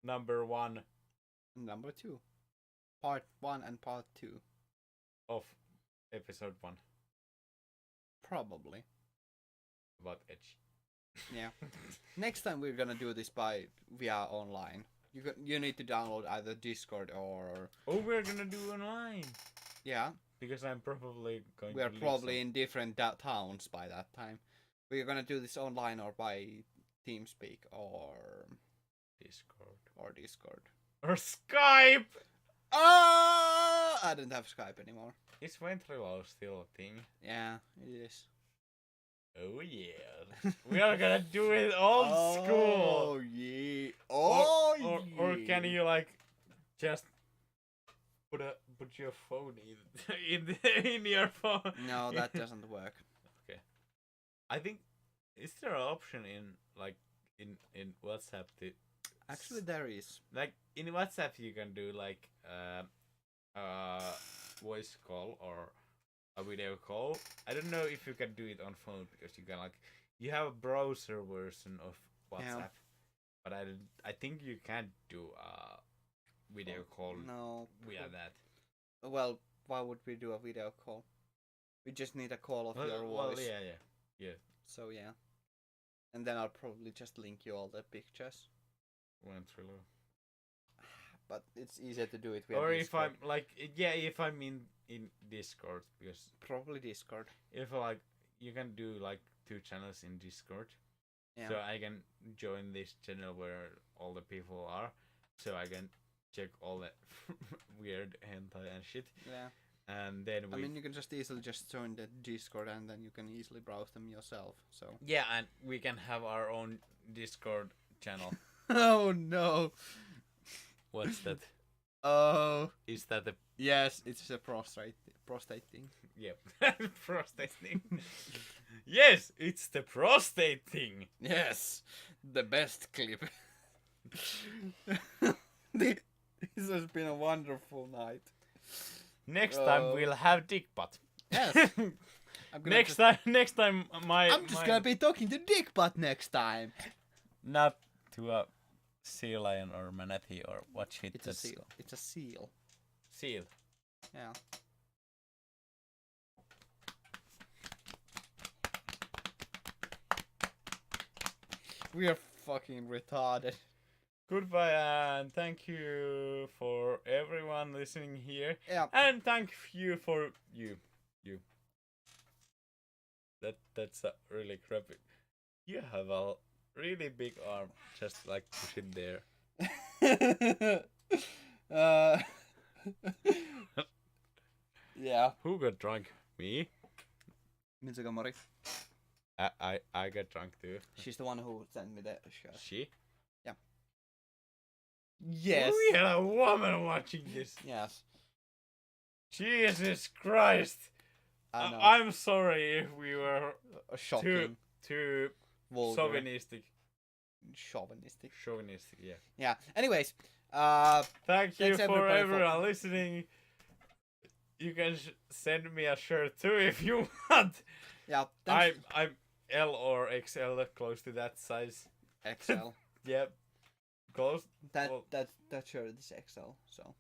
number 1 number 2, part 1 and part 2, of episode 1. probably. about edge. Yeah. Next time we're gonna do this via online. You need to download either Discord or Oh, we're gonna do online yeah. because I'm probably going. We are to probably in different towns by that time. We're gonna do this online or by TeamSpeak or Discord or Skype. Oh, I don't have Skype anymore. Is ventriloquism still a thing? Yeah, it is. Oh yeah, we are gonna do it old school. Oh yeah. Oh Or can you like just put your phone in your phone? No, that doesn't work. Okay. I think is there an option in WhatsApp to Actually, there is. like in WhatsApp you can do like voice call or a video call. I don't know if you can do it on phone because you can like you have a browser version of WhatsApp, but I think you can't do a video call via that. Well, why would we do a video call? We just need a call of your voice. Well, yeah. So yeah, and then I'll probably just link you all the pictures. Ventriloquism. But it's easier to do it via Or Discord. if I'm in Discord because Probably Discord. if like you can do like 2 channels in Discord, Yeah. so I can join this channel where all the people are, so I can check all the weird hentai and shit, Yeah. and then I mean, you can just easily just join the Discord and then you can easily browse them yourself. So. yeah, and we can have our own Discord channel. Oh no. What's that? Oh. Is that the Yes, it's a prostate thing. yep prostate thing? Yes, it's the prostate thing. Yes, the best clip. This has been a wonderful night. Next time we'll have dick butt. Yes. Next time I'm just gonna be talking to Dick Butt next time. not to a sea lion or manatee or what shit. It's a seal. It's a seal. Seal. Yeah. We are fucking retarded. Goodbye and thank you for everyone listening here. Yeah. And thank you for you. That's a really crappy. You have a really big arm. Just like push it there. Yeah. Who got drunk? Me? Mitsugamori. I got drunk too. She's the one who sent me the shirt. She? Yes. We had a woman watching this. Yes. Jesus Christ. I know. I'm sorry if we were Shocking. too Vulgar. chauvinistic. Chauvinistic. Chauvinistic, yeah. Yeah. Anyways, Thank you Thanks for everybody everyone listening. You can send me a shirt too if you want. yeah. I'm L or XL, close to that size. XL. Yep, close. That Well- that shirt is XL. So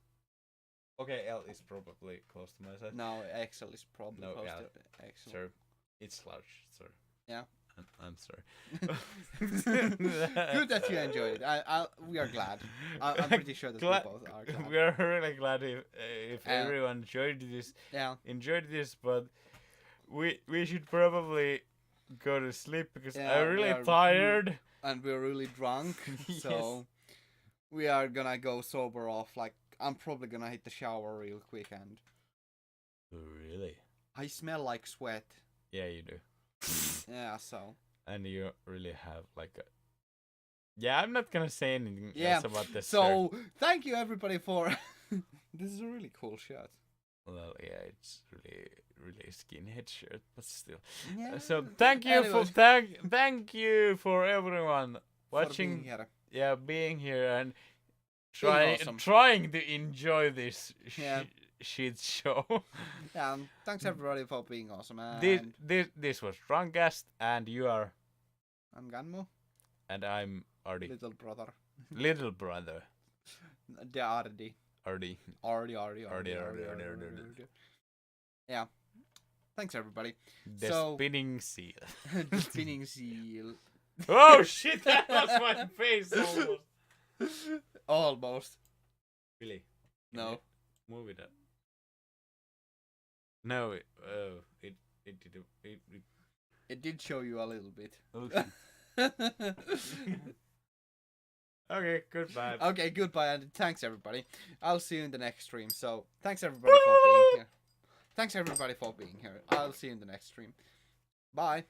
Okay, L is probably close to my size. no, XL is probably No, close yeah. to XL. Sir, it's large, sir. Yeah. I'm sorry. Good that you enjoyed it. We are glad. I'm pretty sure that we both are glad. We are really glad if everyone enjoyed this. Yeah. But we should probably go to sleep because Yeah, I'm we really are tired. And we're really drunk, Yes. so we are gonna go sober off. Like I'm probably gonna hit the shower real quick, and Really? I smell like sweat. Yeah, you do. Yeah, so And you really have like a. Yeah, I'm not gonna say anything Yeah, else about this. so thank you everybody for. This is a really cool shirt. Well, yeah, it's really skinhead shirt, but still. Yeah. So thank you Anyways. thank you for everyone For watching. being here. Yeah, being here and Being awesome. trying to enjoy this Yeah. shit show. Yeah, thanks everybody for being awesome. And This was Drunkcast, and you are, I'm Ganmu, and I'm Ardi, little brother. little brother, The Ardi. Ardi. Ardi. Ardi. Yeah. thanks everybody. The So- spinning seal. The spinning seal. Oh shit! That was my face almost. Almost. Really? No. Move it up. No. It did. It did show you a little bit. Oh shit. Okay. Goodbye. Okay, goodbye and thanks everybody. I'll see you in the next stream. So thanks everybody for being here. Thanks everybody for being here. I'll see you in the next stream. Bye.